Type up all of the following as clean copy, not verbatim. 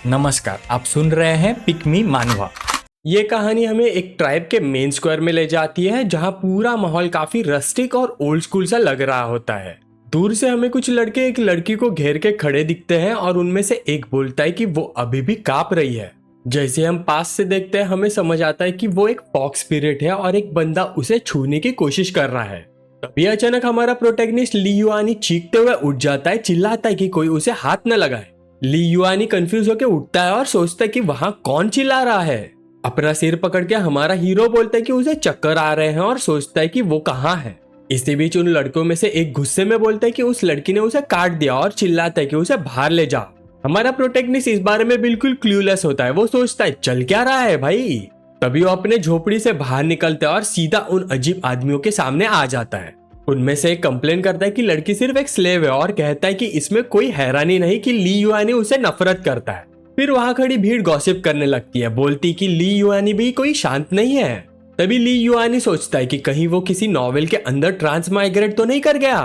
नमस्कार, आप सुन रहे हैं पिकमी मानवा। ये कहानी हमें एक ट्राइब के मेन स्क्वायर में ले जाती है जहाँ पूरा माहौल काफी रस्टिक और ओल्ड स्कूल सा लग रहा होता है। दूर से हमें कुछ लड़के एक लड़की को घेर के खड़े दिखते हैं और उनमें से एक बोलता है कि वो अभी भी कांप रही है। जैसे हम पास से देखते हैं हमें समझ आता है कि वो एक फॉक्स स्पिरिट है और एक बंदा उसे छूने की कोशिश कर रहा है। तभी अचानक हमारा प्रोटैगनिस्ट ली युआनी चीखते हुए उठ जाता है, चिल्लाता है कि कोई उसे हाथ न लगाए। ली युआनी कंफ्यूज होकर उठता है और सोचता है कि वहां कौन चिल्ला रहा है। अपना सिर पकड़ के हमारा हीरो बोलता है कि उसे चक्कर आ रहे हैं और सोचता है कि वो कहाँ है। इसी बीच उन लड़कों में से एक गुस्से में बोलता है कि उस लड़की ने उसे काट दिया और चिल्लाता है कि उसे बाहर ले जाओ। हमारा प्रोटैगनिस्ट इस बारे में बिल्कुल क्लूलेस होता है। वो सोचता है चल क्या रहा है भाई। तभी वो अपने झोपड़ी से बाहर निकलता है और सीधा उन अजीब आदमियों के सामने आ जाता है। उनमें से एक कंप्लेन करता है कि लड़की सिर्फ एक स्लेव है और कहता है कि इसमें कोई हैरानी नहीं कि ली युआनी उसे नफरत करता है। फिर वहां खड़ी भीड़ गॉसिप करने लगती है, बोलती कि ली युआनी भी कोई शांत नहीं है। तभी ली युआनी सोचता है कि कहीं वो किसी नॉवेल के अंदर ट्रांसमाइग्रेट तो नहीं कर गया।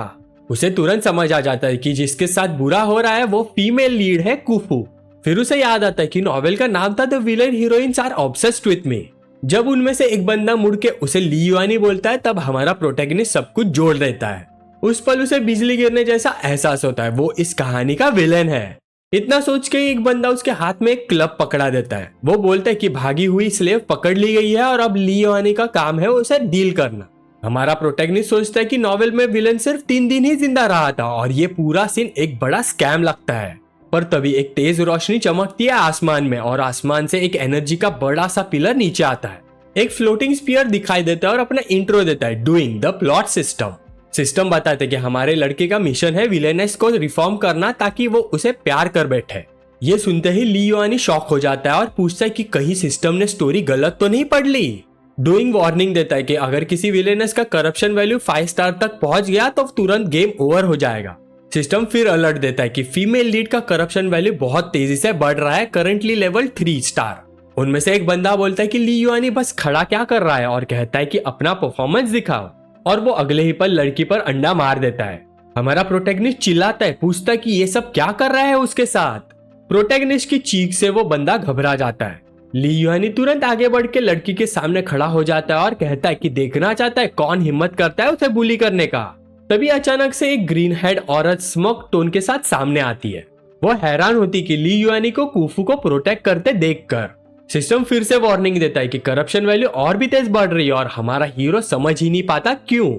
उसे तुरंत समझ आ जाता है कि जिसके साथ बुरा हो रहा है वो फीमेल लीड है कुफू। फिर उसे याद आता है कि नॉवेल का नाम था the villain heroines are obsessed with me. जब उनमें से एक बंदा मुड़ के उसे ली युआनी बोलता है तब हमारा प्रोटैगनिस्ट सब कुछ जोड़ देता है। उस पल उसे बिजली गिरने जैसा एहसास होता है, वो इस कहानी का विलेन है। इतना सोच के एक बंदा उसके हाथ में एक क्लब पकड़ा देता है। वो बोलता है कि भागी हुई स्लेव पकड़ ली गई है और अब ली युआनी का काम है उसे डील करना। हमारा प्रोटैगनिस्ट सोचता है कि नॉवेल में विलेन सिर्फ 3 दिन ही जिंदा रहा था और ये पूरा सीन एक बड़ा स्कैम लगता है। पर तभी एक तेज रोशनी चमकती है आसमान में और आसमान से एक एनर्जी का बड़ा सा पिलर नीचे आता है। एक फ्लोटिंग स्पीयर दिखाई देता है और अपना इंट्रो देता है, डूइंग द प्लॉट सिस्टम बताते कि हमारे लड़के का मिशन है विलेनेस को रिफॉर्म करना ताकि वो उसे प्यार कर बैठे। ये सुनते ही ली युआनी शॉक हो जाता है और पूछता है कि कहीं सिस्टम ने स्टोरी गलत तो नहीं पढ़ ली। डूइंग वार्निंग देता है कि अगर किसी विलेनेस का करप्शन वैल्यू 5 स्टार तक पहुंच गया तो तुरंत गेम ओवर हो जाएगा। सिस्टम फिर अलर्ट देता है कि फीमेल लीड का करप्शन वैल्यू बहुत तेजी से बढ़ रहा है, करंटली लेवल 3 स्टार। उनमें से एक बंदा बोलता है कि ली युआनी बस खड़ा क्या कर रहा है और कहता है कि अपना परफॉर्मेंस दिखाओ, और वो अगले ही पल लड़की पर अंडा मार देता है। हमारा प्रोटैगनिस्ट चिल्लाता है, पूछता है कि ये सब क्या कर रहा है उसके साथ। प्रोटैगनिस्ट की चीख से वो बंदा घबरा जाता है। ली युआनी तुरंत आगे बढ़ के लड़की के सामने खड़ा हो जाता है और कहता है कि देखना चाहता है कौन हिम्मत करता है उसे बुली करने का। तभी अचानक से एक ग्रीन हेड औरत स्मोक टोन के साथ सामने आती है। वो हैरान होती कि ली युआनी को कुफू को प्रोटेक्ट करते देखकर। सिस्टम फिर से वार्निंग देता है कि करप्शन वैल्यू और भी तेज बढ़ रही है और हमारा हीरो समझ ही नहीं पाता क्यों।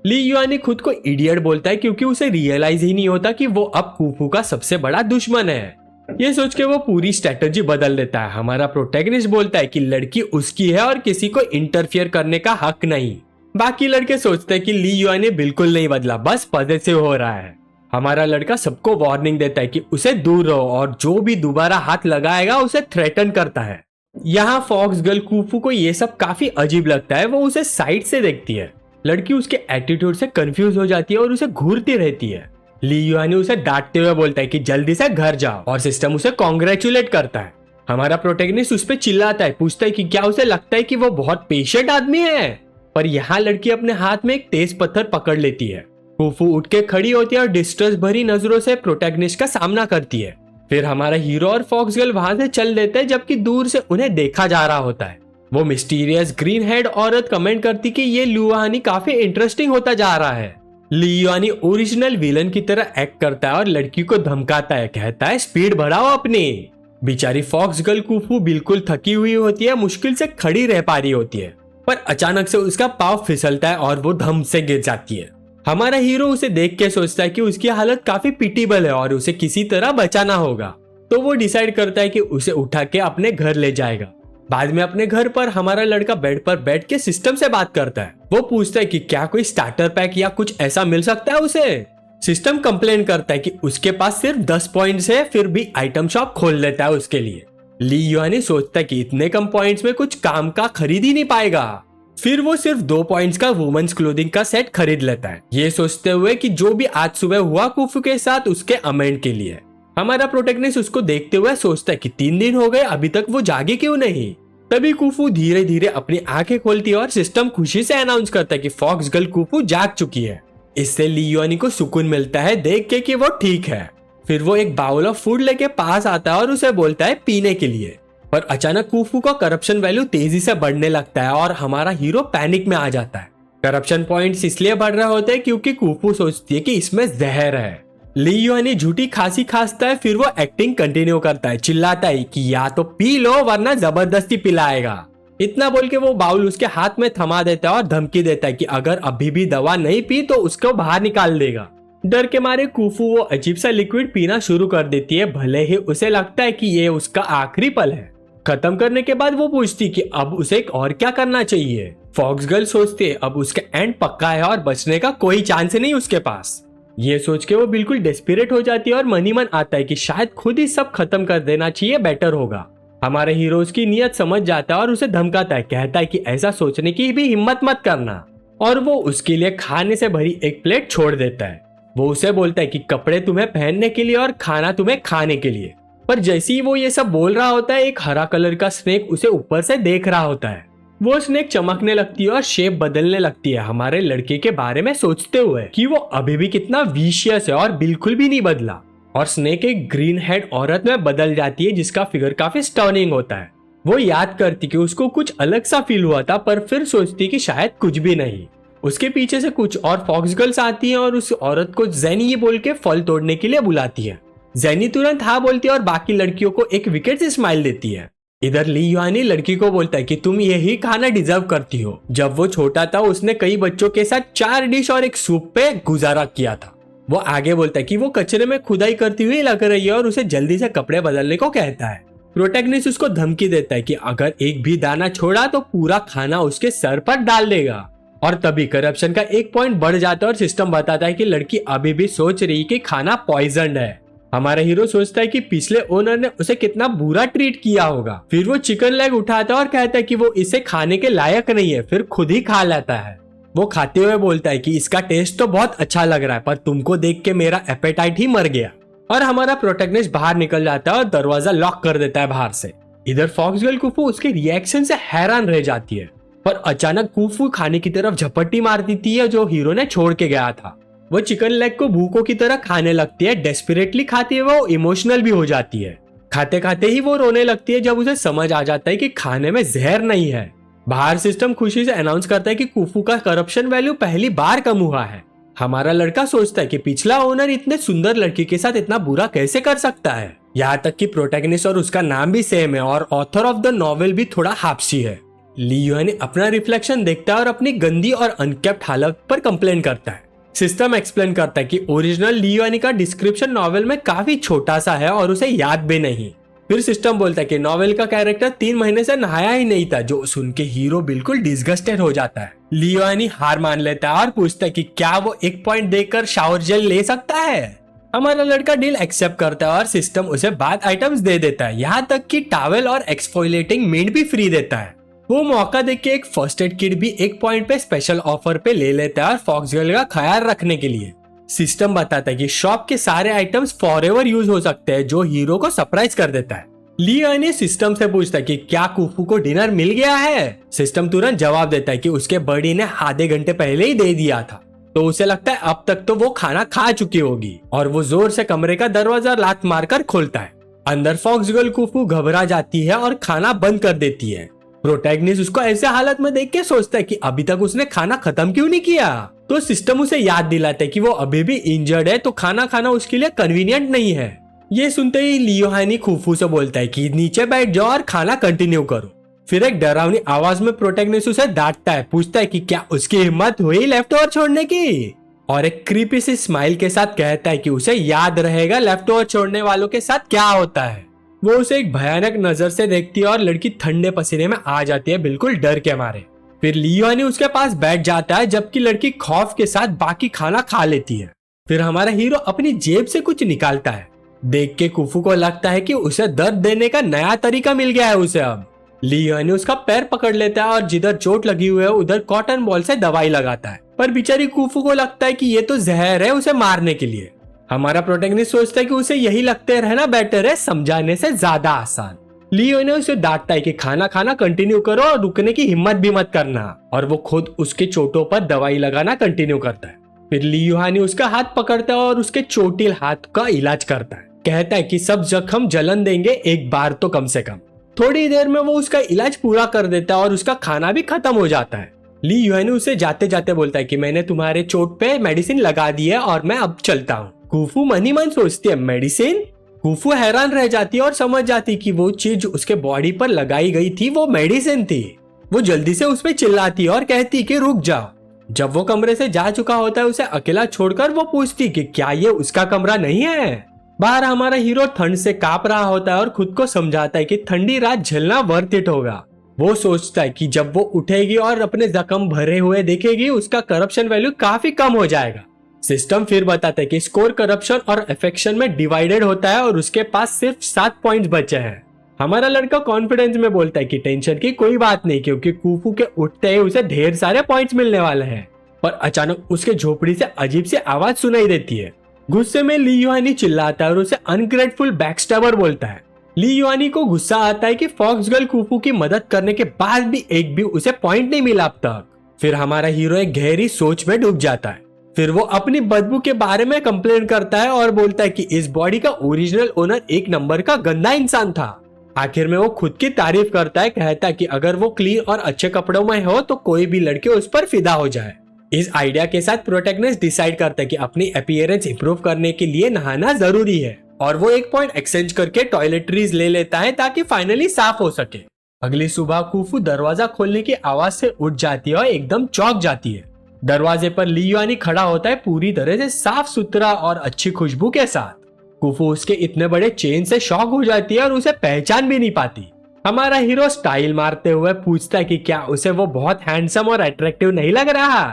ली युआनी खुद को इडियट बोलता है क्योंकि उसे रियलाइज ही नहीं होता कि वो अब कुफू का सबसे बड़ा दुश्मन है। ये सोच के वो पूरी स्ट्रेटजी बदल देता है। हमारा प्रोटैगनिस्ट बोलता है कि लड़की उसकी है और किसी को इंटरफियर करने का हक नहीं। बाकी लड़के सोचते हैं कि ली युआनी बिल्कुल नहीं बदला, बस पॉजिटिव हो रहा है। हमारा लड़का सबको वार्निंग देता है कि उसे दूर रहो और जो भी दोबारा हाथ लगाएगा उसे थ्रेटन करता है। यहाँ फॉक्स गर्ल कुफू को ये सब काफी अजीब लगता है। वो उसे साइड से देखती है। लड़की उसके एटीट्यूड से कंफ्यूज हो जाती है और उसे घूरती रहती है। ली युआनी उसे डांटते हुए बोलता है कि जल्दी से घर जाओ और सिस्टम उसे कॉन्ग्रेचुलेट करता है। हमारा प्रोटैगनिस्ट उस पर चिल्लाता है, पूछता है कि क्या उसे लगता है कि वो बहुत पेशेंट आदमी है। पर यहाँ लड़की अपने हाथ में एक तेज पत्थर पकड़ लेती है। कुफू उठ के खड़ी होती है और डिस्ट्रेस भरी नजरों से प्रोटैगनिस्ट का सामना करती है। फिर हमारा हीरो और फॉक्स गर्ल वहां से चल देते हैं जबकि दूर से उन्हें देखा जा रहा होता है। वो मिस्टीरियस ग्रीन हेड औरत कमेंट करती कि ये लुआनी काफी इंटरेस्टिंग होता जा रहा है। ली युआनी ओरिजिनल विलन की तरह एक्ट करता है और लड़की को धमकाता है, कहता है स्पीड बढ़ाओ अपनी। बेचारी फॉक्स गर्ल कुफू बिल्कुल थकी हुई होती है, मुश्किल से खड़ी रह पा रही होती है, पर अचानक से उसका पाँव फिसलता है और वो धम से गिर जाती है। हमारा हीरो उसे देख के सोचता है कि उसकी हालत काफी पिटीबल है और उसे किसी तरह बचाना होगा। तो वो डिसाइड करता है कि उसे उठा के अपने घर ले जाएगा। बाद में अपने घर पर हमारा लड़का बेड पर बैठ के सिस्टम से बात करता है। वो पूछता है कि क्या कोई स्टार्टर पैक या कुछ ऐसा मिल सकता है उसे। सिस्टम कंप्लेन करता है कि उसके पास सिर्फ 10 पॉइंट्स है, फिर भी आइटम शॉप खोल लेता है उसके लिए। ली युआनी सोचता है कि इतने कम पॉइंट्स में कुछ काम का खरीद ही नहीं पाएगा। फिर वो सिर्फ 2 पॉइंट्स का वुमेन्स क्लोथिंग का सेट खरीद लेता है, ये सोचते हुए कि जो भी आज सुबह हुआ कुफू के साथ उसके अमेंड के लिए। हमारा प्रोटैगनिस्ट उसको देखते हुए सोचता है कि 3 दिन हो गए अभी तक वो जागे क्यों नहीं। तभी कुफू धीरे धीरे अपनी आंखें खोलती है और सिस्टम खुशी से अनाउंस करता है कि फॉक्स गर्ल कुफू जाग चुकी है। इससे ली युआनी को सुकून मिलता है देख के कि वो ठीक है। फिर वो एक बाउल ऑफ फूड लेके पास आता है और उसे बोलता है पीने के लिए। पर अचानक कुफू का करप्शन वैल्यू तेजी से बढ़ने लगता है और हमारा हीरो पैनिक में आ जाता है। करप्शन पॉइंट्स इसलिए बढ़ रहे होते हैं क्योंकि कुफू सोचती है कि इसमें जहर है। ली युआनी झूठी खांसी खांसता है, फिर वो एक्टिंग कंटिन्यू करता है, चिल्लाता है कि या तो पी लो वरना जबरदस्ती पिलाएगा। इतना बोल के वो बाउल उसके हाथ में थमा देता है और धमकी देता है कि अगर अभी भी दवा नहीं पी तो उसको बाहर निकाल देगा। डर के मारे कुफू वो अजीब सा लिक्विड पीना शुरू कर देती है, भले ही उसे लगता है कि ये उसका आखिरी पल है। खत्म करने के बाद वो पूछती कि अब उसे और क्या करना चाहिए। फॉक्स गर्ल सोचती है अब उसका एंड पक्का है और बचने का कोई चांस नहीं उसके पास। ये सोच के वो बिल्कुल डेस्परेट हो जाती है और मन ही मन आता है कि शायद खुद ही सब खत्म कर देना चाहिए, बेटर होगा। हमारे हीरो की नीयत समझ जाता है और उसे धमकाता है, कहता है कि ऐसा सोचने की भी हिम्मत मत करना, और वो उसके लिए खाने से भरी एक प्लेट छोड़ देता है। वो उसे बोलता है कि कपड़े तुम्हें पहनने के लिए और खाना तुम्हें खाने के लिए। पर जैसे ही वो ये सब बोल रहा होता है, एक हरा कलर का स्नेक उसे ऊपर से देख रहा होता है। वो स्नेक चमकने लगती है और शेप बदलने लगती है, हमारे लड़के के बारे में सोचते हुए कि वो अभी भी कितना विशियस है और बिल्कुल भी नहीं बदला। और स्नेक एक ग्रीन हेड औरत में बदल जाती है जिसका फिगर काफी स्टर्निंग होता है। वो याद करती कि उसको कुछ अलग सा फील हुआ था, पर फिर सोचती कि शायद कुछ भी नहीं। उसके पीछे से कुछ और फॉक्स गर्ल्स आती हैं और उस औरत को जेनी बोल के फल तोड़ने के लिए बुलाती है। जेनी तुरंत हाँ बोलती है और बाकी लड़कियों को एक विकेट से स्माइल देती है। इधर ली युआनी लड़की को बोलता है कि तुम यही खाना डिजर्व करती हो। जब वो छोटा था उसने कई बच्चों के साथ 4 डिश और एक सूप पे गुजारा किया था। वो आगे बोलता है कि वो कचरे में खुदाई करती हुई लग रही है और उसे जल्दी से कपड़े बदलने को कहता है। प्रोटैगनिस्ट उसको धमकी देता है कि अगर एक भी दाना छोड़ा तो पूरा खाना उसके सर पर डाल देगा। और तभी करप्शन का एक पॉइंट बढ़ जाता है और सिस्टम बताता है कि लड़की अभी भी सोच रही कि खाना पॉइजन है। हमारा हीरो सोचता है कि पिछले ओनर ने उसे कितना बुरा ट्रीट किया होगा। फिर वो चिकन लेग उठाता है और कहता है कि वो इसे खाने के लायक नहीं है, फिर खुद ही खा लेता है। वो खाते हुए बोलता है कि इसका टेस्ट तो बहुत अच्छा लग रहा है, पर तुमको देख के मेरा एपेटाइट ही मर गया। और हमारा प्रोटैगनिस्ट बाहर निकल जाता है और दरवाजा लॉक कर देता है बाहर से। इधर फॉक्स गर्ल कुफू उसके रिएक्शन से हैरान रह जाती है, पर अचानक कुफू खाने की तरफ झपट्टी मार देती है जो हीरो ने छोड़ के गया था। वो चिकन लेग को भूखों की तरह खाने लगती है। डेस्परेटली खाती है, वो इमोशनल भी हो जाती है। खाते खाते ही वो रोने लगती है जब उसे समझ आ जाता है कि खाने में जहर नहीं है। बाहर सिस्टम खुशी से अनाउंस करता है कि कुफू का करप्शन वैल्यू पहली बार कम हुआ है। हमारा लड़का सोचता है कि पिछला ओनर इतने सुंदर लड़की के साथ इतना बुरा कैसे कर सकता है। यहाँ तक कि प्रोटैगनिस्ट और उसका नाम भी सेम है और ऑथर ऑफ द नॉवेल भी थोड़ा हापसी है। ली युआनी अपना रिफ्लेक्शन देखता है और अपनी गंदी और अनकेप्ट हालत पर कंप्लेन करता है। सिस्टम एक्सप्लेन करता है कि ओरिजिनल ली युआनी का डिस्क्रिप्शन नॉवेल में काफी छोटा सा है और उसे याद भी नहीं। फिर सिस्टम बोलता है कि नॉवेल का कैरेक्टर 3 महीने से नहाया ही नहीं था, जो सुन के हीरो बिल्कुल डिसगस्टेड हो जाता है। ली युआनी हार मान लेता है और पूछता है कि क्या वो 1 पॉइंट देकर शावर जेल ले सकता है। हमारा लड़का डील एक्सेप्ट करता है और सिस्टम उसे बाथ आइटम्स दे देता है, यहाँ तक कि टॉवेल और एक्सफोलिएटिंग मिंट भी फ्री देता है। वो मौका देख के एक फर्स्ट एड किट भी 1 पॉइंट पे स्पेशल ऑफर पे ले लेता है और फॉक्स गर्ल का ख्याल रखने के लिए। सिस्टम बताता है कि शॉप के सारे आइटम्स फॉरएवर यूज हो सकते हैं, जो हीरो को सरप्राइज कर देता है। ली युआनी सिस्टम से पूछता है कि क्या कुफू को डिनर मिल गया है। सिस्टम तुरंत जवाब देता है कि उसके बड़ी ने आधे घंटे पहले ही दे दिया था, तो उसे लगता है अब तक तो वो खाना खा चुकी होगी। और वो जोर से कमरे का दरवाजा लात मारकर खोलता है। अंदर फॉक्स गर्ल कुफू घबरा जाती है और खाना बंद कर देती है। प्रोटैगनिस्ट उसको ऐसे हालत में देख के सोचता है कि अभी तक उसने खाना खत्म क्यों नहीं किया। तो सिस्टम उसे याद दिलाता है कि वो अभी भी इंजर्ड है, तो खाना खाना उसके लिए कन्वीनियंट नहीं है। ये सुनते ही ली युआनी कुफू से बोलता है कि नीचे बैठ जाओ और खाना कंटिन्यू करो। फिर एक डरावनी आवाज में प्रोटैगनिस्ट उसे डांटता है, पूछता है कि क्या उसकी हिम्मत हुई लेफ्ट ओवर छोड़ने की, और एक क्रीपी सी स्माइल के साथ कहता है कि उसे याद रहेगा लेफ्ट ओवर छोड़ने वालों के साथ क्या होता है। वो उसे एक भयानक नजर से देखती है और लड़की ठंडे पसीने में आ जाती है, बिल्कुल डर के मारे। फिर ली युआनी उसके पास बैठ जाता है, जबकि लड़की खौफ के साथ बाकी खाना खा लेती है। फिर हमारा हीरो अपनी जेब से कुछ निकालता है। देख के कुफू को लगता है कि उसे दर्द देने का नया तरीका मिल गया है उसे अब। ली युआनी उसका पैर पकड़ लेता है और जिधर चोट लगी हुई है उधर कॉटन बॉल से दवाई लगाता है, पर बेचारी कुफू को लगता है कि ये तो जहर है उसे मारने के लिए। हमारा प्रोटैगनिस्ट सोचता है कि उसे यही लगते रहना बेटर है, समझाने से ज्यादा आसान। ली युआनी उसे डांटता है कि खाना खाना कंटिन्यू करो और रुकने की हिम्मत भी मत करना, और वो खुद उसके चोटों पर दवाई लगाना कंटिन्यू करता है। फिर ली युहानी उसका हाथ पकड़ता है और उसके चोटिल हाथ का इलाज करता है। कहता है कि सब जख्म जलन देंगे एक बार तो कम से कम। थोड़ी देर में वो उसका इलाज पूरा कर देता है और उसका खाना भी खत्म हो जाता है। ली युहानी उसे जाते जाते बोलता है कि मैंने तुम्हारे चोट पे मेडिसिन लगा दी है और मैं अब चलता हूँ। कुफू मन ही मन सोचती है मेडिसिन। कुफू हैरान रह जाती है और समझ जाती कि वो चीज उसके बॉडी पर लगाई गई थी वो मेडिसिन थी। वो जल्दी से उस पर चिल्लाती है और कहती कि रुक जाओ। जब वो कमरे से जा चुका होता है उसे अकेला छोड़कर वो पूछती कि क्या ये उसका कमरा नहीं है। बाहर हमारा हीरो ठंड से कांप रहा होता है और खुद को समझाता है कि ठंडी रात झेलना वर्थ इट होगा। वो सोचता है कि जब वो उठेगी और अपने जख्म भरे हुए देखेगी उसका करप्शन वैल्यू काफी कम हो जाएगा। सिस्टम फिर बताता है कि स्कोर करप्शन और अफेक्शन में डिवाइडेड होता है और उसके पास सिर्फ 7 पॉइंट्स बचे हैं। हमारा लड़का कॉन्फिडेंस में बोलता है कि टेंशन की कोई बात नहीं, क्योंकि कुफू के उठते ही उसे ढेर सारे पॉइंट्स मिलने वाले हैं। पर अचानक उसके झोपड़ी से अजीब सी आवाज सुनाई देती है। गुस्से में ली युहानी चिल्लाता है और उसे अनग्रेटफुल बैकस्टैबर बोलता है। ली युहानी को गुस्सा आता है कि फॉक्स गर्ल कुफू की मदद करने के बाद भी एक भी उसे पॉइंट नहीं मिला अब तक। फिर हमारा हीरो एक गहरी सोच में डूब जाता है। फिर वो अपनी बदबू के बारे में कंप्लेन करता है और बोलता है कि इस बॉडी का ओरिजिनल ओनर एक नंबर का गंदा इंसान था। आखिर में वो खुद की तारीफ करता है, कहता है कि अगर वो क्लीन और अच्छे कपड़ों में हो तो कोई भी लड़की उस पर फिदा हो जाए। इस आइडिया के साथ प्रोटैगनिस्ट डिसाइड करता है कि अपनी अपीयरेंस इंप्रूव करने के लिए नहाना जरूरी है और वो एक पॉइंट एक्सचेंज करके टॉयलेटरीज ले लेता है ताकि फाइनली साफ हो सके। अगली सुबह कुफू दरवाजा खोलने की आवाज से उठ जाती है और एकदम चौंक जाती है। दरवाजे पर ली युहानी खड़ा होता है, पूरी तरह से साफ सुथरा और अच्छी खुशबू के साथ। कुफू उसके इतने बड़े चेन से शॉक हो जाती है और उसे पहचान भी नहीं पाती। हमारा हीरो स्टाइल मारते हुए पूछता है कि क्या उसे वो बहुत हैंडसम और अट्रैक्टिव नहीं लग रहा।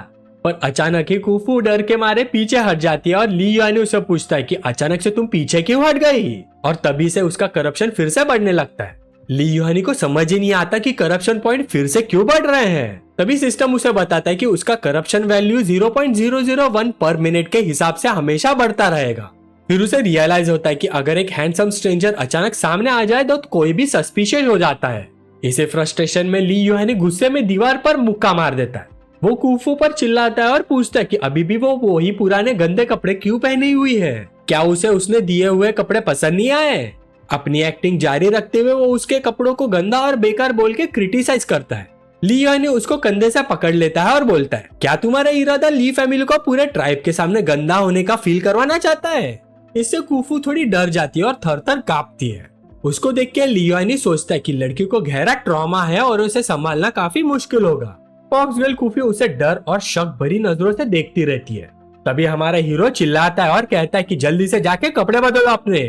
पर अचानक ही कुफू डर के मारे पीछे हट जाती है और ली युहानी उसे पूछता है कि अचानक से तुम पीछे क्यों हट गई। और तभी से उसका करप्शन फिर से बढ़ने लगता है। ली युहानी को समझ ही नहीं आता कि करप्शन पॉइंट फिर से क्यों बढ़ रहे हैं। तभी सिस्टम उसे बताता है कि उसका करप्शन वैल्यू 0.001 पर मिनट के हिसाब से हमेशा बढ़ता रहेगा। फिर उसे रियलाइज होता है कि अगर एक हैंडसम स्ट्रेंजर अचानक सामने आ जाए तो कोई भी सस्पिशियस हो जाता है। इसे फ्रस्ट्रेशन में ली युहानी गुस्से में दीवार पर मुक्का मार देता है। वो कुफू पर चिल्लाता है और पूछता है कि अभी भी वो वही पुराने गंदे कपड़े क्यों पहनी हुई है। क्या उसे उसने दिए हुए कपड़े पसंद नहीं आए। अपनी एक्टिंग जारी रखते हुए वो उसके कपड़ों को गंदा और बेकार बोल के क्रिटिसाइज करता है। ली युहानी उसको कंधे से पकड़ लेता है और बोलता है, क्या तुम्हारा इरादा ली फैमिली को पूरे ट्राइब के सामने गंदा होने का फील करवाना चाहता है। इससे कुफू थोड़ी डर जाती है और थर-थर कांपती है। उसको देख के ली युहानी सोचता है कि लड़की को गहरा ट्रॉमा है और उसे संभालना काफी मुश्किल होगा। फॉक्स गर्ल कुफी उसे डर और शक भरी नजरों से देखती रहती है। तभी हमारा हीरो चिल्लाता है और कहता है कि जल्दी से जाके कपड़े बदलो अपने।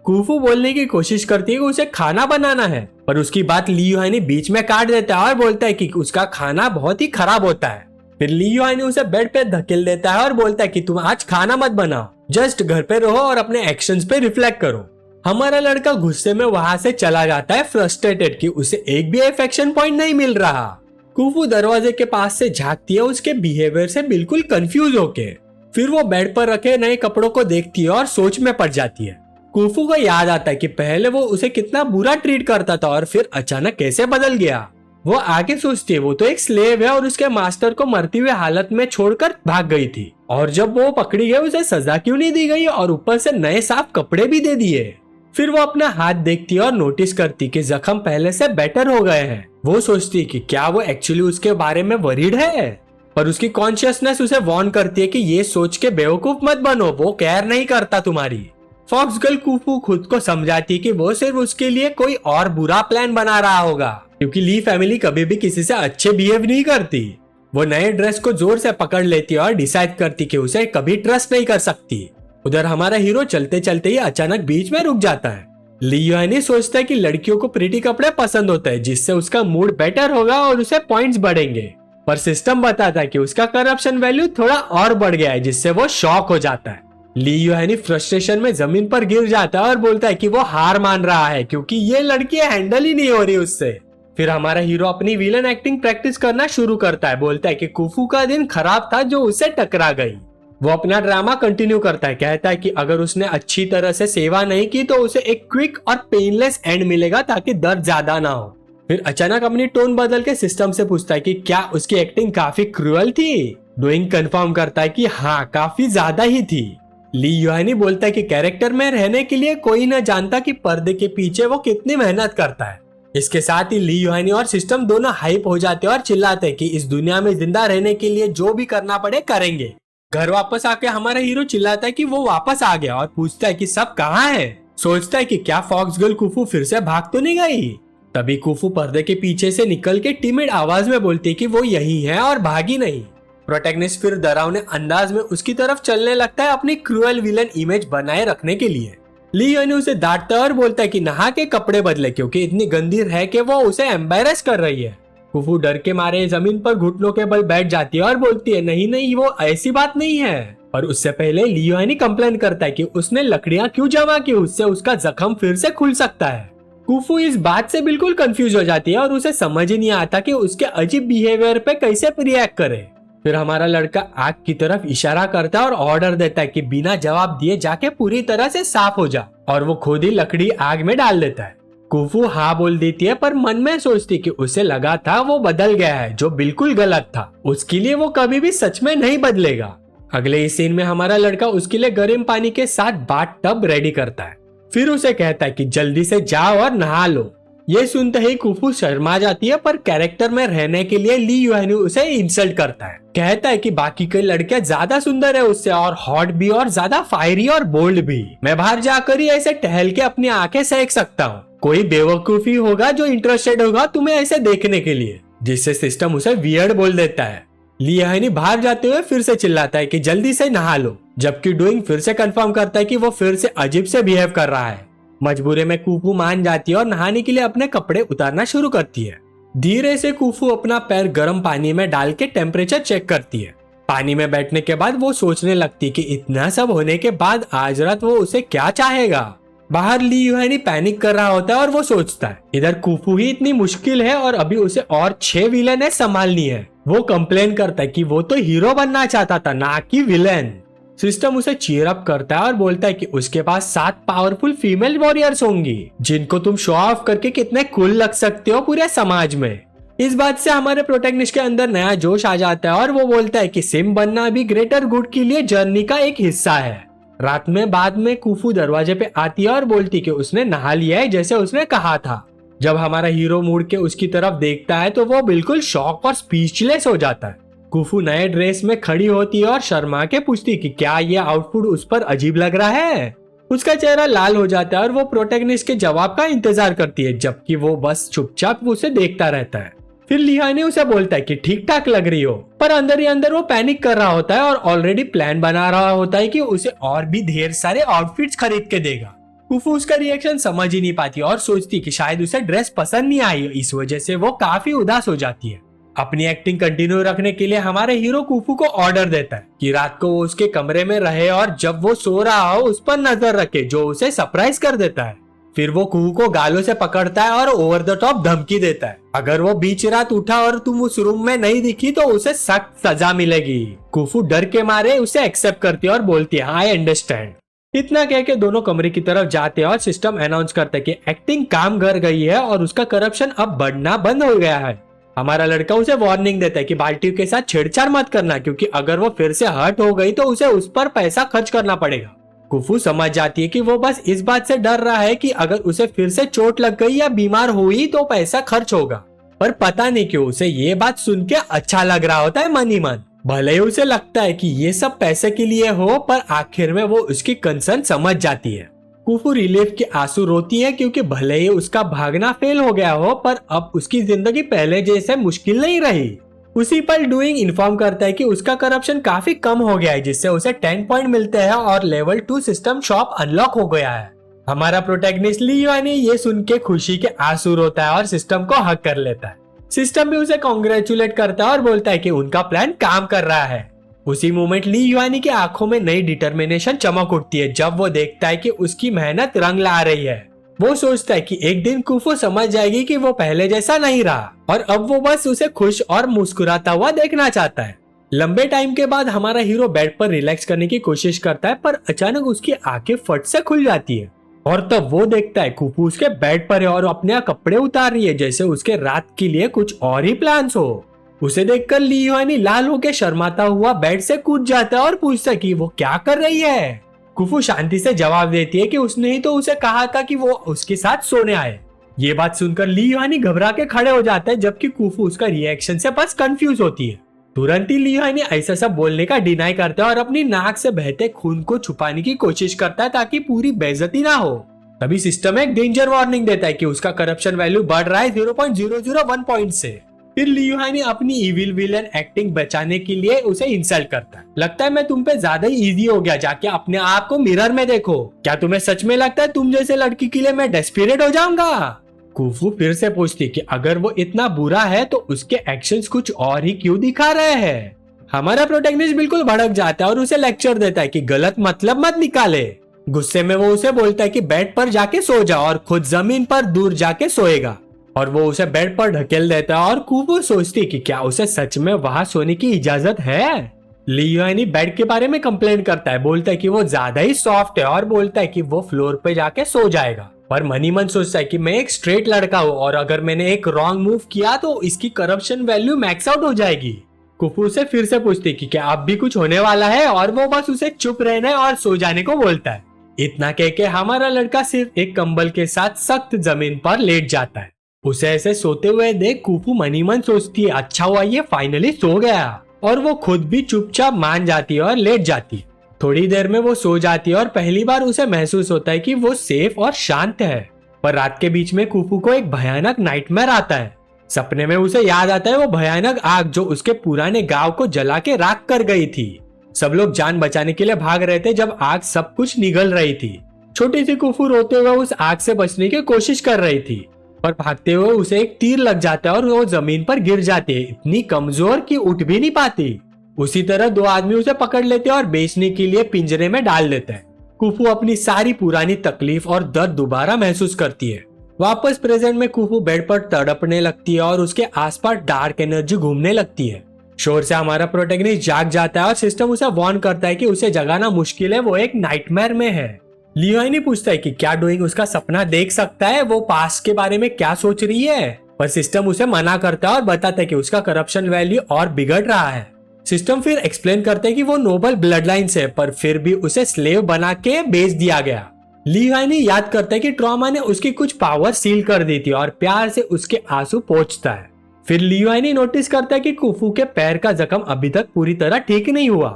कुफू बोलने की कोशिश करती है कि उसे खाना बनाना है, पर उसकी बात ली युहानी बीच में काट देता है और बोलता है कि उसका खाना बहुत ही खराब होता है। फिर ली युहानी उसे बेड पे धकेल देता है और बोलता है कि तुम आज खाना मत बनाओ, जस्ट घर पे रहो और अपने एक्शंस पे रिफ्लेक्ट करो। हमारा लड़का गुस्से में वहां से चला जाता है, फ्रस्ट्रेटेड कि उसे एक भी अफेक्शन पॉइंट नहीं मिल रहा। कुफू दरवाजे के पास से झांकती है उसके बिहेवियर से बिल्कुल कंफ्यूज होके। फिर वो बेड पर रखे नए कपड़ों को देखती है और सोच में पड़ जाती है। कुफू को याद आता है कि पहले वो उसे कितना बुरा ट्रीट करता था और फिर अचानक कैसे बदल गया। वो आगे सोचती है वो तो एक स्लेव है और उसके मास्टर को मरती हुई हालत में छोड़कर भाग गई थी, और जब वो पकड़ी गई उसे सजा क्यों नहीं दी गई और ऊपर से नए साफ कपड़े भी दे दिए। फिर वो अपना हाथ देखती है और नोटिस करती कि जख्म पहले से बेटर हो गए हैं। वो सोचती कि क्या वो एक्चुअली उसके बारे में वरीड है, पर उसकी कॉन्शियसनेस उसे वार्न करती है कि ये सोच के बेवकूफ मत बनो, वो केयर नहीं करता तुम्हारी। फॉक्स गर्ल कुफू खुद को समझाती कि वो सिर्फ उसके लिए कोई और बुरा प्लान बना रहा होगा, क्योंकि ली फैमिली कभी भी किसी से अच्छे बिहेव नहीं करती। वो नए ड्रेस को जोर से पकड़ लेती है और डिसाइड करती कि उसे कभी ट्रस्ट नहीं कर सकती। उधर हमारा हीरो चलते चलते ही अचानक बीच में रुक जाता है। ली युहानी सोचता है कि लड़कियों को प्रिटी कपड़े पसंद होते हैं, जिससे उसका मूड बेटर होगा और उसे पॉइंट्स बढ़ेंगे। पर सिस्टम बताता है कि उसका करप्शन वैल्यू थोड़ा और बढ़ गया है, जिससे वो शॉक हो जाता है। ली युहानी फ्रस्ट्रेशन में जमीन पर गिर जाता है और बोलता है कि वो हार मान रहा है क्योंकि ये लड़की हैंडल ही नहीं हो रही उससे। फिर हमारा हीरो अपनी विलन एक्टिंग प्रैक्टिस करना शुरू करता है। बोलता है कि कुफू का दिन खराब था जो उससे टकरा गई। वो अपना ड्रामा कंटिन्यू करता है, कहता है कि अगर उसने अच्छी तरह से सेवा नहीं की तो उसे एक क्विक और पेनलेस एंड मिलेगा ताकि दर्द ज्यादा ना हो। फिर अचानक अपनी टोन बदल के सिस्टम से पूछता है कि क्या उसकी एक्टिंग काफी क्रूअल थी। डोइंग कंफर्म करता है कि हाँ काफी ज्यादा ही थी। ली युहानी बोलता है कि कैरेक्टर में रहने के लिए कोई न जानता कि पर्दे के पीछे वो कितनी मेहनत करता है। इसके साथ ही ली युहानी और सिस्टम दोनों हाइप हो जाते हैं और चिल्लाते हैं कि इस दुनिया में जिंदा रहने के लिए जो भी करना पड़े करेंगे। घर वापस आके हमारा हीरो चिल्लाता है कि वो वापस आ गया और पूछता है कि सब कहाँ है। सोचता है कि क्या फॉक्स गर्ल कुफू फिर से भाग तो नहीं गई। तभी कुफू पर्दे के पीछे से निकल के टिमिड आवाज में बोलती है कि वो यही है और भागी नहीं। प्रोटैगनिस्ट फिर डरावने अंदाज में उसकी तरफ चलने लगता है अपनी क्रूएल विलन इमेज बनाए रखने के लिए। ली युहानी उसे डांटता है और बोलता है कि नहा के कपड़े बदले क्योंकि इतनी गंदी है कि वो उसे एम्बेरस कर रही है। कुफू डर के मारे जमीन पर घुटनों के बल बैठ जाती है और बोलती है नहीं नहीं वो ऐसी बात नहीं है। पर उससे पहले ली युहानी कंप्लेन करता है कि उसने लकड़ियां क्यों जमा की, उससे उसका जख्म फिर से खुल सकता है। कुफू इस बात से बिल्कुल कंफ्यूज हो जाती है और उसे समझ ही नहीं आता कि उसके अजीब बिहेवियर पे कैसे रिएक्ट करे। फिर हमारा लड़का आग की तरफ इशारा करता है और ऑर्डर देता है कि बिना जवाब दिए जाके पूरी तरह से साफ हो जा, और वो खुद ही लकड़ी आग में डाल देता है। कुफू हाँ बोल देती है पर मन में सोचती कि उसे लगा था वो बदल गया है, जो बिल्कुल गलत था। उसके लिए वो कभी भी सच में नहीं बदलेगा। अगले ही सीन में हमारा लड़का उसके लिए गर्म पानी के साथ बाथ टब रेडी करता है। फिर उसे कहता है कि जल्दी से जाओ और नहा लो। ये सुनते ही कुफू शर्मा जाती है पर कैरेक्टर में रहने के लिए ली युहानी उसे इंसल्ट करता है। कहता है कि बाकी कई लड़कियां ज्यादा सुंदर है उससे, और हॉट भी और ज्यादा फायरी और बोल्ड भी। मैं बाहर जाकर ही ऐसे टहल के अपनी आंखें सेक सकता हूँ। कोई बेवकूफी होगा जो इंटरेस्टेड होगा तुम्हें ऐसे देखने के लिए, जिससे सिस्टम उसे वियर्ड बोल देता है। ली युहानी बाहर जाते हुए फिर से चिल्लाता है कि जल्दी से नहा लो, जबकि डूइंग फिर से कंफर्म करता है कि वो फिर से अजीब से बिहेव कर रहा है। मजबूरी में कुफू मान जाती है और नहाने के लिए अपने कपड़े उतारना शुरू करती है। धीरे से कुफू अपना पैर गर्म पानी में डाल के टेम्परेचर चेक करती है। पानी में बैठने के बाद वो सोचने लगती कि इतना सब होने के बाद आज रात वो उसे क्या चाहेगा। बाहर ली युहानी पैनिक कर रहा होता है और वो सोचता है इधर कुफू ही इतनी मुश्किल है और अभी उसे और 6 विलेन संभालनी है। वो कंप्लेन करता है कि वो तो हीरो बनना चाहता था, ना कि विलेन। सिस्टम उसे चीयर अप करता है और बोलता है कि उसके पास 7 पावरफुल फीमेल वॉरियर्स होंगी जिनको तुम शो ऑफ करके कितने कूल लग सकते हो पूरे समाज में। इस बात से हमारे प्रोटैगनिस्ट के अंदर नया जोश आ जाता है और वो बोलता है कि सिम बनना भी ग्रेटर गुड के लिए जर्नी का एक हिस्सा है। रात में बाद में कुफू दरवाजे पे आती है और बोलती कि उसने नहा लिया है जैसे उसने कहा था। जब हमारा हीरो मुड़ के उसकी तरफ देखता है तो वो बिल्कुल शॉक और स्पीचलेस हो जाता है। कुफू नए ड्रेस में खड़ी होती है और शर्मा के पूछती कि क्या ये आउटफिट उस पर अजीब लग रहा है। उसका चेहरा लाल हो जाता है और वो प्रोटैगनिस्ट के जवाब का इंतजार करती है, जबकि वो बस चुपचाप उसे देखता रहता है। फिर लिहानी उसे बोलता है कि ठीक ठाक लग रही हो, पर अंदर ही अंदर वो पैनिक कर रहा होता है और ऑलरेडी प्लान बना रहा होता है कि उसे और भी ढेर सारे आउटफिट्स खरीद के देगा। कुफू उसका रिएक्शन समझ ही नहीं पाती और सोचती कि शायद उसे ड्रेस पसंद नहीं आई, इस वजह से वो काफी उदास हो जाती है। अपनी एक्टिंग कंटिन्यू रखने के लिए हमारे हीरो कुफू को ऑर्डर देता है कि रात को वो उसके कमरे में रहे और जब वो सो रहा हो उस पर नजर रखे, जो उसे सरप्राइज कर देता है। फिर वो कुहू को गालों से पकड़ता है और ओवर द टॉप धमकी देता है, अगर वो बीच रात उठा और तुम उस रूम में नहीं दिखी तो उसे सख्त सजा मिलेगी। कुफू डर के मारे उसे एक्सेप्ट करती है और बोलती है आई अंडरस्टैंड। इतना कह के दोनों कमरे की तरफ जाते हैं और सिस्टम अनाउंस करता है कि एक्टिंग काम कर गई है और उसका करप्शन अब बढ़ना बंद हो गया है। हमारा लड़का उसे वार्निंग देता है कि बाल्टी के साथ छेड़छाड़ मत करना, क्योंकि अगर वो फिर से हर्ट हो गई तो उसे उस पर पैसा खर्च करना पड़ेगा। कुफू समझ जाती है कि वो बस इस बात से डर रहा है कि अगर उसे फिर से चोट लग गई या बीमार हुई तो पैसा खर्च होगा, पर पता नहीं क्यों उसे ये बात सुन के अच्छा लग रहा होता है मन ही मन। भले ही उसे लगता है कि ये सब पैसे के लिए हो, पर आखिर में वो उसकी कंसर्न समझ जाती है। कुफू रिलीफ के आंसू रोती है क्योंकि भले ही उसका भागना फेल हो गया हो, पर अब उसकी जिंदगी पहले जैसे मुश्किल नहीं रही। उसी पर डूइंग इन्फॉर्म करता है कि उसका करप्शन काफी कम हो गया है, जिससे उसे 10 पॉइंट मिलते हैं और लेवल 2 सिस्टम शॉप अनलॉक हो गया है। हमारा प्रोटैगनिस्ट ली युहानी ये सुन के खुशी के आंसू रोता है और सिस्टम को हक कर लेता है। सिस्टम भी उसे कॉन्ग्रेचुलेट करता है और बोलता है कि उनका प्लान काम कर रहा है। उसी मोमेंट ली युहानी की आंखों में नई डिटर्मिनेशन चमक उठती है जब वो देखता है कि उसकी मेहनत रंग ला रही है। वो सोचता है कि एक दिन कुफू समझ जाएगी कि वो पहले जैसा नहीं रहा और अब वो बस उसे खुश और मुस्कुराता हुआ देखना चाहता है। लंबे टाइम के बाद हमारा हीरो बेड पर रिलैक्स करने की कोशिश करता है, पर अचानक उसकी आंखें फट से खुल जाती है और तब वो देखता है कुफू उसके बेड पर है और अपने कपड़े उतार रही है, जैसे उसके रात के लिए कुछ और ही प्लान्स हो। उसे देखकर ली युआनी लाल होकर शर्माता हुआ बेड से कूद जाता है और पूछता है कि वो क्या कर रही है। कुफू शांति से जवाब देती है कि उसने ही तो उसे कहा था कि वो उसके साथ सोने आए। ये बात सुनकर ली युआनी घबरा के खड़े हो जाता है, जबकि कुफू उसका रिएक्शन से बस कंफ्यूज होती है। तुरंत ही ली युआनी ऐसा सब बोलने का डिनाई करता है और अपनी नाक से बहते खून को छुपाने की कोशिश करता है ताकि पूरी बेइज्जती ना हो। तभी सिस्टम एक डेंजर वार्निंग देता है कि उसका करप्शन वैल्यू बढ़ रहा है 0.001 पॉइंट से। फिर ली युआनी अपनी इविल विलन एक्टिंग बचाने के लिए उसे इंसल्ट करता है। लगता है मैं तुम पे ज्यादा ही इजी हो गया, जाके अपने आप को मिरर में देखो। क्या तुम्हें सच में लगता है तुम जैसे लड़की के लिए मैं डेस्परेट हो जाऊंगा? कुफू फिर से पूछती कि अगर वो इतना बुरा है तो उसके एक्शंस कुछ और ही क्यों दिखा रहे हैं। हमारा प्रोटैगनिस्ट बिल्कुल भड़क जाता है और उसे लेक्चर देता है कि गलत मतलब मत निकाले। गुस्से में वो उसे बोलता है कि बेड पर जाके सो जा और खुद जमीन पर दूर जाके सोएगा, और वो उसे बेड पर ढकेल देता है। और कुफू सोचती कि क्या उसे सच में वहां सोने की इजाजत है। ली युआनी बेड के बारे में कंप्लेन करता है, बोलता है कि वो ज्यादा ही सॉफ्ट है और बोलता है कि वो फ्लोर पे जाके सो जाएगा। पर मनी मन सोचता है कि मैं एक स्ट्रेट लड़का हूँ और अगर मैंने एक रॉन्ग मूव किया तो इसकी करप्शन वैल्यू मैक्स आउट हो जाएगी। कुफू से फिर से पूछती कि क्या अब भी कुछ होने वाला है, और वो बस उसे चुप रहने और सो जाने को बोलता है। इतना कह के हमारा लड़का सिर्फ एक कंबल के साथ सख्त जमीन पर लेट जाता है। उसे ऐसे सोते हुए देख कुफू मनी मन सोचती है अच्छा हुआ ये फाइनली सो गया, और वो खुद भी चुपचाप मान जाती है और लेट जाती है। थोड़ी देर में वो सो जाती है और पहली बार उसे महसूस होता है कि वो सेफ और शांत है। पर रात के बीच में कुफू को एक भयानक नाइटमेयर आता है। सपने में उसे याद आता है वो भयानक आग जो उसके पुराने गांव को जला के राख कर गई थी। सब लोग जान बचाने के लिए भाग रहे थे जब आग सब कुछ निगल रही थी। छोटी सी कुफू रोते हुए उस आग से बचने की कोशिश कर रही थी, पर भागते हुए उसे एक तीर लग जाता है और वो जमीन पर गिर जाती है, इतनी कमजोर कि उठ भी नहीं पाती। उसी तरह दो आदमी उसे पकड़ लेते हैं और बेचने के लिए पिंजरे में डाल देते हैं। कुफू अपनी सारी पुरानी तकलीफ और दर्द दोबारा महसूस करती है। वापस प्रेजेंट में कुफू बेड पर तड़पने लगती है और उसके आसपास डार्क एनर्जी घूमने लगती है। शोर से हमारा प्रोटैगनिस्ट जाग जाता है और सिस्टम उसे वार्न करता है कि उसे जगाना मुश्किल है, वो एक नाइटमेयर में है। ली युआनी पूछता है कि क्या डूइंग उसका सपना देख सकता है, वो पास्ट के बारे में क्या सोच रही है, पर सिस्टम उसे मना करता है और बताता है कि उसका करप्शन वैल्यू और बिगड़ रहा है। सिस्टम फिर एक्सप्लेन करते हैं कि वो नोबल ब्लड लाइन से, पर फिर भी उसे स्लेव बना के बेच दिया गया। ली युआनी याद करता है कि ट्रॉमा ने उसकी कुछ पावर सील कर दी थी और प्यार से उसके आंसू पोंछता है। फिर ली युआनी नोटिस करता है कि कुफू के पैर का जख्म अभी तक पूरी तरह ठीक नहीं हुआ।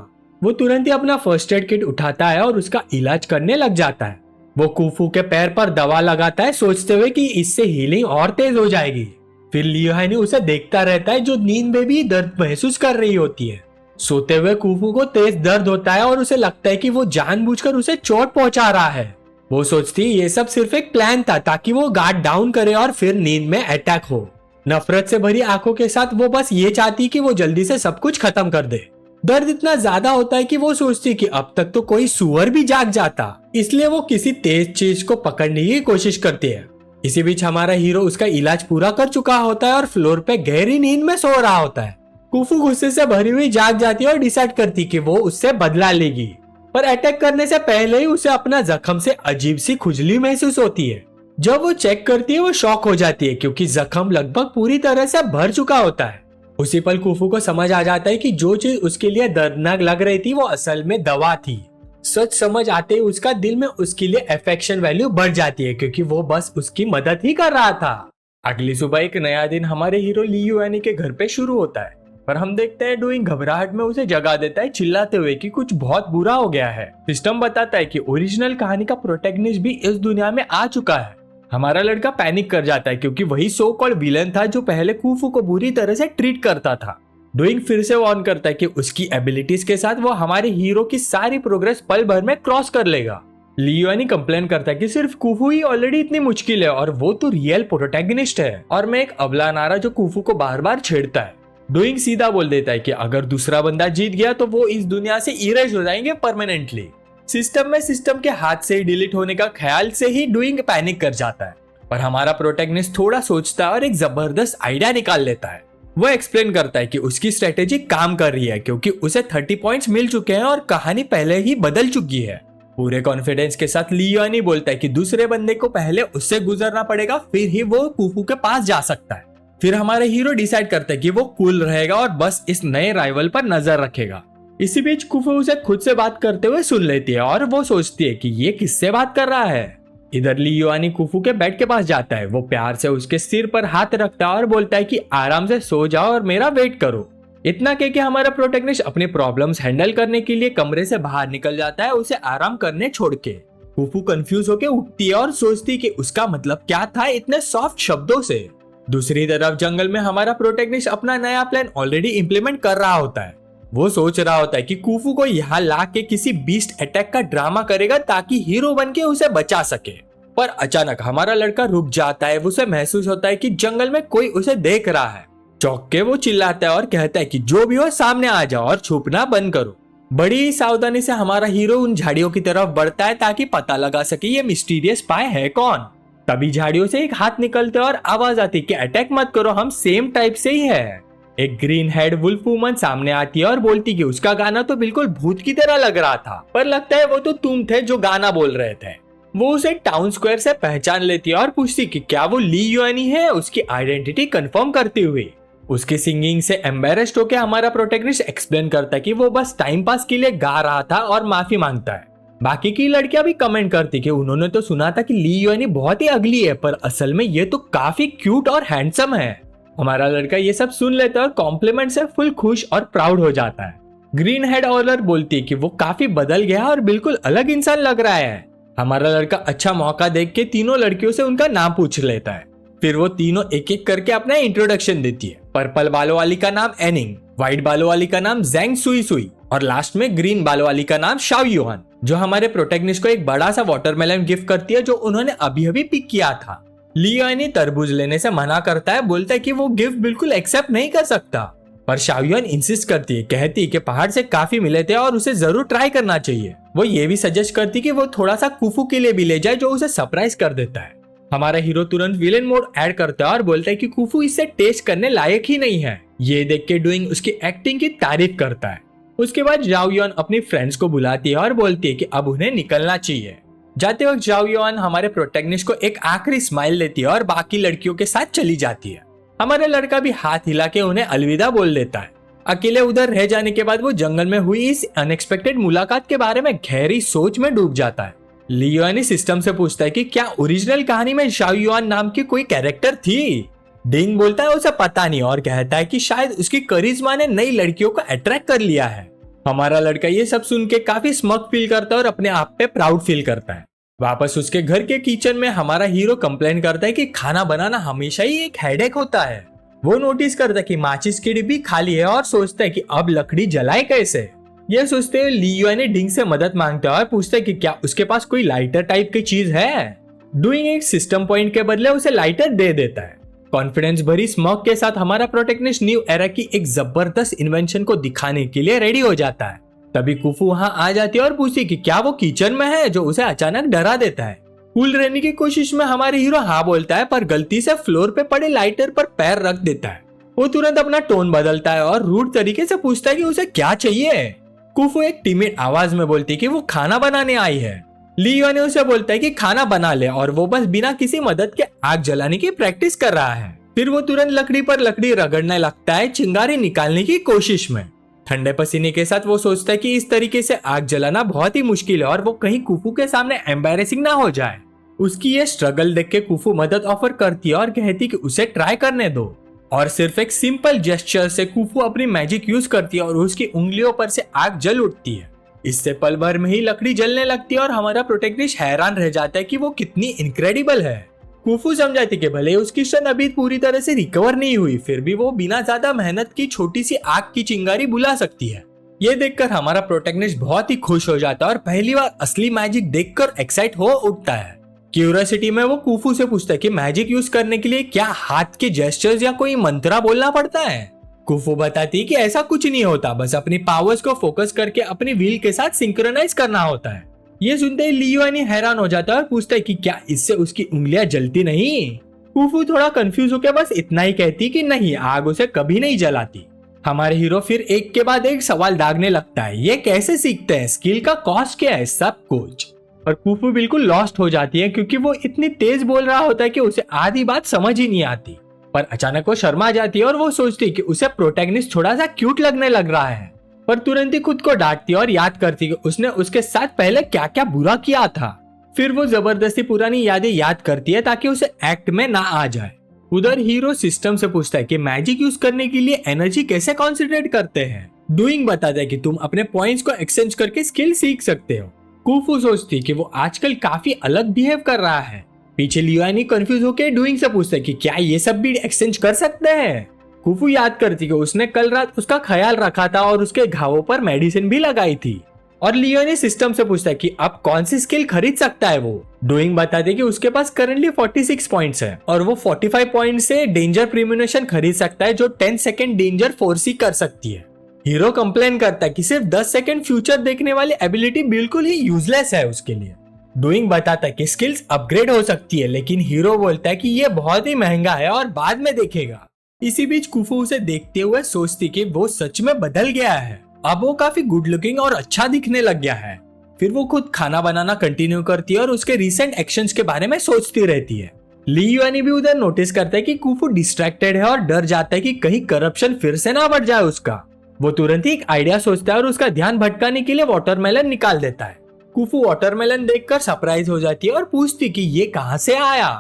वो तुरंत ही अपना फर्स्ट एड किट उठाता है और उसका इलाज करने लग जाता है। वो कुफू के पैर पर दवा लगाता है, सोचते हुए कि इससे हीलिंग और तेज हो जाएगी। फिर ली युआनी उसे देखता रहता है जो नींद में भी दर्द महसूस कर रही होती है। सोते हुए कुफू को तेज दर्द होता है और उसे लगता है कि वो जानबूझकर उसे चोट पहुंचा रहा है। वो सोचती है ये सब सिर्फ एक प्लान था ताकि वो गार्ड डाउन करे और फिर नींद में अटैक हो। नफरत से भरी आंखों के साथ वो बस ये चाहती कि वो जल्दी से सब कुछ खत्म कर दे। दर्द इतना ज्यादा होता है कि वो सोचती कि अब तक तो कोई सुअर भी जाग जाता, इसलिए वो किसी तेज चीज को पकड़ने की कोशिश करती है। इसी बीच हमारा हीरो उसका इलाज पूरा कर चुका होता है और फ्लोर पे गहरी नींद में सो रहा होता है। कुफू गुस्से से भरी हुई जाग जाती है और डिसाइड करती कि वो उससे बदला लेगी, पर अटैक करने से पहले ही उसे अपना जख्म से अजीब सी खुजली महसूस होती है। जब वो चेक करती है वो शॉक हो जाती है क्योंकि जख्म लगभग पूरी तरह से भर चुका होता है। उसी पल कुफू को समझ आ जाता है कि जो चीज उसके लिए दर्दनाक लग रही थी वो असल में दवा थी। सच समझ आते ही उसका दिल में उसके लिए अफेक्शन वैल्यू बढ़ जाती है क्योंकि वो बस उसकी मदद ही कर रहा था। अगली सुबह एक नया दिन हमारे हीरो ली युआनी के घर पे शुरू होता है, पर हम देखते हैं डूइंग घबराहट में उसे जगा देता है चिल्लाते हुए कि कुछ बहुत बुरा हो गया है। सिस्टम बताता है कि ओरिजिनल कहानी का प्रोटैगनिस्ट भी इस दुनिया में आ चुका है। हमारा लड़का पैनिक कर जाता है क्योंकि वही सो कॉल्ड विलन था जो पहले कुफू को बुरी तरह से ट्रीट करता था। डूइंग फिर से वार्न करता है कि उसकी एबिलिटीज के साथ वो हमारे हीरो की सारी प्रोग्रेस पल भर में क्रॉस कर लेगा। ली युआनी कंप्लेन करता है कि सिर्फ कुफू ही ऑलरेडी इतनी मुश्किल है और वो तो रियल प्रोटैगनिस्ट है और मैं एक अबला नारा जो कुफू को बार बार छेड़ता है। डूइंग सीधा बोल देता है कि अगर दूसरा बंदा जीत गया तो वो इस दुनिया से इरेज हो जाएंगे परमानेंटली। सिस्टम में सिस्टम के हाथ से ही डिलीट होने का ख्याल से ही डूइंग पैनिक कर जाता है, पर हमारा प्रोटैगनिस्ट थोड़ा सोचता है और एक जबरदस्त आइडिया निकाल लेता है। वो एक्सप्लेन करता है कि उसकी स्ट्रेटेजी काम कर रही है क्योंकि उसे 30 पॉइंट्स मिल चुके हैं और कहानी पहले ही बदल चुकी है। पूरे कॉन्फिडेंस के साथ ली युआनी बोलता है कि दूसरे बंदे को पहले उससे गुजरना पड़ेगा, फिर ही वो कुफू के पास जा सकता है। फिर हमारा हीरो डिसाइड करता है कि वो कूल रहेगा और बस इस नए राइवल पर नजर रखेगा। इसी बीच कुफू उसे खुद से बात करते हुए सुन लेती है और वो सोचती है कि ये किससे बात कर रहा है। इधर ली युआनी कुफू के बेड के पास जाता है। वो प्यार से उसके सिर पर हाथ रखता है और बोलता है कि आराम से सो जाओ और मेरा वेट करो। इतना कह के हमारा प्रोटैगनिस्ट अपने प्रॉब्लम्स हैंडल करने के लिए कमरे से बाहर निकल जाता है, उसे आराम करने छोड़ के। कुफू कंफ्यूज होकर उठती है और सोचती है कि उसका मतलब क्या था इतने सॉफ्ट शब्दों से। दूसरी तरफ जंगल में हमारा प्रोटैगनिस्ट अपना नया प्लान ऑलरेडी इम्प्लीमेंट कर रहा होता है। वो सोच रहा होता है कि कुफू को यहाँ ला के किसी बीस्ट अटैक का ड्रामा करेगा ताकि हीरो बन के उसे बचा सके। पर अचानक हमारा लड़का रुक जाता है। उसे महसूस होता है कि जंगल में कोई उसे देख रहा है। चौंक के वो चिल्लाता है और कहता है कि जो भी हो सामने आ जाओ और छुपना बंद करो। बड़ी सावधानी से हमारा हीरो उन झाड़ियों की तरफ बढ़ता है ताकि पता लगा सके ये मिस्टीरियस स्पाई है कौन। तभी झाड़ियों से एक हाथ निकलते और आवाज आती कि अटैक मत करो, हम सेम टाइप से ही है। एक ग्रीन हेड वुल्फ वुमन सामने आती है और बोलती कि उसका गाना तो बिल्कुल भूत की तरह लग रहा था, पर लगता है वो तो तुम थे जो गाना बोल रहे थे। वो उसे टाउन स्क्वायर से पहचान लेती है और पूछती कि क्या वो ली युआनी है, उसकी आइडेंटिटी कंफर्म करती हुई। उसकी सिंगिंग से एम्बेरेस्ड होकर हमारा प्रोटैगनिस्ट एक्सप्लेन करता है कि वो बस टाइम पास के लिए गा रहा था और माफी मांगता है। बाकी की लड़कियां भी कमेंट करती कि उन्होंने तो सुना था कि ली युआनी बहुत ही अगली है, पर असल में ये तो काफी क्यूट और हैंडसम है। हमारा लड़का ये सब सुन लेता है और कॉम्प्लीमेंट से फुल खुश और प्राउड हो जाता है। ग्रीन हेड ऑलर बोलती है कि वो काफी बदल गया और बिल्कुल अलग इंसान लग रहा है। हमारा लड़का अच्छा मौका देख के तीनों लड़कियों से उनका नाम पूछ लेता है। फिर वो तीनों एक एक करके अपना इंट्रोडक्शन देती है। पर्पल बालों वाली का नाम एनिंग, व्हाइट बालों वाली का नाम जेंग सुई सुई और लास्ट में ग्रीन बालों वाली का नाम शाओ युआन, जो हमारे प्रोटैगनिस्ट को एक बड़ा सा वाटरमेलन गिफ्ट करती है जो उन्होंने अभी अभी पिक किया था। ली युआनी तरबूज लेने से मना करता है, बोलता है कि वो गिफ्ट बिल्कुल एक्सेप्ट नहीं कर सकता, पर शाओ युआन इंसिस्ट करती है, कहती है कि पहाड़ से काफी मिले थे और उसे जरूर ट्राई करना चाहिए। वो ये भी सजेस्ट करती कि वो थोड़ा सा कुफू के लिए भी ले जाए जो उसे सरप्राइज कर देता है। हमारा हीरो तुरंत विलेन मोड ऐड करता है और बोलता है कि कुफू इससे टेस्ट करने लायक ही नहीं है। ये देख के डूइंग उसकी एक्टिंग की तारीफ करता है। उसके बाद जाओ युआन अपनी फ्रेंड्स को बुलाती है और बोलती है कि अब उन्हें निकलना चाहिए। जाते वक्त जाओ युआन हमारे प्रोटैगनिस्ट को एक आखिरी स्माइल देती है और बाकी लड़कियों के साथ चली जाती है। हमारा लड़का भी हाथ हिला के उन्हें अलविदा बोल देता है। अकेले उधर रह जाने के बाद वो जंगल में हुई इस अनएक्सपेक्टेड मुलाकात के बारे में गहरी सोच में डूब जाता है। ली युआनी सिस्टम से पूछता है कि क्या ओरिजिनल कहानी में शाओ युआन नाम की कोई कैरेक्टर थी। डिंग बोलता है उसे पता नहीं और कहता है कि शायद उसकी करिश्मा ने नई लड़कियों को अट्रैक्ट कर लिया है। हमारा लड़का ये सब सुन के काफी स्मग फील करता है और अपने आप पे प्राउड फील करता है। वापस उसके घर के किचन में हमारा हीरो कंप्लेन करता है कि खाना बनाना हमेशा ही एक हेडेक होता है। वो नोटिस करता है कि माचिस की डिब्बी खाली है और सोचता है कि अब लकड़ी जलाए कैसे। ये सोचते हुए ली युआनी डिंग से मदद मांगता है और पूछता है कि क्या उसके पास कोई लाइटर टाइप की चीज है। डूइंग एक सिस्टम पॉइंट के बदले उसे लाइटर दे देता है। कॉन्फिडेंस भरी स्मोक के साथ हमारा प्रोटैगनिस्ट न्यू एरा की एक जबरदस्त इन्वेंशन को दिखाने के लिए रेडी हो जाता है। तभी कुफू वहां आ जाती है और पूछती कि क्या वो किचन में है, जो उसे अचानक डरा देता है। कूल रहने की कोशिश में हमारे हीरो हाँ बोलता है, पर गलती से फ्लोर पे पड़े लाइटर पर पैर रख देता है। वो तुरंत अपना टोन बदलता है और रूड तरीके से पूछता है कि उसे क्या चाहिए। कुफू एक टीमिड आवाज में बोलती है कि वो खाना बनाने आई है। ली युआनी उसे बोलता है कि खाना बना ले और वो बस बिना किसी मदद के आग जलाने की प्रैक्टिस कर रहा है। फिर वो तुरंत लकड़ी पर लकड़ी रगड़ने लगता है, चिंगारी निकालने की कोशिश में। ठंडे पसीने के साथ वो सोचता है कि इस तरीके से आग जलाना बहुत ही मुश्किल है और वो कहीं कुफू के सामने एम्बैरेसिंग ना हो जाए। उसकी ये स्ट्रगल देख के कुफू मदद ऑफर करती है और कहती कि उसे ट्राई करने दो। और सिर्फ एक सिंपल जेस्चर से कुफू अपनी मैजिक यूज करती है और उसकी उंगलियों पर से आग जल उठती है। इससे पल भर में ही लकड़ी जलने लगती है और हमारा प्रोटैगनिस्ट हैरान रह जाता है कि वो कितनी इनक्रेडिबल है। कुफू समझाती कि भले उसकी शन अभी पूरी तरह से रिकवर नहीं हुई, फिर भी वो बिना ज्यादा मेहनत की छोटी सी आग की चिंगारी बुला सकती है। ये देखकर हमारा प्रोटैगनिस्ट बहुत ही खुश हो जाता है और पहली बार असली मैजिक देखकर एक्साइट हो उठता है। क्यूरियोसिटी में वो कुफू से पूछता है कि मैजिक यूज करने के लिए क्या हाथ के जेस्चर्स या कोई मंत्रा बोलना पड़ता है। कुफू बताती है कि ऐसा कुछ नहीं होता, बस अपनी पावर्स को फोकस करके अपनी व्हील के साथ सिंक्रोनाइज करना होता है। ये सुनते ही ली युआनी हैरान हो जाता है और पूछता है कि क्या इससे उसकी उंगलियां जलती नहीं। कुफू थोड़ा कंफ्यूज होकर बस इतना ही कहती कि नहीं, आग उसे कभी नहीं जलाती। हमारे हीरो फिर एक के बाद एक सवाल दागने लगता है, ये कैसे सीखते हैं, स्किल का कॉस्ट क्या है, सब कुछ। और कुफू बिल्कुल लॉस्ट हो जाती है क्योंकि वो इतनी तेज बोल रहा होता है कि उसे आधी बात समझ ही नहीं आती। पर अचानक वो शर्मा जाती है और वो सोचती है कि उसे प्रोटैगनिस्ट थोड़ा सा क्यूट लगने लग रहा है, पर तुरंत ही खुद को डांटती है और याद करती है कि उसने उसके साथ पहले क्या क्या बुरा किया था। फिर वो जबरदस्ती पुरानी यादें याद करती है ताकि उसे एक्ट में ना आ जाए। उधर हीरो सिस्टम से पूछता है कि मैजिक यूज करने के लिए एनर्जी कैसे कॉन्सेंट्रेट करते हैं। डूइंग बताता है कि तुम अपने पॉइंट्स को एक्सचेंज करके स्किल सीख सकते हो। कुफू सोचती है कि वो आजकल काफी अलग बिहेव कर रहा है। पीछे लियोनी कंफ्यूज होकर डूइंग से पूछता है कि क्या ये सब भी एक्सचेंज कर सकते हैं। कुफू याद करती है कि उसने कल रात उसका ख्याल रखा था और उसके घावों पर मेडिसिन भी लगाई थी। और लियोनी सिस्टम से पूछता है कि अब कौन सी स्किल खरीद सकता है वो। डूइंग बताते कि उसके पास करंटली 46 पॉइंट्स है और वो 45 पॉइंट से डेंजर प्रीमिनेशन खरीद सकता है जो 10 सेकेंड डेंजर फोर्सी कर सकती है। हीरो कंप्लेन करता है कि सिर्फ 10 सेकेंड फ्यूचर देखने वाली एबिलिटी बिल्कुल ही यूजलेस है उसके लिए। डूइंग बताता है कि स्किल्स अपग्रेड हो सकती है, लेकिन हीरो बोलता है कि ये बहुत ही महंगा है और बाद में देखेगा। इसी बीच कुफू उसे देखते हुए सोचती कि वो सच में बदल गया है। अब वो काफी गुड लुकिंग और अच्छा दिखने लग गया है। फिर वो खुद खाना बनाना कंटिन्यू करती है और उसके रिसेंट एक्शंस के बारे में सोचती रहती है। ली युआनी भी उधर नोटिस करता है कि कुफू डिस्ट्रैक्टेड है और डर जाता है कि कहीं करप्शन फिर से ना बढ़ जाए उसका। वो तुरंत ही एक आइडिया सोचता है और उसका ध्यान भटकाने के लिए वाटरमेलन निकाल देता है। कुफू वाटरमेलन देखकर सरप्राइज हो जाती है और पूछती कि ये कहां से आया।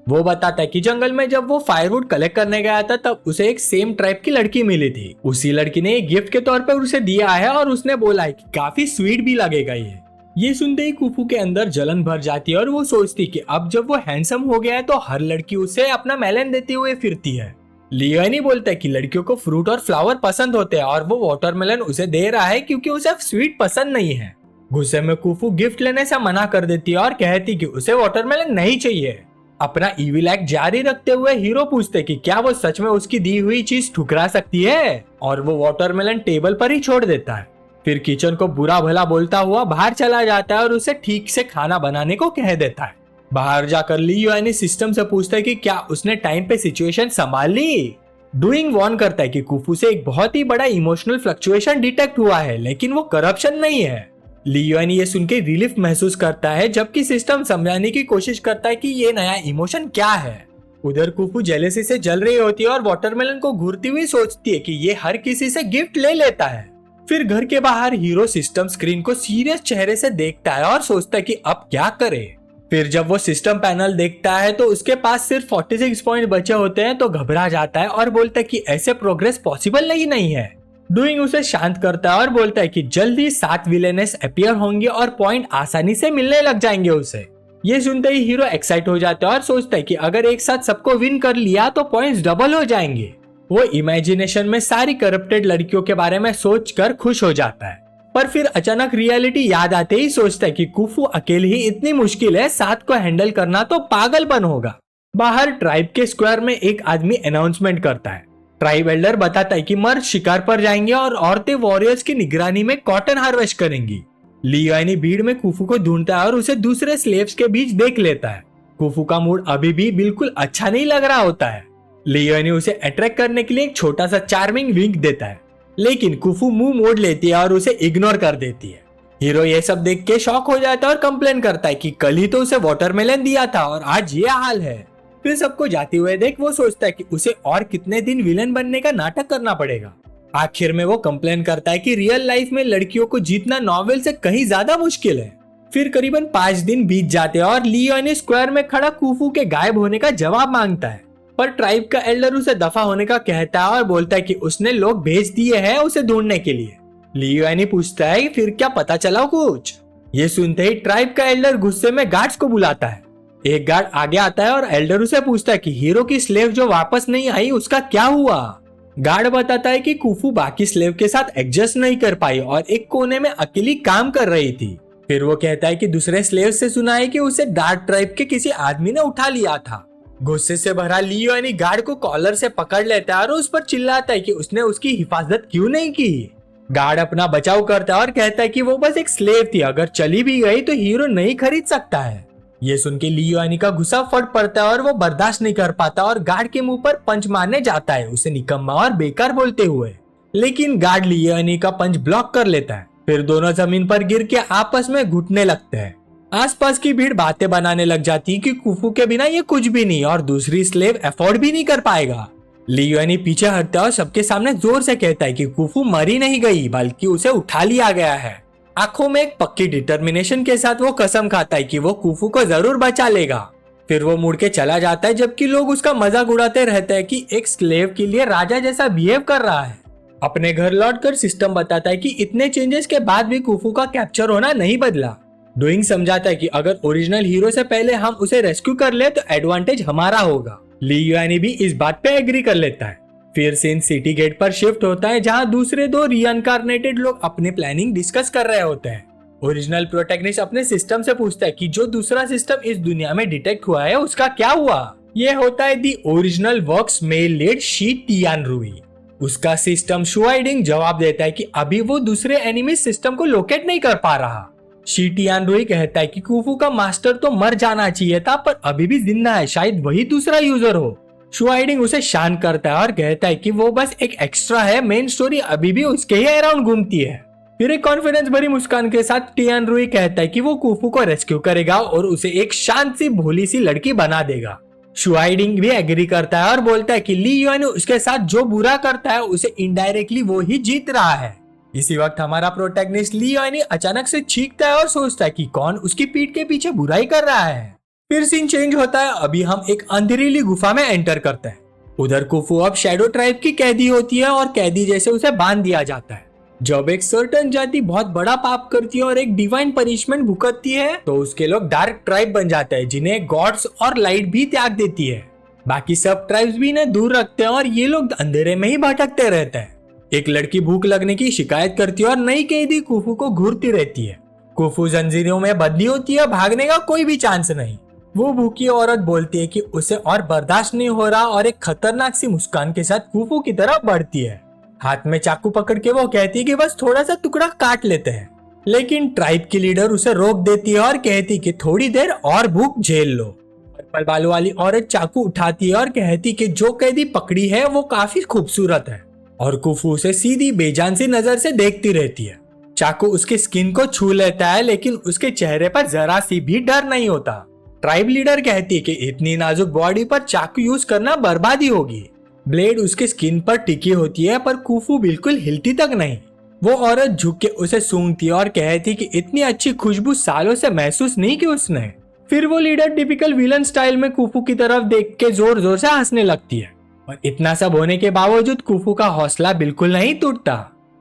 वो बताता है कि जंगल में जब वो फायरवुड कलेक्ट करने गया था तब उसे एक सेम ट्राइब की लड़की मिली थी। उसी लड़की ने एक गिफ्ट के तौर पर उसे दिया है और उसने बोला है कि काफी स्वीट भी लगेगा ये सुनते ही कुफू के अंदर जलन भर जाती है और वो सोचती कि अब जब वो हैंडसम हो गया है तो हर लड़की उसे अपना मेलन देते हुए फिरती है। लियोनी बोलता है कि लड़कियों को फ्रूट और फ्लावर पसंद होते हैं और वो वाटरमेलन उसे दे रहा है क्योंकि उसे स्वीट पसंद नहीं है। गुस्से में कुफू गिफ्ट लेने से मना कर देती है और कहती कि उसे वाटरमेलन नहीं चाहिए। अपना इविल एक्ट जारी रखते हुए हीरो पूछते कि क्या वो सच में उसकी दी हुई चीज ठुकरा सकती है, और वो वाटरमेलन टेबल पर ही छोड़ देता है। फिर किचन को बुरा भला बोलता हुआ बाहर चला जाता है और उसे ठीक से खाना बनाने को कह देता है। बाहर जाकर ली युआनी सिस्टम से पूछता है कि क्या उसने टाइम पे सिचुएशन संभाल ली। डूइंग वार्न करता है कि कुफू से एक बहुत ही बड़ा इमोशनल फ्लक्चुएशन डिटेक्ट हुआ है, लेकिन वो करप्शन नहीं है। ली युआनी ये सुन के रिलीफ महसूस करता है, जबकि सिस्टम समझाने की कोशिश करता है कि ये नया इमोशन क्या है। उधर कुफू जेलेसी से जल रही होती है और वाटरमेलन को घूरती हुई सोचती है कि ये हर किसी से गिफ्ट ले लेता है। फिर घर के बाहर हीरो सिस्टम स्क्रीन को सीरियस चेहरे से देखता है और सोचता है कि अब क्या करे। फिर जब वो सिस्टम पैनल देखता है तो उसके पास सिर्फ 46 पॉइंट बचे होते हैं तो घबरा जाता है और बोलता है कि ऐसे प्रोग्रेस पॉसिबल नहीं है। डूइंग उसे शांत करता है और बोलता है कि जल्द ही 7 विलेनेस अपीयर होंगे और पॉइंट आसानी से मिलने लग जाएंगे उसे। ये सुनते ही हीरो एक्साइट हो जाता है और सोचता है कि अगर एक साथ सबको विन कर लिया तो पॉइंट्स डबल हो जाएंगे। वो इमेजिनेशन में सारी करप्टेड लड़कियों के बारे में सोचकर खुश हो जाता है, पर फिर अचानक रियलिटी याद आते ही सोचता है कि कुफू अकेले ही इतनी मुश्किल है, 7 को हैंडल करना तो पागलपन होगा। बाहर ट्राइब के स्क्वायर में एक आदमी अनाउंसमेंट करता है। ट्राइब एल्डर बताता है कि मर्द शिकार पर जाएंगे और औरतें वॉरियर्स की निगरानी में कॉटन हार्वेस्ट करेंगी। ली युआनी भीड़ में कुफू को ढूंढता है और उसे दूसरे स्लेव्स के बीच देख लेता है। कुफू का मूड अभी भी बिल्कुल अच्छा नहीं लग रहा होता है। ली युआनी उसे अट्रैक्ट करने के लिए एक छोटा सा चार्मिंग विंक देता है, लेकिन कुफू मुंह मोड़ लेती है और उसे इग्नोर कर देती है। हीरो ये सब देख के शॉक हो जाता है और कंप्लेन करता है कि कल ही तो उसे वाटरमेलन दिया था और आज ये हाल है। फिर सबको जाते हुए देख वो सोचता है कि उसे और कितने दिन विलन बनने का नाटक करना पड़ेगा। आखिर में वो कंप्लेन करता है कि रियल लाइफ में लड़कियों को जीतना नॉवेल से कहीं ज्यादा मुश्किल है। फिर करीबन 5 दिन बीत जाते हैं और ली युआनी स्क्वायर में खड़ा कुफू के गायब होने का जवाब मांगता है, पर ट्राइब का एल्डर उसे दफा होने का कहता है और बोलता है कि उसने लोग भेज दिए हैं उसे ढूंढने के लिए। ली युआनी पूछता है फिर क्या पता चला कुछ। ये सुनते ही ट्राइब का एल्डर गुस्से में गार्ड्स को बुलाता है। एक गार्ड आगे आता है और एल्डर उसे पूछता है कि हीरो की स्लेव जो वापस नहीं आई उसका क्या हुआ। गार्ड बताता है कि कुफू बाकी स्लेव के साथ एडजस्ट नहीं कर पाई और एक कोने में अकेली काम कर रही थी। फिर वो कहता है कि दूसरे स्लेव से सुना है कि उसे डार्क ट्राइब के किसी आदमी ने उठा लिया था। गुस्से से भरा ली युआनी गार्ड को कॉलर से पकड़ लेता है और उस पर चिल्लाता है कि उसने उसकी हिफाजत क्यों नहीं की। गार्ड अपना बचाव करता है और कहता है कि वो बस एक स्लेव थी, अगर चली भी गई तो हीरो नहीं खरीद सकता है। ये सुन के ली युआनी का गुस्सा फट पड़ता है और वो बर्दाश्त नहीं कर पाता और गार्ड के मुंह पर पंच मारने जाता है उसे निकम्मा और बेकार बोलते हुए, लेकिन गार्ड ली युआनी का पंच ब्लॉक कर लेता है। फिर दोनों जमीन पर गिर के आपस में घुटने लगते हैं। आसपास की भीड़ बातें बनाने लग जाती कि कुफू के बिना ये कुछ भी नहीं और दूसरी स्लेव अफोर्ड भी नहीं कर पाएगा। लियुआनी पीछे हटता है और सबके सामने जोर से कहता है कि कुफू मरी नहीं गई बल्कि उसे उठा लिया गया है। आंखों में एक पक्की डिटर्मिनेशन के साथ वो कसम खाता है कि वो कुफू को जरूर बचा लेगा। फिर वो मुड़ के चला जाता है जबकि लोग उसका मजाक उड़ाते रहते हैं कि एक स्लेव के लिए राजा जैसा बिहेव कर रहा है। अपने घर लौटकर सिस्टम बताता है कि इतने चेंजेस के बाद भी कुफू का कैप्चर होना नहीं बदला। डूइंग समझाता है कि अगर ओरिजिनल हीरो से पहले हम उसे रेस्क्यू कर ले तो एडवांटेज हमारा होगा। लियुआनी भी इस बात पे एग्री कर लेता है। फिर सीन सिटी गेट पर शिफ्ट होता है जहां दूसरे दो रीइंकार्नेटेड लोग अपनी प्लानिंग डिस्कस कर रहे होते हैं। ओरिजिनल प्रोटैगनिस्ट अपने सिस्टम से पूछता है कि जो दूसरा सिस्टम इस दुनिया में डिटेक्ट हुआ है उसका क्या हुआ। ये होता है the original works male lead Shi Tianrui. उसका सिस्टम शुआइडिंग जवाब देता है कि अभी वो दूसरे एनिमी सिस्टम को लोकेट नहीं कर पा रहा। शी टियानरुई कहता है कि कुफू का मास्टर तो मर जाना चाहिए था पर अभी भी जिंदा है, शायद वही दूसरा यूजर हो। शुआइडिंग उसे शांत करता है और कहता है कि वो बस एक एक्स्ट्रा है, मेन स्टोरी अभी भी उसके ही अराउंड घूमती है। फिर एक कॉन्फिडेंस भरी मुस्कान के साथ टियानरुई कहता है कि वो कुफू को रेस्क्यू करेगा और उसे एक शांत सी भोली सी लड़की बना देगा। शुआइडिंग भी एग्री करता है और बोलता है कि लियुआनी उसके साथ जो बुरा करता है उसे इनडायरेक्टली वो ही जीत रहा है। इसी वक्त हमारा प्रोटैगनिस्ट लियुआनी अचानक से चीखता है और सोचता है कि कौन उसकी पीठ के पीछे बुराई कर रहा है। फिर सीन चेंज होता है। अभी हम एक अंधेरीली गुफा में एंटर करते हैं। उधर कुफू अब शैडो ट्राइब की कैदी होती है और कैदी जैसे उसे बांध दिया जाता है। जब एक सर्टन जाति बहुत बड़ा पाप करती है और एक डिवाइन पनिशमेंट भुगतती है तो उसके लोग डार्क ट्राइब बन जाते हैं जिन्हें गॉड्स और लाइट भी त्याग देती है। बाकी सब ट्राइब्स भी इन्हें दूर रखते हैं और ये लोग अंधेरे में ही भटकते रहते हैं। एक लड़की भूख लगने की शिकायत करती है और नई कैदी कुफू को घूरती रहती है। कुफू जंजीरों में बंधी होती है, भागने का कोई भी चांस नहीं। वो भूखी औरत बोलती है कि उसे और बर्दाश्त नहीं हो रहा और एक खतरनाक सी मुस्कान के साथ कुफू की तरफ बढ़ती है। हाथ में चाकू पकड़ के वो कहती है कि बस थोड़ा सा टुकड़ा काट लेते हैं, लेकिन ट्राइब की लीडर उसे रोक देती है और कहती कि थोड़ी देर और भूख झेल लो। पर्पल बालों वाली औरत चाकू उठाती है और कहती कि जो कैदी पकड़ी है वो काफी खूबसूरत है और कुफू उसे सीधी बेजान सी नजर से देखती रहती है। चाकू उसकी स्किन को छू लेता है लेकिन उसके चेहरे पर जरा सी भी डर नहीं होता। ट्राइब लीडर कहती है कि इतनी नाजुक बॉडी पर चाकू यूज करना बर्बादी होगी। ब्लेड उसकी स्किन पर टिकी होती है पर कुफू बिल्कुल हिलती तक नहीं। वो औरत झुक के उसे सूंघती है और कहती कि इतनी अच्छी खुशबू सालों से महसूस नहीं की उसने। फिर वो लीडर टिपिकल विलन स्टाइल में कुफू की तरफ देख के जोर जोर से हंसने लगती है और इतना सब होने के बावजूद कुफू का हौसला बिल्कुल नहीं टूटता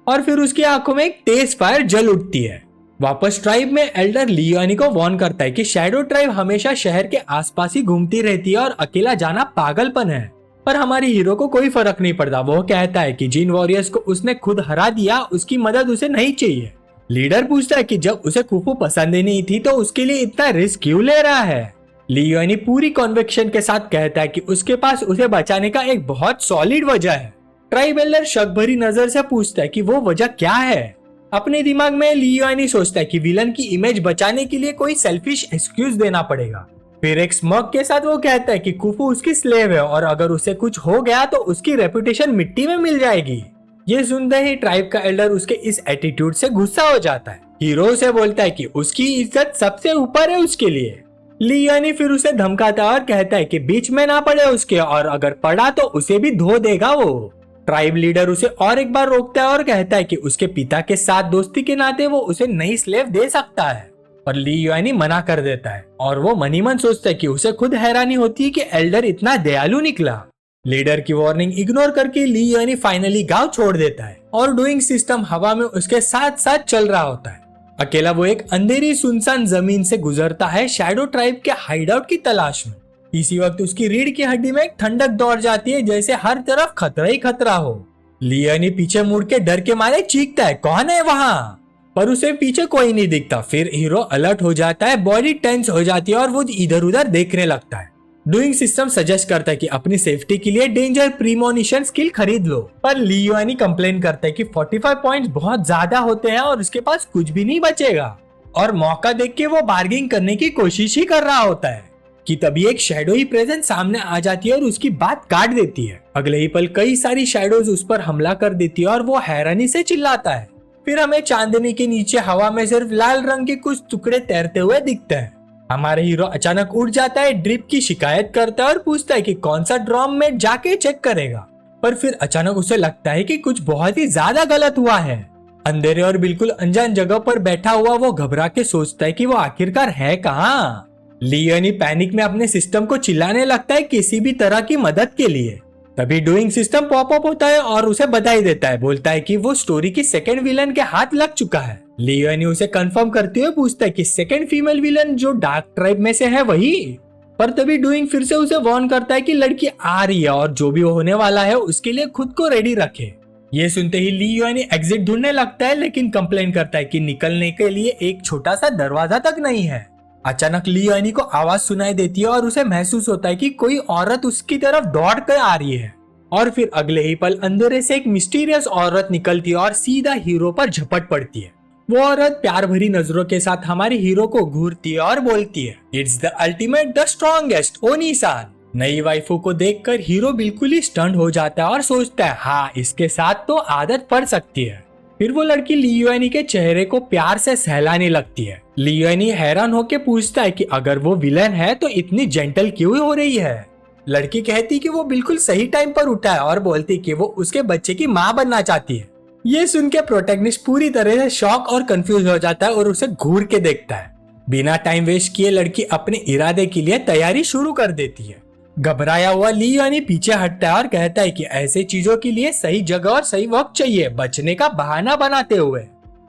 और फिर उसकी आंखों में एक तेज फायर जल उठती है। वापस ट्राइब में एल्डर लियुआनी को वार्न करता है कि शैडो ट्राइब हमेशा शहर के आसपास ही घूमती रहती है और अकेला जाना पागलपन है, पर हमारे हीरो को कोई फर्क नहीं पड़ता। वो कहता है कि जिन वॉरियर्स को उसने खुद हरा दिया उसकी मदद उसे नहीं चाहिए। लीडर पूछता है कि जब उसे कुफू पसंद ही नहीं थी तो उसके लिए इतना रिस्क क्यों ले रहा है। लियुआनी पूरी कॉन्विक्शन के साथ कहता है कि उसके पास उसे बचाने का एक बहुत सॉलिड वजह है। ट्राइब एल्डर शक भरी नजर से पूछता है कि वो वजह क्या है। अपने दिमाग में लियुआनी सोचता है कि विलन की इमेज बचाने के लिए कोई सेल्फिश एक्सक्यूज देना पड़ेगा। फिर एक स्मग के साथ वो कहता है कि कुफू उसकी स्लेव है और अगर उसे कुछ हो गया तो उसकी रेपुटेशन मिट्टी में मिल जाएगी। ये सुनते ही ट्राइब का एल्डर उसके इस एटीट्यूड से गुस्सा हो जाता है। हीरो से बोलता है कि उसकी इज्जत सबसे ऊपर है उसके लिए। लियुआनी फिर उसे धमकाता है और कहता है कि बीच में ना पड़े उसके और अगर पड़ा तो उसे भी धो देगा वो। ट्राइब लीडर उसे और एक बार रोकता है और कहता है कि उसके पिता के साथ दोस्ती के नाते वो उसे नई स्लेव दे सकता है, पर लियुआनी मना कर देता है और वो मन ही मन सोचता है कि उसे खुद हैरानी होती है कि एल्डर इतना दयालु निकला। लीडर की वार्निंग इग्नोर करके लियुआनी फाइनली गांव छोड़ देता है और डूइंग सिस्टम हवा में उसके साथ साथ चल रहा होता है। अकेला वो एक अंधेरी सुनसान जमीन से गुजरता है शैडो ट्राइब के हाइडआउट की तलाश में। इसी वक्त उसकी रीढ़ की हड्डी में एक ठंडक दौड़ जाती है जैसे हर तरफ खतरा ही खतरा हो। लियुआनी पीछे मुड़ के डर के मारे चीखता है, कौन है वहाँ? पर उसे पीछे कोई नहीं दिखता। फिर हीरो अलर्ट हो जाता है, बॉडी टेंस हो जाती है और वो इधर उधर देखने लगता है। डूइंग सिस्टम सजेस्ट करता है कि अपनी सेफ्टी के लिए डेंजर प्रीमोनिशन स्किल खरीद लो, पर लियुआनी कंप्लेन करता है कि 45 पॉइंट्स बहुत ज्यादा होते हैं और उसके पास कुछ भी नहीं बचेगा। और मौका देख के वो बार्गेनिंग करने की कोशिश ही कर रहा होता है कि तभी एक शैडो ही प्रेजेंस सामने आ जाती है और उसकी बात काट देती है। अगले ही पल कई सारी शैडोज उस पर हमला कर देती है और वो हैरानी से चिल्लाता है। फिर हमें चांदनी के नीचे हवा में सिर्फ लाल रंग के कुछ टुकड़े तैरते हुए दिखते हैं। हमारे हीरो अचानक उठ जाता है, ड्रिप की शिकायत करता है और पूछता है कि कौन सा ड्रम में जाके चेक करेगा। पर फिर अचानक उसे लगता है कि कुछ बहुत ही ज्यादा गलत हुआ है। अंधेरे और बिल्कुल अनजान जगह पर बैठा हुआ वो घबरा के सोचता है कि वो आखिरकार है कहाँ। लियोनी पैनिक में अपने सिस्टम को चिल्लाने लगता है किसी भी तरह की मदद के लिए। तभी डूइंग सिस्टम पॉपअप होता है और उसे बधाई देता है, बोलता है कि वो स्टोरी की सेकंड विलन के हाथ लग चुका है। लियोनी उसे कंफर्म करते हुए पूछता है कि सेकंड फीमेल विलन जो डार्क ट्राइब में से है वही। पर तभी डूइंग फिर से उसे वार्न करता है कि लड़की आ रही है और जो भी होने वाला है उसके लिए खुद को रेडी रखे। ये सुनते ही लियोनी एग्जिट ढूंढने लगता है, लेकिन कंप्लेन करता है कि निकलने के लिए एक छोटा सा दरवाजा तक नहीं है। अचानक लियोनी को आवाज सुनाई देती है और उसे महसूस होता है कि कोई औरत उसकी तरफ दौड़ कर आ रही है। और फिर अगले ही पल अंधेरे से एक मिस्टीरियस औरत निकलती है और सीधा हीरो पर झपट पड़ती है। वो औरत प्यार भरी नजरों के साथ हमारे हीरो को घूरती है और बोलती है, it's the ultimate the strongest ओनी-सान। नई वाइफू को देखकर हीरो बिल्कुल ही स्टंट हो जाता है और सोचता है हाँ, इसके साथ तो आदत पड़ सकती है। फिर वो लड़की लियोनी के चेहरे को प्यार से सहलाने लगती है। लियोनी हैरान होकर पूछता है कि अगर वो विलन है तो इतनी जेंटल क्यों हो रही है। लड़की कहती कि वो बिल्कुल सही टाइम पर उठा है और बोलती कि वो उसके बच्चे की माँ बनना चाहती है। ये सुन के प्रोटैगनिस्ट पूरी तरह से शॉक और कंफ्यूज हो जाता है और उसे घूर के देखता है। बिना टाइम वेस्ट किए लड़की अपने इरादे के लिए तैयारी शुरू कर देती है। घबराया हुआ लियोनी पीछे हटता है और कहता है कि ऐसे चीजों के लिए सही जगह और सही वक्त चाहिए, बचने का बहाना बनाते हुए।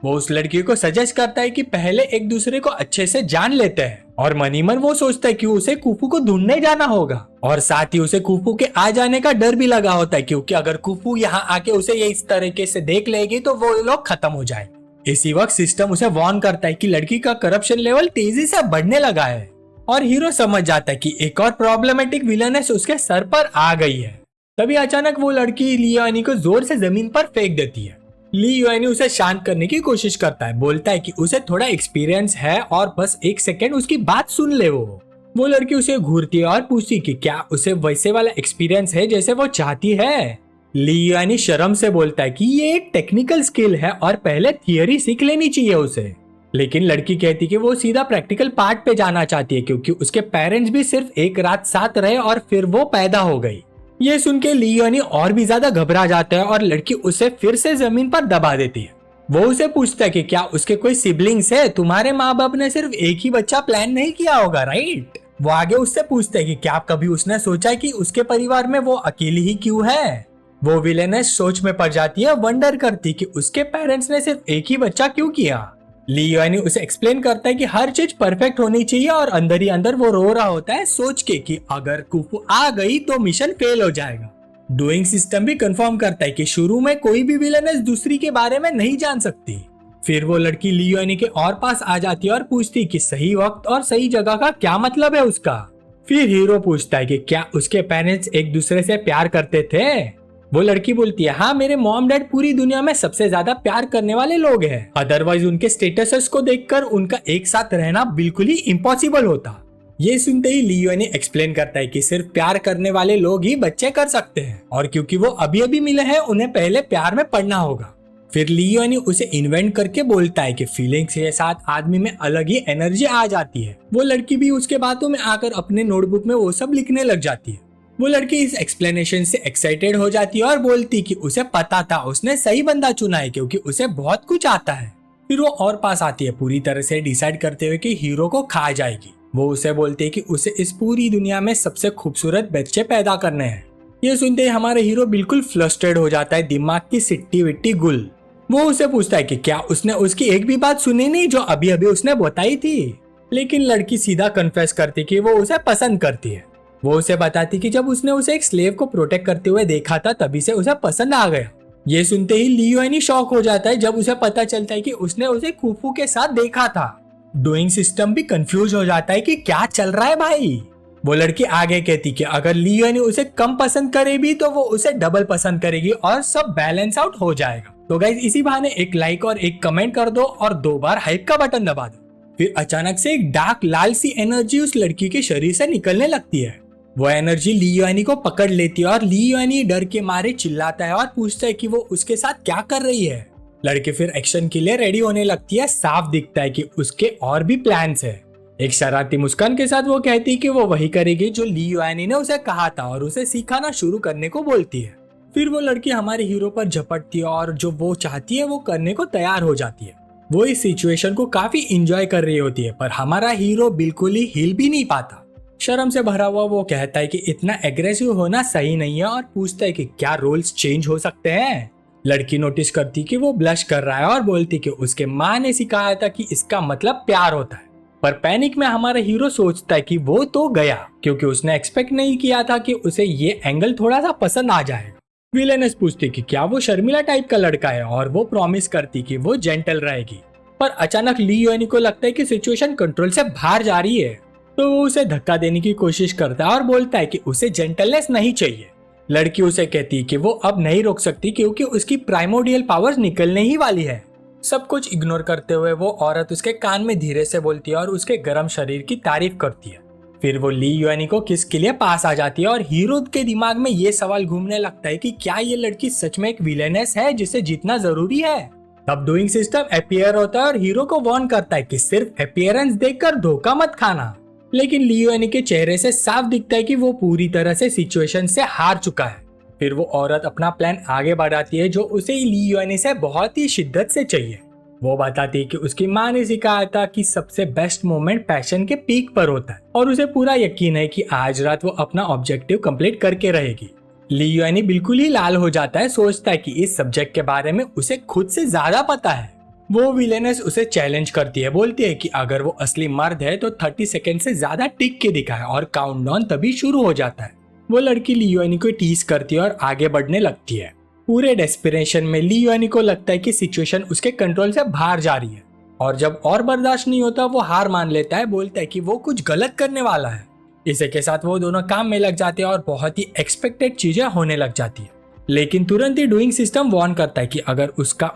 वो उस लड़की को सजेस्ट करता है कि पहले एक दूसरे को अच्छे से जान लेते हैं। और मनी मन वो सोचता है कि उसे कुफू को ढूंढने जाना होगा और साथ ही उसे कुफू के आ जाने का डर भी लगा होता है, क्योंकि अगर कुफू यहाँ आके उसे ये इस तरीके से देख लेगी तो वो लोग खत्म हो जाए। इसी वक्त सिस्टम उसे वार्न करता है कि लड़की का करप्शन लेवल तेजी से बढ़ने लगा है और हीरो समझ जाता है कि एक और प्रॉब्लमेटिक विलनेस उसके सर पर आ गई है। तभी अचानक वो लड़की लियोनी को जोर से जमीन पर फेंक देती है। लियोनी उसे शांत करने की कोशिश करता है, बोलता है कि उसे थोड़ा एक्सपीरियंस है और बस एक सेकंड उसकी बात सुन ले। वो लड़की उसे घूरती है और पूछती कि क्या उसे वैसे वाला एक्सपीरियंस है जैसे वो चाहती है। लियोनी शर्म से बोलता है कि ये एक टेक्निकल स्किल है और पहले थियरी सीख लेनी चाहिए उसे। लेकिन लड़की कहती कि वो सीधा प्रैक्टिकल पार्ट पे जाना चाहती है, क्योंकि उसके पेरेंट्स भी सिर्फ एक रात साथ रहे और फिर वो पैदा हो गई। ये सुन के लियोनी और भी ज्यादा घबरा जाता है और लड़की उसे फिर से जमीन पर दबा देती है। वो उसे पूछता है कि क्या उसके कोई सिबलिंग्स है, तुम्हारे माँ बाप ने सिर्फ एक ही बच्चा प्लान नहीं किया होगा, राइट। वो आगे उससे पूछता है कि क्या कभी उसने सोचा कि उसके परिवार में वो अकेली ही क्यों है। वो विलेनेस सोच में पड़ जाती है, वंडर करती कि उसके पेरेंट्स ने सिर्फ एक ही बच्चा क्यों किया। लियोनी उसे एक्सप्लेन करता है कि हर चीज परफेक्ट होनी चाहिए और अंदर ही अंदर वो रो रहा होता है सोच के कि अगर कुफू आ गई तो मिशन फेल हो जाएगा। डूइंग सिस्टम भी कंफर्म करता है कि शुरू में कोई भी विलेनेस दूसरी के बारे में नहीं जान सकती। फिर वो लड़की लियोनी के और पास आ जाती है और पूछती कि सही वक्त और सही जगह का क्या मतलब है उसका। फिर हीरो पूछता है कि क्या उसके पेरेंट्स एक दूसरे से प्यार करते थे। वो लड़की बोलती है हाँ, मेरे मॉम डैड पूरी दुनिया में सबसे ज्यादा प्यार करने वाले लोग हैं, अदरवाइज उनके स्टेटस को देखकर उनका एक साथ रहना बिल्कुल ही इम्पॉसिबल होता। ये सुनते ही लियोनी एक्सप्लेन करता है कि सिर्फ प्यार करने वाले लोग ही बच्चे कर सकते हैं और क्योंकि वो अभी अभी मिले हैं उन्हें पहले प्यार में पड़ना होगा। फिर लियोनी उसे इन्वेंट करके बोलता है कि फीलिंग्स के साथ आदमी में अलग ही एनर्जी आ जाती है। वो लड़की भी उसके बातों में आकर अपने नोटबुक में वो सब लिखने लग जाती है। वो लड़की इस एक्सप्लेनेशन से एक्साइटेड हो जाती है और बोलती कि उसे पता था उसने सही बंदा चुना है, क्योंकि उसे बहुत कुछ आता है। फिर वो और पास आती है, पूरी तरह से डिसाइड करते हुए कि हीरो को खा जाएगी। वो उसे बोलती है कि उसे इस पूरी दुनिया में सबसे खूबसूरत बच्चे पैदा करने हैं। ये सुनते ही हमारे हीरो बिल्कुल फ्लस्ट्रेड हो जाता है, दिमाग की सिट्टी विट्टी गुल। वो उसे पूछता है कि क्या उसने उसकी एक भी बात सुनी नहीं जो अभी अभी उसने बताई थी। लेकिन लड़की सीधा कन्फेस करती कि वो उसे पसंद करती है। वो उसे बताती कि जब उसने उसे एक स्लेव को प्रोटेक्ट करते हुए देखा था तभी से उसे पसंद आ गया। ये सुनते ही लियोनी शॉक हो जाता है जब उसे पता चलता है कि उसने उसे कुफू के साथ देखा था। डूइंग सिस्टम भी कंफ्यूज हो जाता है कि क्या चल रहा है भाई। वो लड़की आगे कहती कि अगर लियोनी उसे कम पसंद करे भी तो वो उसे डबल पसंद करेगी और सब बैलेंस आउट हो जाएगा। तो गाइस इसी बहाने एक लाइक और एक कमेंट कर दो और 2 बार हाइप का बटन दबा दो। फिर अचानक से एक डार्क लाल सी एनर्जी उस लड़की के शरीर से निकलने लगती है। वो एनर्जी लियोनी को पकड़ लेती है और लियोनी डर के मारे चिल्लाता है और पूछता है कि वो उसके साथ क्या कर रही है। लड़की फिर एक्शन के लिए रेडी होने लगती है। साफ दिखता है कि उसके और भी प्लान्स है। एक शरारती मुस्कान के साथ वो कहती है कि वो वही करेगी जो ली युआनी ने उसे कहा था और उसे सिखाना शुरू करने को बोलती है। फिर वो लड़की हमारे हीरो पर झपटती है और जो वो चाहती है वो करने को तैयार हो जाती है। वो इस सिचुएशन को काफी एंजॉय कर रही होती है, पर हमारा हीरो बिल्कुल ही हिल भी नहीं पाता। शर्म से भरा हुआ वो कहता है कि इतना एग्रेसिव होना सही नहीं है और पूछता है कि क्या रोल्स चेंज हो सकते हैं। लड़की नोटिस करती कि वो ब्लश कर रहा है और बोलती कि उसके माँ ने सिखाया था कि इसका मतलब प्यार होता है। पर पैनिक में हमारा हीरो सोचता है कि वो तो गया, क्योंकि उसने एक्सपेक्ट नहीं किया था कि उसे ये एंगल थोड़ा सा पसंद आ जाएगा। विलेनेस पूछती कि क्या वो शर्मिला टाइप का लड़का है और वो प्रॉमिस करती कि वो जेंटल रहेगी। पर अचानक ली युआनी को लगता है कि सिचुएशन कंट्रोल से बाहर जा रही है, तो वो उसे धक्का देने की कोशिश करता है और बोलता है कि उसे जेंटलनेस नहीं चाहिए। लड़की उसे कहती है कि वो अब नहीं रोक सकती क्योंकि उसकी प्राइमोडियल पावर्स निकलने ही वाली है। सब कुछ इग्नोर करते हुए वो औरत उसके कान में धीरे से बोलती है और उसके गर्म शरीर की तारीफ करती है। फिर वो ली युआनी को किस के लिए पास आ जाती है और हीरो के दिमाग में ये सवाल घूमने लगता है कि क्या ये लड़की सच में एक विलेनेस है जिसे जीतना जरूरी है। तब डूइंग सिस्टम अपीयर होता है और हीरो को वार्न करता है कि सिर्फ अपीयरेंस देखकर धोखा मत खाना। लेकिन ली युआनी के चेहरे से साफ दिखता है कि वो पूरी तरह से सिचुएशन से हार चुका है। फिर वो औरत अपना प्लान आगे बढ़ाती है जो उसे ली युआनी से बहुत ही शिद्दत से चाहिए। वो बताती है कि उसकी माँ ने सिखाया था कि सबसे बेस्ट मोमेंट पैशन के पीक पर होता है और उसे पूरा यकीन है कि आज रात वो अपना ऑब्जेक्टिव कंप्लीट करके रहेगी। ली युआनी बिल्कुल ही लाल हो जाता है, सोचता है कि इस सब्जेक्ट के बारे में उसे खुद से ज्यादा पता है। वो विलेनेस उसे चैलेंज करती है, बोलती है कि अगर वो असली मर्द है तो 30 सेकंड से ज्यादा टिक के दिखाए और काउंटडाउन तभी शुरू हो जाता है। वो लड़की ली युआनी को टीज करती है और आगे बढ़ने लगती है। पूरे डेस्पिरेशन में ली युआनी को लगता है कि सिचुएशन उसके कंट्रोल से बाहर जा रही है और जब और बर्दाश्त नहीं होता वो हार मान लेता है, बोलता है कि वो कुछ गलत करने वाला है। इसी के साथ वो दोनों काम में लग जाते हैं और बहुत ही एक्सपेक्टेड चीजें होने लग जाती है। लेकिन तुरंत ही डूइंग सिस्टम वार्न करता है कि अगर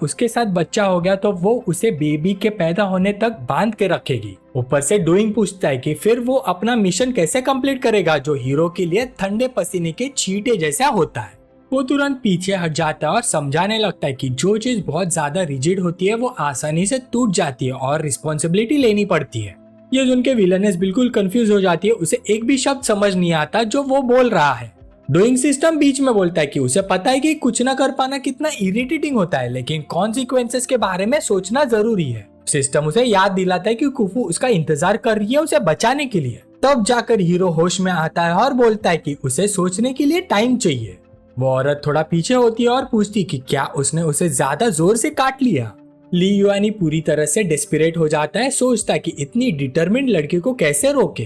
उसके साथ बच्चा हो गया तो वो उसे बेबी के पैदा होने तक बांध के रखेगी। ऊपर से डूइंग पूछता है कि फिर वो अपना मिशन कैसे कंप्लीट करेगा जो हीरो के लिए ठंडे पसीने के छींटे जैसा होता है। वो तुरंत पीछे हट जाता है और समझाने लगता है कि जो चीज बहुत ज्यादा रिजिड होती है वो आसानी से टूट जाती है और रिस्पॉन्सिबिलिटी लेनी पड़ती है। ये सुन के विलेनेस बिल्कुल कंफ्यूज हो जाती है, उसे एक भी शब्द समझ नहीं आता जो वो बोल रहा है। डूइंग सिस्टम बीच में बोलता है कि उसे पता है कि कुछ ना कर पाना कितना इरिटेटिंग होता है, लेकिन कॉन्सिक्वेंसेस के बारे में सोचना जरूरी है। सिस्टम उसे याद दिलाता है कि कुफू उसका इंतजार कर रही है उसे बचाने के लिए। तब जाकर हीरो होश में आता है और बोलता है कि उसे सोचने के लिए टाइम चाहिए। वो औरत थोड़ा पीछे होती है और पूछती कि क्या उसने उसे ज्यादा जोर से काट लिया। ली युआनी पूरी तरह से डेस्परेट हो जाता है, सोचता है कि इतनी डिटरमिन्ड लड़की को कैसे रोके।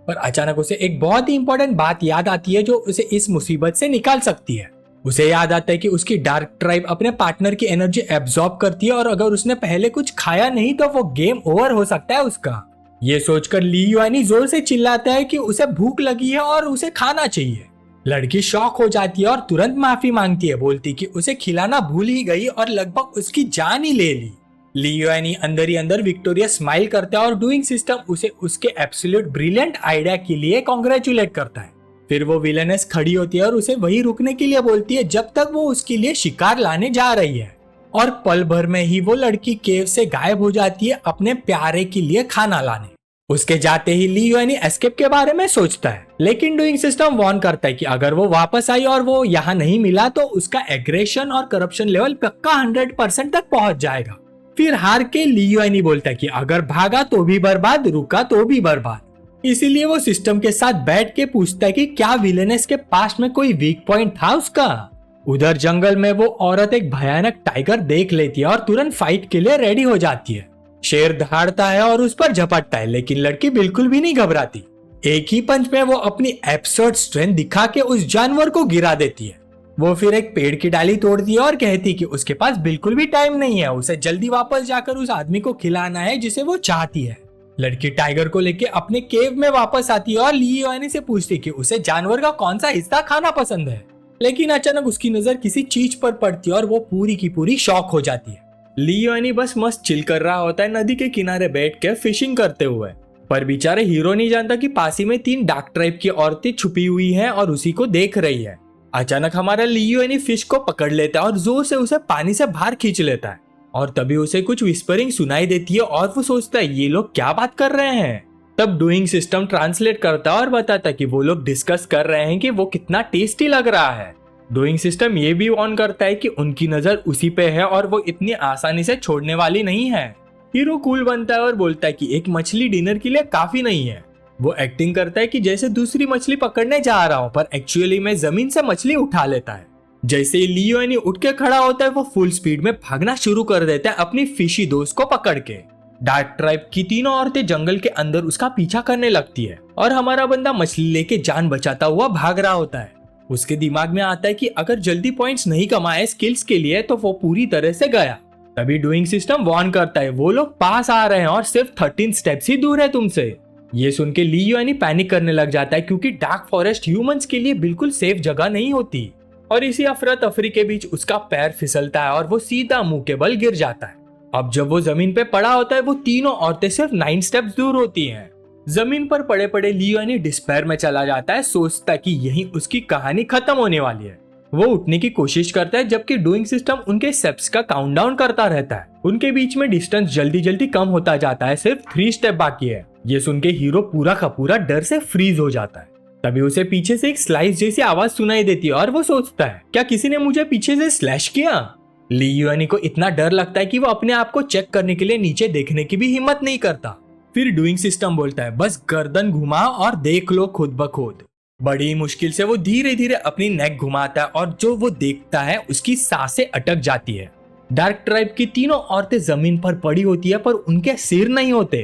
पर अचानक उसे एक बहुत ही इंपॉर्टेंट बात याद आती है जो उसे इस मुसीबत से निकाल सकती है। उसे याद आता है कि उसकी डार्क ट्राइब अपने पार्टनर की एनर्जी एब्जॉर्ब करती है और अगर उसने पहले कुछ खाया नहीं तो वो गेम ओवर हो सकता है उसका। ये सोचकर ली युआनी जोर से चिल्लाता है कि उसे भूख लगी है और उसे खाना चाहिए। लड़की शॉक हो जाती है और तुरंत माफी मांगती है, बोलती कि उसे खिलाना भूल ही गई और लगभग उसकी जान ही ले ली। ली युआनी अंदर ही अंदर विक्टोरिया स्माइल करता है और डूइंग सिस्टम उसे उसके एब्सोल्यूट ब्रिलियंट आइडिया के लिए कॉन्ग्रेचुलेट करता है। फिर वो विलेनेस खड़ी होती है और उसे वही रुकने के लिए बोलती है जब तक वो उसके लिए शिकार लाने जा रही है। और पल भर में ही वो लड़की केव से गायब हो जाती है अपने प्यारे के लिए खाना लाने। उसके जाते ही ली युआनी एस्केप के बारे में सोचता है, लेकिन डूइंग सिस्टम वार्न करता है कि अगर वो वापस आई और वो यहाँ नहीं मिला तो उसका एग्रेशन और करप्शन लेवल पक्का 100% तक पहुंच जाएगा। फिर हार के ली युआनी बोलता है कि अगर भागा तो भी बर्बाद, रुका तो भी बर्बाद। इसीलिए वो सिस्टम के साथ बैठ के पूछता है कि क्या विलेनेस के पास में कोई वीक पॉइंट था उसका। उधर जंगल में वो औरत एक भयानक टाइगर देख लेती है और तुरंत फाइट के लिए रेडी हो जाती है। शेर दहाड़ता है और उस पर झपटता है, लेकिन लड़की बिल्कुल भी नहीं घबराती। एक ही पंच में वो अपनी एब्सर्ड स्ट्रेंथ दिखा के उस जानवर को गिरा देती है। वो फिर एक पेड़ की डाली तोड़ती है और कहती कि उसके पास बिल्कुल भी टाइम नहीं है, उसे जल्दी वापस जाकर उस आदमी को खिलाना है जिसे वो चाहती है। लड़की टाइगर को लेके अपने केव में वापस आती है और ली युआनी से पूछती कि उसे जानवर का कौन सा हिस्सा खाना पसंद है। लेकिन अचानक उसकी नजर किसी चीज पर पड़ती है और वो पूरी की पूरी शॉक हो जाती है। ली युआनी बस मस्त चिल कर रहा होता है नदी के किनारे बैठ के फिशिंग करते हुए, पर बेचारे हीरो नहीं जानता कि पास ही में 3 डार्क ट्राइब की औरतें छुपी हुई हैं और उसी को देख रही है। अचानक हमारा ली युआनी फिश को पकड़ लेता है और जोर से उसे पानी से बाहर खींच लेता है और तभी उसे कुछ विस्परिंग सुनाई देती है और वो सोचता है ये लोग क्या बात कर रहे हैं। तब डूइंग सिस्टम ट्रांसलेट करता है और बताता है कि वो लोग डिस्कस कर रहे हैं कि वो कितना टेस्टी लग रहा है। डूइंग सिस्टम ये भी ऑन करता है कि उनकी नजर उसी पे है और वो इतनी आसानी से छोड़ने वाली नहीं है। हीरो कूल बनता है और बोलता है कि एक मछली डिनर के लिए काफी नहीं है। वो एक्टिंग करता है कि जैसे दूसरी मछली पकड़ने जा रहा हूँ, पर एक्चुअली में जमीन से मछली उठा लेता है। जैसे ही लियोनी उठ के खड़ा होता है, वो फुल स्पीड में भागना शुरू कर देता है अपनी फिशी दोस्त को पकड़ के। डार्क ट्राइब की तीनों औरतें जंगल के अंदर उसका पीछा करने लगती है और हमारा बंदा मछली लेके जान बचाता हुआ भाग रहा होता है। उसके दिमाग में आता है कि अगर जल्दी पॉइंट्स नहीं कमाए स्किल्स के लिए तो वो पूरी तरह से गया। तभी डूइंग सिस्टम वार्न करता है वो लोग पास आ रहे हैं और सिर्फ 13 स्टेप्स ही दूर है तुमसे। ये सुन के लियोनी पैनिक करने लग जाता है क्योंकि डार्क फॉरेस्ट ह्यूमंस के लिए बिल्कुल सेफ जगह नहीं होती। और इसी अफरा तफरी के बीच उसका पैर फिसलता है और वो सीधा मुंह के बल गिर जाता है। अब जब वो जमीन पे पड़ा होता है, वो तीनों औरतें सिर्फ 9 स्टेप्स दूर होती हैं। जमीन पर पड़े पड़े लियोनी डिस्पेयर में चला जाता है, सोचता है कि यहीं उसकी कहानी खत्म होने वाली है। वो उठने की कोशिश करता है जबकि डूइंग सिस्टम उनके स्टेप्स का काउंटडाउन करता रहता है। उनके बीच में डिस्टेंस जल्दी जल्दी कम होता जाता है, सिर्फ 3 स्टेप बाकी है। ये सुन के हीरो पूरा का पूरा डर से फ्रीज हो जाता है। तभी उसे पीछे से एक स्लाइस जैसी आवाज सुनाई देती है और वो सोचता है क्या किसी ने मुझे पीछे से स्लैश किया। लियोनी को इतना डर लगता है कि वो अपने आप को चेक करने के लिए नीचे देखने की भी हिम्मत नहीं करता। फिर डूइंग सिस्टम बोलता है बस गर्दन घुमाओ और देख लो खुद ब खुद। बड़ी मुश्किल से वो धीरे धीरे अपनी नेक घुमाता है और जो वो देखता है उसकी सांसें अटक जाती है। डार्क ट्राइब की तीनों औरतें जमीन पर पड़ी होती है पर उनके सिर नहीं होते।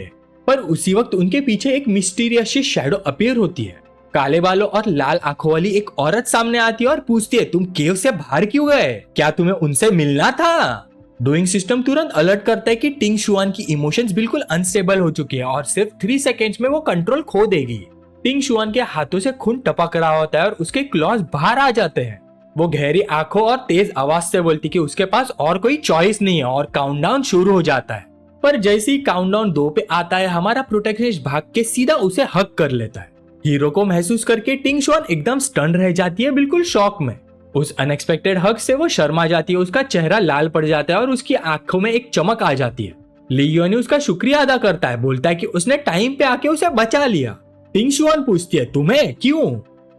पर उसी वक्त उनके पीछे एक मिस्टीरियस शैडो अपीयर होती है। काले बालों और लाल आंखों वाली एक औरत सामने आती है और पूछती है तुम केव से बाहर क्यों गए, क्या तुम्हें उनसे मिलना था। डूइंग सिस्टम तुरंत अलर्ट करता है कि टिंग शुआन की इमोशंस बिल्कुल अनस्टेबल हो चुकी है और सिर्फ 3 सेकेंड्स में वो कंट्रोल खो देगी। टिंग शुआन के हाथों से खून टपक रहा होता है और उसके क्लॉज बाहर आ जाते हैं। वो गहरी आंखों और तेज आवाज से बोलती कि उसके पास और कोई चॉइस नहीं है और काउंटडाउन शुरू हो जाता है। पर जैसे ही काउंटडाउन 2 पे आता है, हमारा प्रोटैगनिस्ट भाग के सीधा उसे हक कर लेता है। हीरो को महसूस करके टिंग शुआन एकदम स्टन रह जाती है, बिल्कुल शॉक में। उस अनएक्सपेक्टेड हक से वो शर्मा जाती है, उसका चेहरा लाल पड़ जाता है और उसकी आंखों में एक चमक आ जाती है। लियोनी उसका शुक्रिया अदा करता है, बोलता है कि उसने टाइम पे आके उसे बचा लिया। टिंग शुआन पूछती है तुम्हें क्यों।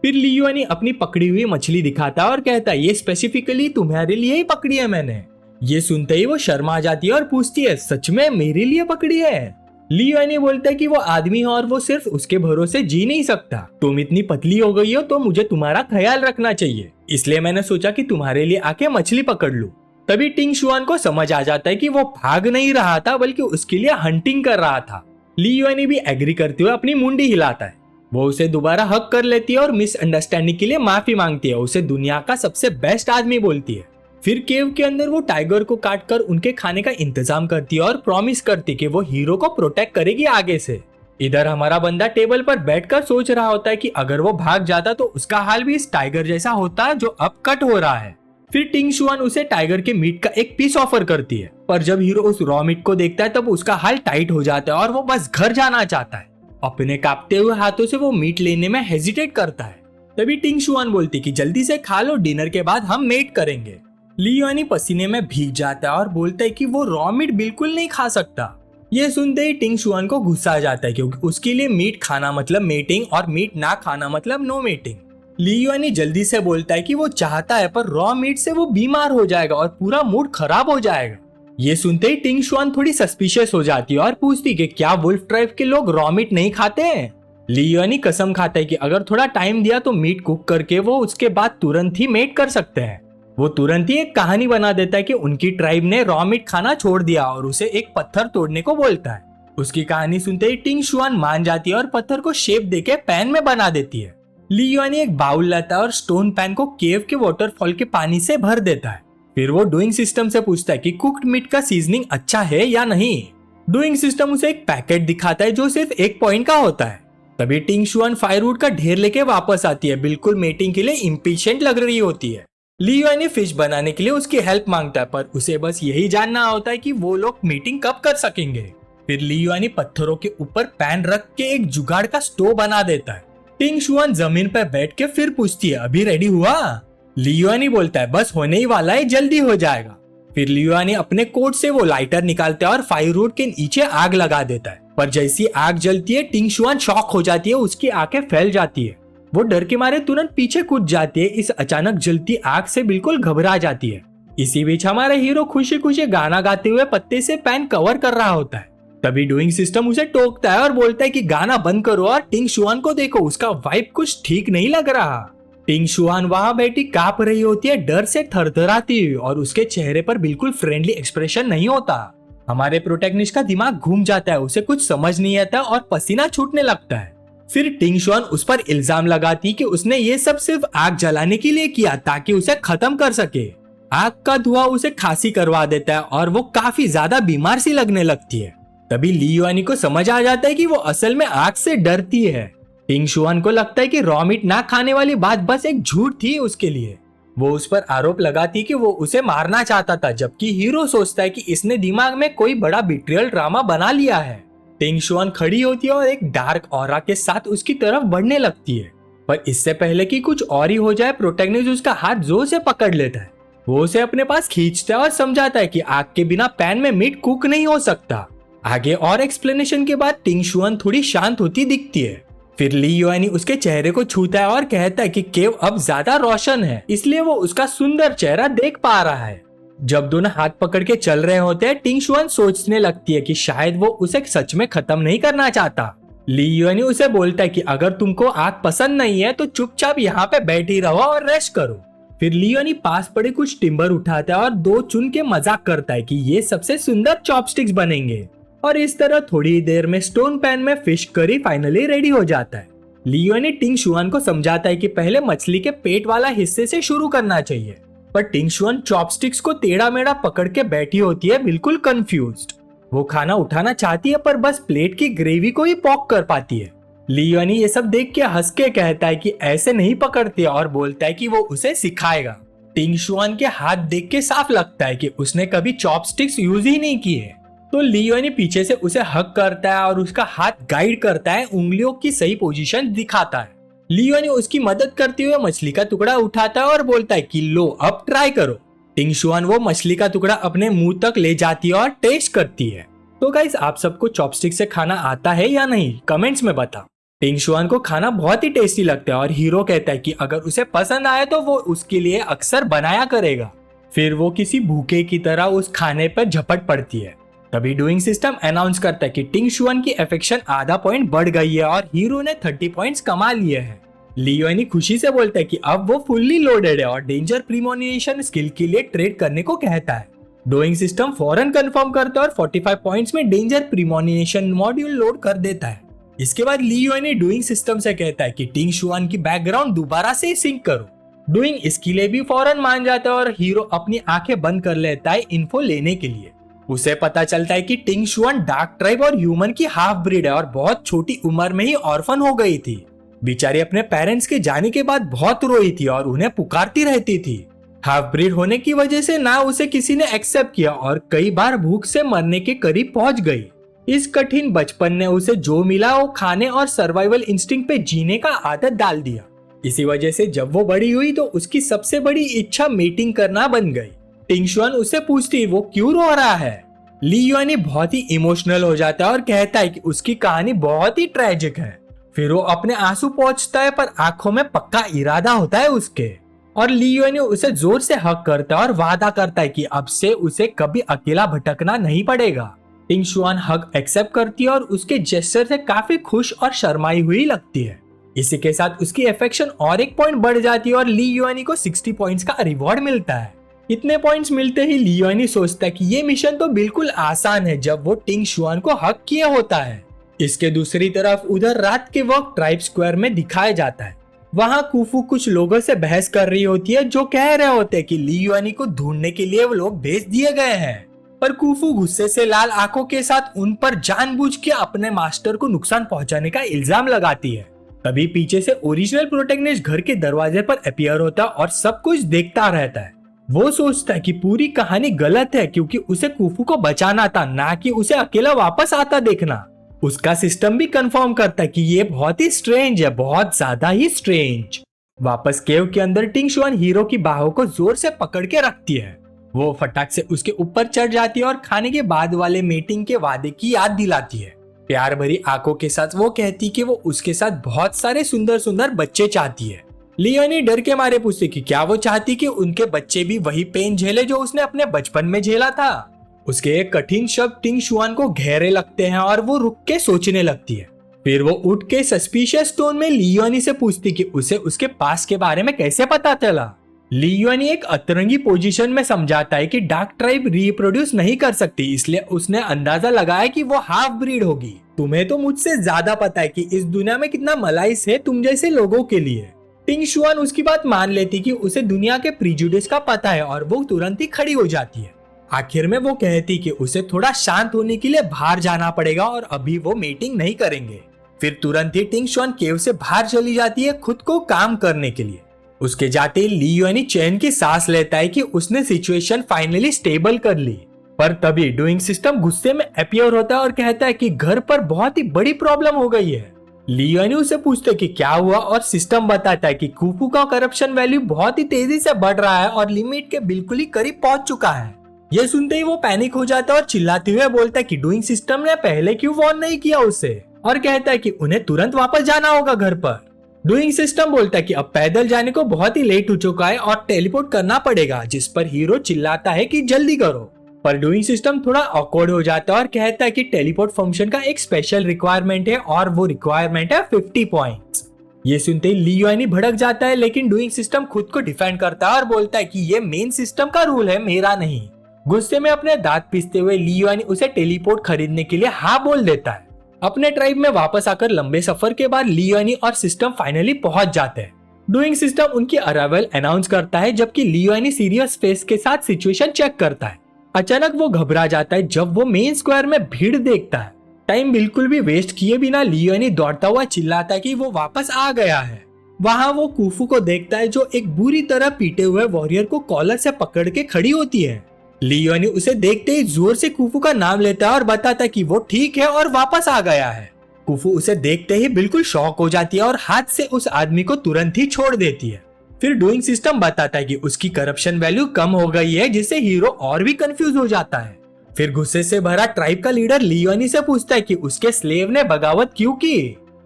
फिर लियोनी अपनी पकड़ी हुई मछली दिखाता है और कहता है ये स्पेसिफिकली तुम्हारे लिए ही पकड़ी है मैंने। ये सुनते ही वो शर्मा जाती है और पूछती है सच में मेरे लिए पकड़ी है। लियोनी बोलता है कि वो आदमी है और वो सिर्फ उसके भरोसे जी नहीं सकता। तुम इतनी पतली हो गई हो तो मुझे तुम्हारा ख्याल रखना चाहिए, इसलिए मैंने सोचा कि तुम्हारे लिए आके मछली पकड़ लूं। तभी टिंग शुआन को समझ आ जाता है कि वो भाग नहीं रहा था बल्कि उसके लिए हंटिंग कर रहा था। लियोनी भी एग्री करते हुए अपनी मुंडी हिलाता है। वो उसे दोबारा हक कर लेती है और मिसअंडरस्टैंडिंग के लिए माफी मांगती है। उसे दुनिया का सबसे बेस्ट आदमी बोलती है। फिर केव के अंदर वो टाइगर को काटकर उनके खाने का इंतजाम करती है और प्रॉमिस करती है कि वो हीरो को प्रोटेक्ट करेगी आगे से। इधर हमारा बंदा टेबल पर बैठकर सोच रहा होता है कि अगर वो भाग जाता तो उसका हाल भी इस टाइगर जैसा होता जो अब कट हो रहा है। फिर टिंग शुआन उसे टाइगर के मीट का एक पीस ऑफर करती है, पर जब हीरो उस रॉ मीट को देखता है तब उसका हाल टाइट हो जाता है और वो बस घर जाना चाहता है। अपने कांपते हुए हाथों से वो मीट लेने में हेजिटेट करता है। तभी टिंग शुआन बोलती कि जल्दी से खा लो, डिनर के बाद हम मेट करेंगे। लियोनी पसीने में भीग जाता है और बोलता है कि वो रॉ मीट बिल्कुल नहीं खा सकता। ये सुनते ही टिंग शुआन को गुस्सा आ जाता है क्योंकि उसके लिए मीट खाना मतलब मेटिंग और मीट ना खाना मतलब नो मेटिंग। लियोनी जल्दी से बोलता है कि वो चाहता है पर रॉ मीट से वो बीमार हो जाएगा और पूरा मूड खराब हो जाएगा। ये सुनते ही टिंग शुआन थोड़ी सस्पिशियस हो जाती है और पूछती कि क्या वुल्फ ट्राइब के लोग रॉ मीट नहीं खाते हैं। लियोनी कसम खाता है कि अगर थोड़ा टाइम दिया तो मीट कुक करके वो उसके बाद तुरंत ही मेट कर सकते हैं। वो तुरंत ही एक कहानी बना देता है कि उनकी ट्राइब ने रॉ मीट खाना छोड़ दिया और उसे एक पत्थर तोड़ने को बोलता है। उसकी कहानी सुनते ही टिंग शुआन मान जाती है और पत्थर को शेप देके पैन में बना देती है। लियोनी एक बाउल लाता है और स्टोन पैन को केव के वाटरफॉल के पानी से भर देता है। फिर वो डूइंग सिस्टम से पूछता है कि कुक्ड मीट का सीजनिंग अच्छा है या नहीं। डूइंग सिस्टम उसे एक पैकेट दिखाता है जो सिर्फ 1 पॉइंट का होता है। तभी टिंग शुआन फायरवुड का ढेर लेके वापस आती है, बिल्कुल मेटिंग के लिए इम्पेशेंट लग रही होती है। लियोनी फिश बनाने के लिए उसकी हेल्प मांगता है, पर उसे बस यही जानना होता है कि वो लोग मीटिंग कब कर सकेंगे। फिर लियोनी पत्थरों के ऊपर पैन रख के एक जुगाड़ का स्टोव बना देता है। टिंग शुआन जमीन पर बैठ के फिर पूछती है अभी रेडी हुआ। लियोनी बोलता है बस होने ही वाला है, जल्दी हो जाएगा। फिर लियुआनी अपने कोट से वो लाइटर निकालता है और फायरवुड के नीचे आग लगा देता है। पर जैसी आग जलती है टिंग शुआन शॉक हो जाती है, उसकी आंखें फैल जाती है। वो डर के मारे तुरंत पीछे कूद जाती है। इस अचानक जलती आग से बिल्कुल घबरा जाती है। इसी बीच हमारा हीरो खुशी खुशी गाना गाते हुए पत्ते से पैन कवर कर रहा होता है। तभी डूइंग सिस्टम उसे टोकता है और बोलता है कि गाना बंद करो और टिंग शुआन को देखो, उसका वाइब कुछ ठीक नहीं लग रहा। टिंग शुआन वहां बैठी कांप रही होती है, डर से थरथराती हुई, और उसके चेहरे पर बिल्कुल फ्रेंडली एक्सप्रेशन नहीं होता। हमारे प्रोटैगनिस्ट का दिमाग घूम जाता है, उसे कुछ समझ नहीं आता और पसीना छूटने लगता है। फिर टिंग शुआन उस पर इल्जाम लगाती कि उसने ये सब सिर्फ आग जलाने के लिए किया ताकि उसे खत्म कर सके। आग का धुआं उसे खांसी करवा देता है और वो काफी ज्यादा बीमार सी लगने लगती है। तभी लियुआनी को समझ आ जाता है कि वो असल में आग से डरती है। टिंग शुआन को लगता है कि रॉ मीट ना खाने वाली बात बस एक झूठ थी उसके लिए। वो उस पर आरोप लगाती कि वो उसे मारना चाहता था, जबकि हीरो सोचता है कि इसने दिमाग में कोई बड़ा बिट्रियल ड्रामा बना लिया है। टिंग शुआन खड़ी होती है और एक डार्क ऑरा के साथ उसकी तरफ बढ़ने लगती है। पर इससे पहले कि कुछ और ही हो जाए, प्रोटैगनिस्ट उसका हाथ जोर से पकड़ लेता है। वो उसे अपने पास खींचता है और समझाता है कि आग के बिना पैन में मीट कुक नहीं हो सकता। आगे और एक्सप्लेनेशन के बाद टिंग शुआन थोड़ी शांत होती दिखती है। फिर लियुआनी उसके चेहरे को छूता है और कहता है कि केव अब ज्यादा रोशन है, इसलिए वो उसका सुंदर चेहरा देख पा रहा है। जब दोनों हाथ पकड़ के चल रहे होते हैं, टिंग शुआन सोचने लगती है कि शायद वो उसे सच में खत्म नहीं करना चाहता। लियुआनी उसे बोलता है कि अगर तुमको आग पसंद नहीं है तो चुपचाप यहाँ पे बैठी रहो और रेस्ट करो। फिर लियोनी पास पड़े कुछ टिम्बर उठाता है और दो चुन के मजाक करता है कि ये सबसे सुंदर चॉपस्टिक्स बनेंगे। और इस तरह थोड़ी देर में स्टोन पैन में फिश करी फाइनली रेडी हो जाता है। लियोनी टिंग शुआन को समझाता है कि पहले मछली के पेट वाला हिस्से से शुरू करना चाहिए, पर टिंग शुआन चॉपस्टिक्स को टेढ़ा मेढ़ा पकड़ के बैठी होती है, बिल्कुल कंफ्यूज्ड। वो खाना उठाना चाहती है पर बस प्लेट की ग्रेवी को ही पॉक कर पाती है। लियोनी ये सब देख के हंस के कहता है कि ऐसे नहीं पकड़ते और बोलता है कि वो उसे सिखाएगा। टिंग शुआन के हाथ देख के साफ लगता है कि उसने कभी चॉपस्टिक्स यूज ही नहीं किए। तो लियोनी पीछे से उसे हक करता है और उसका हाथ गाइड करता है, उंगलियों की सही पोजीशन दिखाता है। लियोनी उसकी मदद करते हुए मछली का टुकड़ा उठाता है और बोलता है कि लो अब ट्राई करो। टिंग शुआन वो मछली का टुकड़ा अपने मुंह तक ले जाती है और टेस्ट करती है। तो गाइस, आप सबको चॉपस्टिक से खाना आता है या नहीं, कमेंट्स में बताओ। टिंग शुआन को खाना बहुत ही टेस्टी लगता है और हीरो कहता है कि अगर उसे पसंद आए तो वो उसके लिए अक्सर बनाया करेगा। फिर वो किसी भूखे की तरह उस खाने पर झपट पड़ती है। तभी डूइंग सिस्टम अनाउंस करता है कि टिंग शुआन की अफेक्शन आधा पॉइंट बढ़ गई है और हीरो ने 30 पॉइंट्स कमा लिए हैं। लियोनी खुशी से बोलता है कि अब वो फुल्ली लोडेड है और डेंजर प्रीमोनिशन स्किल के लिए ट्रेड करने को कहता है। डूइंग सिस्टम फौरन कंफर्म करता है और 45 पॉइंट्स में डेंजर प्रीमोनिशन मॉड्यूल लोड कर देता है। इसके बाद लियोनी डूइंग सिस्टम से कहता है कि टिंग शुआन की बैकग्राउंड दोबारा से सिंक करो। डूइंग इसके लिए भी फौरन मान जाता है और हीरो अपनी आंखें बंद कर लेता है इन्फो लेने के लिए। उसे पता चलता है कि टिंग शुआन डार्क ट्राइब और ह्यूमन की हाफ ब्रीड है और बहुत छोटी उम्र में ही ऑर्फन हो गई थी। बेचारी अपने पेरेंट्स के जाने के बाद बहुत रोई थी और उन्हें पुकारती रहती थी। हाफ ब्रीड होने की वजह से ना उसे किसी ने एक्सेप्ट किया और कई बार भूख से मरने के करीब पहुंच गई। इस कठिन बचपन ने उसे जो मिला वो खाने और सर्वाइवल इंस्टिंक्ट पे जीने का आदत डाल दिया। इसी वजह से जब वो बड़ी हुई तो उसकी सबसे बड़ी इच्छा मीटिंग करना बन गई। टिंग शुआन उससे पूछती वो क्यों रो रहा है। लियोनी बहुत ही इमोशनल हो जाता है और कहता है कि उसकी कहानी बहुत ही ट्रेजिक है। फिर वो अपने आंसू पोंछता है पर आंखों में पक्का इरादा होता है उसके। और लियोनी उसे जोर से हक करता है और वादा करता है कि अब से उसे कभी अकेला भटकना नहीं पड़ेगा। टिंग शुआन हक एक्सेप्ट करती है और उसके जेस्चर से काफी खुश और शर्माई हुई लगती है। इसी के साथ उसकी अफेक्शन और एक पॉइंट बढ़ जाती है और लियोनी को 60 पॉइंट्स का रिवॉर्ड मिलता है। इतने पॉइंट्स मिलते ही लियोनी सोचता है कि ये मिशन तो बिल्कुल आसान है जब वो टिंग शुआन को हक किया होता है। इसके दूसरी तरफ उधर रात के वक्त ट्राइब स्क्वायर में दिखाया जाता है। वहाँ कुफू कुछ लोगों से बहस कर रही होती है जो कह रहे होते हैं कि लियोनी को ढूंढने के लिए वो लोग भेज दिए गए हैं। पर कुफू गुस्से से लाल आंखों के साथ उन पर जानबूझ के अपने मास्टर को नुकसान पहुंचाने का इल्जाम लगाती है। तभी पीछे से ओरिजिनल प्रोटैगनिस्ट घर के दरवाजे पर अपीयर होता है और सब कुछ देखता रहता है। वो सोचता है कि पूरी कहानी गलत है क्योंकि उसे कुफू को बचाना था, ना कि उसे अकेला वापस आता देखना। उसका सिस्टम भी कंफर्म करता है कि ये बहुत ही स्ट्रेंज है, बहुत ज्यादा ही स्ट्रेंज। वापस केव के अंदर टिंग शुआन हीरो की बाहों को जोर से पकड़ के रखती है। वो फटाक से उसके ऊपर चढ़ जाती है और खाने के बाद वाले मीटिंग के वादे की याद दिलाती है। प्यार भरी आंखों के साथ वो कहती कि वो उसके साथ बहुत सारे सुंदर सुंदर बच्चे चाहती है। लियोनी डर के मारे पूछती कि क्या वो चाहती कि उनके बच्चे भी वही पेन झेले जो उसने अपने बचपन में झेला था। उसके एक कठिन शब्द टिंग शुआन को गहरे लगते हैं और वो रुक के सोचने लगती है। फिर वो उठ के सस्पिशियस टोन में लियोनी से पूछती कि उसे उसके पास के बारे में कैसे पता चला। लियोनी एक अतरंगी पोजीशन में समझाता है कि डार्क ट्राइब रिप्रोड्यूस नहीं कर सकती, इसलिए उसने अंदाजा लगाया कि वो हाफ ब्रीड होगी। तुम्हें तो मुझसे ज्यादा पता है कि इस दुनिया में कितना मलाइस है तुम जैसे लोगों के लिए। टिंग शुआन उसकी बात मान लेती कि उसे दुनिया के प्रिजुडिस का पता है और वो तुरंत ही खड़ी हो जाती है। आखिर में वो कहती कि उसे थोड़ा शांत होने के लिए बाहर जाना पड़ेगा और अभी वो मीटिंग नहीं करेंगे। फिर तुरंत ही टिंग शुआन केव से बाहर चली जाती है खुद को काम करने के लिए। उसके जाते ही लियोनी चैन की सांस लेता है कि उसने सिचुएशन फाइनली स्टेबल कर ली। पर तभी डूइंग सिस्टम गुस्से में अपीयर होता है और कहता है कि घर पर बहुत ही बड़ी प्रॉब्लम हो गई है। लियोनी उसे पूछते कि क्या हुआ और सिस्टम बताता है कि कुफू का करप्शन वैल्यू बहुत ही तेजी से बढ़ रहा है और लिमिट के बिल्कुल ही करीब पहुंच चुका है। ये सुनते ही वो पैनिक हो जाता है और चिल्लाते हुए बोलता है कि डूइंग सिस्टम ने पहले क्यों वार्न नहीं किया उसे, और कहता है कि उन्हें तुरंत वापस जाना होगा घर पर। डूइंग सिस्टम बोलता है कि अब पैदल जाने को बहुत ही लेट हो चुका है और टेलीपोर्ट करना पड़ेगा, जिस पर हीरो चिल्लाता है कि जल्दी करो। पर डूइंग सिस्टम थोड़ा ऑकवर्ड हो जाता है और कहता है कि टेलीपोर्ट फंक्शन का एक स्पेशल रिक्वायरमेंट है और वो रिक्वायरमेंट है 50 पॉइंट्स। ये सुनते ही लियोनी भड़क जाता है, लेकिन डूइंग सिस्टम खुद को डिफेंड करता है और बोलता है कि ये मेन सिस्टम का रूल है, मेरा नहीं। गुस्से में अपने दांत पीसते हुए लियोनी उसे टेलीपोर्ट खरीदने के लिए हाँ बोल देता है। अपने ट्राइब में वापस आकर लंबे सफर के बाद लियोनी और सिस्टम फाइनली पहुंच जाते हैं। डूइंग सिस्टम उनकी अराइवल अनाउंस करता है, जबकि लियोनी सीरियस फेस के साथ सिचुएशन चेक करता है। अचानक वो घबरा जाता है जब वो मेन स्क्वायर में भीड़ देखता है। टाइम बिल्कुल भी वेस्ट किए बिना लियोनी दौड़ता हुआ चिल्लाता है कि वो वापस आ गया है। वहाँ वो कुफू को देखता है जो एक बुरी तरह पीटे हुए वॉरियर को कॉलर से पकड़ के खड़ी होती है। लियोनी उसे देखते ही जोर से कुफू का नाम लेता है और बताता है कि वो ठीक है और वापस आ गया है। कुफू उसे देखते ही बिल्कुल शॉक हो जाती है और हाथ से उस आदमी को तुरंत ही छोड़ देती है। फिर डूइंग सिस्टम बताता है कि उसकी करप्शन वैल्यू कम हो गई है, जिससे हीरो और भी कंफ्यूज हो जाता है। फिर गुस्से से भरा ट्राइब का लीडर लियोनी से पूछता है कि उसके स्लेव ने बगावत क्यों की,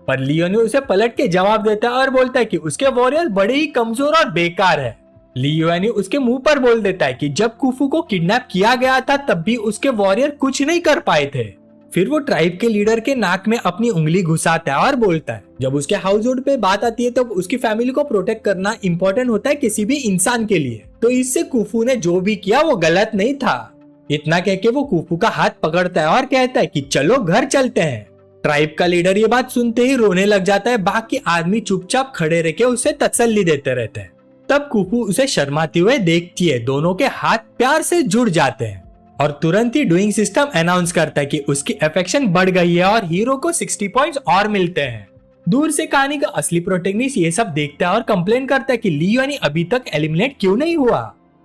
पर लियोनी उसे पलट के जवाब देता है और बोलता है कि उसके वॉरियर बड़े ही कमजोर और बेकार है। लियोनी उसके मुंह पर बोल देता है कि जब कुफू को किडनैप किया गया था तब भी उसके वॉरियर कुछ नहीं कर पाए थे। फिर वो ट्राइब के लीडर के नाक में अपनी उंगली घुसाता है और बोलता है जब उसके हाउसहोल्ड पे बात आती है तो उसकी फैमिली को प्रोटेक्ट करना इम्पोर्टेंट होता है किसी भी इंसान के लिए, तो इससे कुफू ने जो भी किया वो गलत नहीं था। इतना कह के वो कुफू का हाथ पकड़ता है और कहता है कि चलो घर चलते हैं। ट्राइब का लीडर ये बात सुनते ही रोने लग जाता है। बाकी आदमी चुपचाप खड़े रह के उसे तसल्ली देते रहते हैं। तब कुफू उसे शर्माते हुए देखती है। दोनों के हाथ प्यार से जुड़ जाते हैं और तुरंत ही डूइंग सिस्टम अनाउंस करता है कि उसकी अफेक्शन बढ़ गई है और हीरो को 60 पॉइंट्स और मिलते हैं। दूर से कहानी का असली प्रोटैगनिस्ट ये सब देखता है और कंप्लेन करता है कि लियोनी अभी तक एलिमिनेट क्यों नहीं हुआ।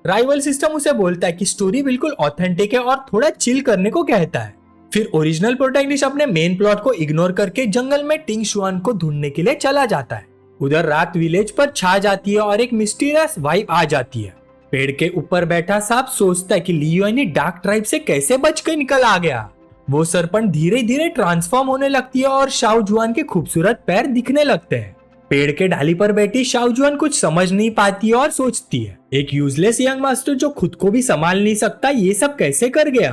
राइवल सिस्टम उसे बोलता है कि स्टोरी बिल्कुल ऑथेंटिक है और थोड़ा चिल करने को कहता है। फिर ओरिजिनल प्रोटैगनिस्ट अपने मेन प्लॉट को इग्नोर करके जंगल में टिंग शुआन को ढूंढने के लिए चला जाता है। उधर रात विलेज पर छा जाती है और एक मिस्टीरियस वाइब आ जाती है। पेड़ के ऊपर बैठा सांप सोचता है कि लियोनी डार्क ट्राइब से कैसे बच कर निकल आ गया। वो सरपंच धीरे धीरे ट्रांसफॉर्म होने लगती है और शाओजुआन के खूबसूरत पैर दिखने लगते हैं। पेड़ के डाली पर बैठी शाओजुआन कुछ समझ नहीं पाती और सोचती है एक यूजलेस यंग मास्टर जो खुद को भी संभाल नहीं सकता ये सब कैसे कर गया।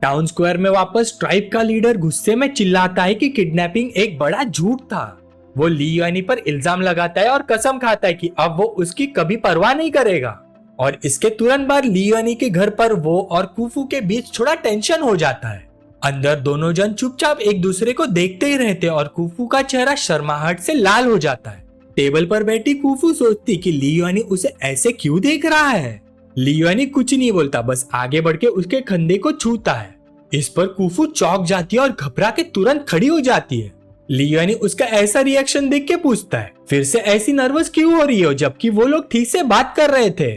टाउन स्क्वायर में वापस ट्राइब का लीडर गुस्से में चिल्लाता है कि किडनैपिंग एक बड़ा झूठ था। वो लियोनी पर इल्जाम लगाता है और कसम खाता है कि अब वो उसकी कभी परवाह नहीं करेगा। और इसके तुरंत बाद लियोनी के घर पर वो और कुफू के बीच थोड़ा टेंशन हो जाता है। अंदर दोनों जन चुपचाप एक दूसरे को देखते ही रहते और कुफू का चेहरा शर्माहट से लाल हो जाता है। टेबल पर बैठी कुफू सोचती कि लियोनी उसे ऐसे क्यों देख रहा है। लियोनी कुछ नहीं बोलता, बस आगे बढ़ के उसके कंधे को छूता है। इस पर कुफू चौंक जाती है और घबरा के तुरंत खड़ी हो जाती है। लियोनी उसका ऐसा रिएक्शन देख के पूछता है फिर से ऐसी नर्वस क्यों हो रही हो जबकि वो लोग ठीक से बात कर रहे थे।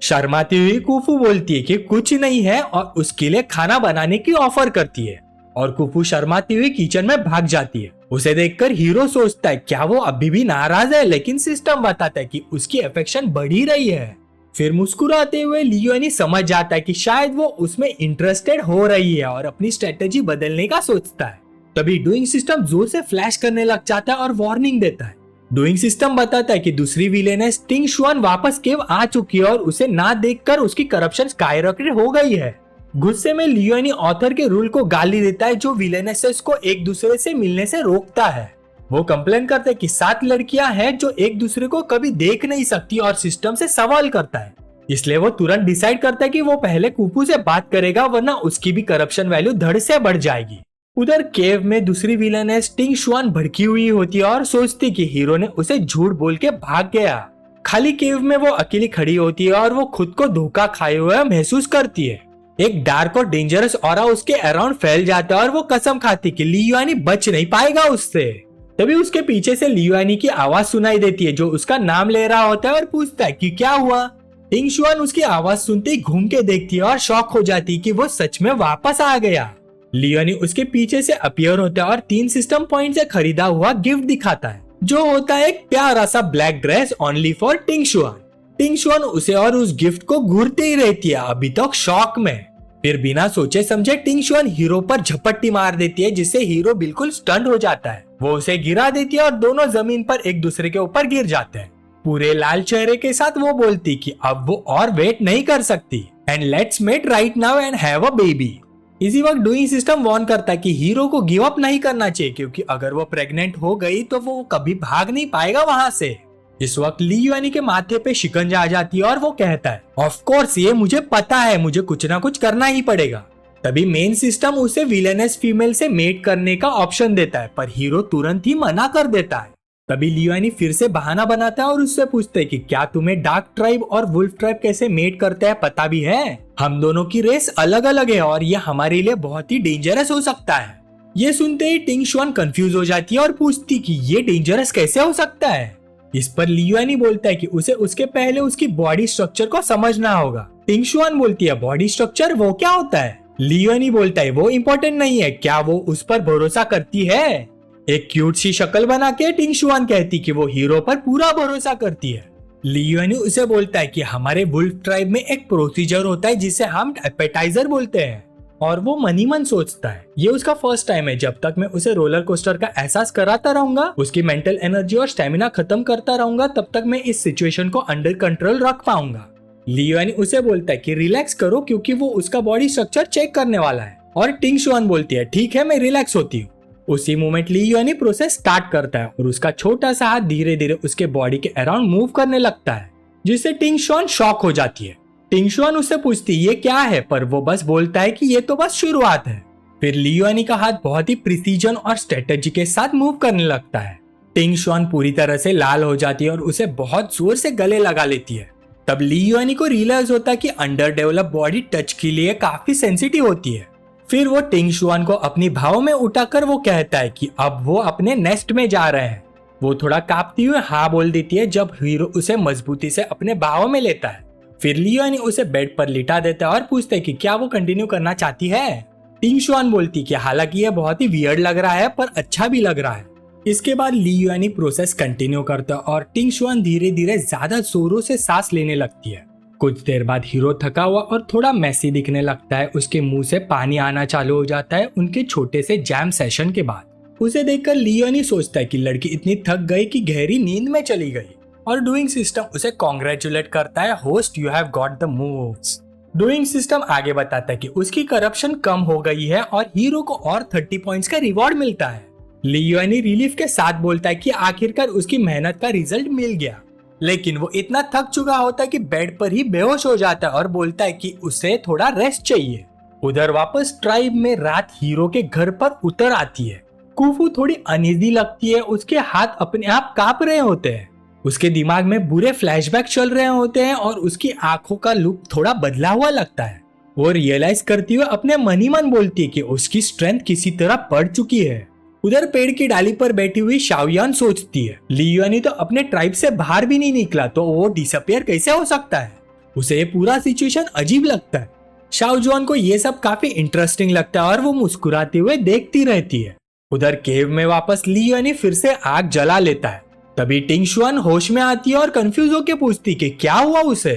शर्माती हुई कुफू बोलती है कि कुछ नहीं है और उसके लिए खाना बनाने की ऑफर करती है और कुफू शर्माती हुई किचन में भाग जाती है। उसे देखकर हीरो सोचता है क्या वो अभी भी नाराज है, लेकिन सिस्टम बताता है कि उसकी अफेक्शन बढ़ ही रही है। फिर मुस्कुराते हुए लियोनी समझ जाता है कि शायद वो उसमें इंटरेस्टेड हो रही है और अपनी स्ट्रेटेजी बदलने का सोचता है। तभी डूइंग सिस्टम जोर से फ्लैश करने लग जाता है और वार्निंग देता है। डूइंग सिस्टम बताता है कि दूसरी विलेनेस टिंग शुआन वापस केव आ चुकी है और उसे ना देखकर उसकी करप्शन स्काईरॉकेट हो गई है। गुस्से में लियोनी ऑथर के रूल को गाली देता है जो विलेनेसेस को एक दूसरे से मिलने से रोकता है। वो कंप्लेन करते हैं कि 7 लड़कियां हैं जो एक दूसरे को कभी देख नहीं सकती और सिस्टम से सवाल करता है। इसलिए वो तुरंत डिसाइड करता है कि वो पहले कुपू से बात करेगा वरना उसकी भी करप्शन वैल्यू धड़ से बढ़ जाएगी। उधर केव में दूसरी विलेनेस टिंग शुआन भड़की हुई होती है और सोचती कि हीरो ने उसे झूठ बोल के भाग गया। खाली केव में वो अकेली खड़ी होती है और वो खुद को धोखा खाए हुए महसूस करती है। एक डार्क और डेंजरस ऑरा उसके अराउंड फैल जाता है और वो कसम खाती कि लियुआनी बच नहीं पाएगा उससे। तभी उसके पीछे से लियुआनी की आवाज सुनाई देती है जो उसका नाम ले रहा होता है और पूछता है कि क्या हुआ। टिंग शुआन उसकी आवाज सुनते ही घूम के देखती है और शॉक हो जाती है कि वो सच में वापस आ गया। लियोनी उसके पीछे से अपीयर होता है और 3 सिस्टम पॉइंट से खरीदा हुआ गिफ्ट दिखाता है जो होता है एक प्यारा सा ब्लैक ड्रेस ओनली फॉर टिंग शुआन। टिंग शुआन उसे और उस गिफ्ट को घूरते ही रहती है अभी तक शॉक में। फिर बिना सोचे समझे टिंग शुआन हीरो पर झपट्टी मार देती है जिससे हीरो बिल्कुल स्टंट हो जाता है। वो उसे गिरा देती है और दोनों जमीन पर एक दूसरे के ऊपर गिर जाते हैं। पूरे लाल चेहरे के साथ वो बोलती कि अब वो और वेट नहीं कर सकती and let's mate right now and have a baby. इसी वक्त डूइंग सिस्टम वार्न करता है कि हीरो को गिव अप नहीं करना चाहिए क्योंकि अगर वो प्रेग्नेंट हो गई तो वो कभी भाग नहीं पाएगा वहां से। इस वक्त लियुआनी के माथे पे शिकंजा आ जाती है और वो कहता है ऑफ कोर्स ये मुझे पता है, मुझे कुछ ना कुछ करना ही पड़ेगा। तभी मेन सिस्टम उसे विलेनस फीमेल से मेट करने का ऑप्शन देता है पर हीरो तुरंत ही मना कर देता है। तभी लियुआनी फिर से बहाना बनाता है और उससे पूछता है कि क्या तुम्हें डार्क ट्राइब और वुल्फ ट्राइब कैसे मेट करते हैं पता भी है? हम दोनों की रेस अलग अलग है और ये हमारे लिए बहुत ही डेंजरस हो सकता है। ये सुनते ही टिंग शुआन कंफ्यूज हो जाती है और पूछती कि ये डेंजरस कैसे हो सकता है। इस पर लियुआनी बोलता है कि उसे उसके पहले उसकी बॉडी स्ट्रक्चर को समझना होगा। टिंग शुआन बोलती है बॉडी स्ट्रक्चर वो क्या होता है? लियुआनी बोलता है वो इम्पोर्टेंट नहीं है, क्या वो उस पर भरोसा करती है? एक क्यूट सी शक्ल बना के टिंग शुआन कहती कि वो हीरो पर पूरा भरोसा करती है। लियुआनी उसे बोलता है कि हमारे वुल्फ ट्राइब में एक प्रोसीजर होता है जिसे हम एपेटाइजर बोलते हैं और वो मनी मन सोचता है ये उसका फर्स्ट टाइम है। जब तक मैं उसे रोलर कोस्टर का एहसास कराता रहूंगा, उसकी मेंटल एनर्जी और स्टेमिना खत्म करता रहूंगा, तब तक मैं इस सिचुएशन को अंडर कंट्रोल रख पाऊंगा। लियुआनी उसे बोलता है कि रिलैक्स करो क्योंकि वो उसका बॉडी स्ट्रक्चर चेक करने वाला है और टिंग शुआन बोलती है ठीक है मैं रिलैक्स होती हूँ। उसी मोमेंट लियुआनी प्रोसेस स्टार्ट करता है और उसका छोटा सा हाथ धीरे धीरे उसके बॉडी के अराउंड मूव करने लगता है जिससे टिंग शुआन शॉक हो जाती है। टिंग शुआन उससे पूछती ये क्या है पर वो बस बोलता है कि ये तो बस शुरुआत है। फिर लियुआनी का हाथ बहुत ही प्रिसीजन और स्ट्रेटेजी के साथ मूव करने लगता है। टिंग शुआन पूरी तरह से लाल हो जाती है और उसे बहुत जोर से गले लगा लेती है। तब लियुआनी को रियलाइज होता है कि अंडर डेवलप बॉडी टच के लिए काफी सेंसिटिव होती है। फिर वो टिंग शुआन को अपनी भाव में उठाकर वो कहता है कि अब वो अपने नेस्ट में जा रहे हैं। वो थोड़ा कांपती हुई हाँ बोल देती है जब हीरो उसे मजबूती से अपने भाव में लेता है। फिर लियुआनी उसे बेड पर लिटा देता है और पूछता है कि क्या वो कंटिन्यू करना चाहती है। टिंग शुआन बोलती कि हालांकि ये बहुत ही वियर्ड लग रहा है पर अच्छा भी लग रहा है। इसके बाद लियुआनी प्रोसेस कंटिन्यू करता है और टिंग शुआन धीरे धीरे ज्यादा जोरों से सांस लेने लगती है। कुछ देर बाद हीरो थका हुआ और थोड़ा मैसी दिखने लगता है। उसके मुंह से पानी आना चालू हो जाता है उनके छोटे से जैम सेशन के बाद। उसे देखकर लियुआनी सोचता है कि लड़की इतनी थक गई कि गहरी नींद में चली गई और डूइंग सिस्टम उसे कॉन्ग्रेचुलेट करता है host you have got the moves. Doing system आगे बताता है कि उसकी करप्शन कम हो गई है और हीरो को और 30 पॉइंट्स का रिवॉर्ड मिलता है। लियुआनी रिलीफ के साथ बोलता है कि आखिरकार उसकी मेहनत का रिजल्ट मिल गया, लेकिन वो इतना थक चुका होता है कि बेड पर ही बेहोश हो जाता है और बोलता है कि उसे थोड़ा रेस्ट चाहिए। उधर वापस ट्राइब में रात हीरो के घर पर उतर आती है। कुफू थोड़ी अनईजी लगती है, उसके हाथ अपने आप कांप रहे होते हैं, उसके दिमाग में बुरे फ्लैशबैक चल रहे होते हैं और उसकी आंखों का लुक थोड़ा बदला हुआ लगता है। वो रियलाइज करती हुए अपने मन ही मन बोलती है कि उसकी स्ट्रेंथ किसी तरह बढ़ चुकी है। उधर पेड़ की डाली पर बैठी हुई शाओयान सोचती है लियुआनी तो अपने ट्राइब से बाहर भी नहीं निकला तो वो डिसअपियर कैसे हो सकता है। उसे ये पूरा सिचुएशन अजीब लगता है। शाओजुआन को ये सब काफी इंटरेस्टिंग लगता है और वो मुस्कुराते हुए देखती रहती है। उधर केव में वापस लियुआनी फिर से आग जला लेता है। तभी टिंग शुआन होश में आती है और कंफ्यूज होकर पूछती कि क्या हुआ उसे।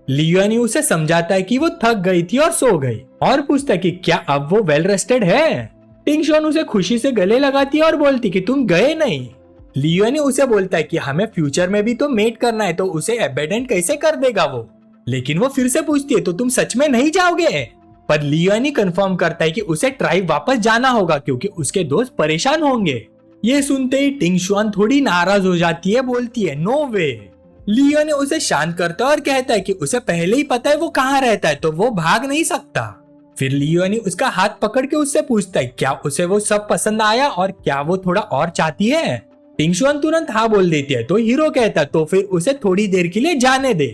लियोनी उसे समझाता है कि वो थक गई थी और सो गई, और पूछता है कि क्या अब वो वेल रेस्टेड है। टिंगशुआन उसे खुशी से गले लगाती है और बोलती कि तुम गए नहीं। लियोनी उसे बोलता है कि हमें फ्यूचर में भी तो मेट करना है, तो उसे अबेंडन कैसे कर देगा वो। लेकिन वो फिर से पूछती है तो तुम सच में नहीं जाओगे। पर लियोनी कंफर्म करता है कि उसे ट्राइब वापस जाना होगा क्योंकि उसके दोस्त परेशान होंगे। ये सुनते ही टिंगशुआन थोड़ी नाराज हो जाती है, बोलती है नो वे। लियोनी उसे शांत करता है और कहता है कि उसे पहले ही पता है वो कहाँ रहता है, तो वो भाग नहीं सकता। फिर लियोनी उसका हाथ पकड़ के उससे पूछता है क्या उसे वो सब पसंद आया और क्या वो थोड़ा और चाहती है। टिंगशुआन तुरंत हाँ बोल देती है, तो हीरो कहता है तो फिर उसे थोड़ी देर के लिए जाने दे।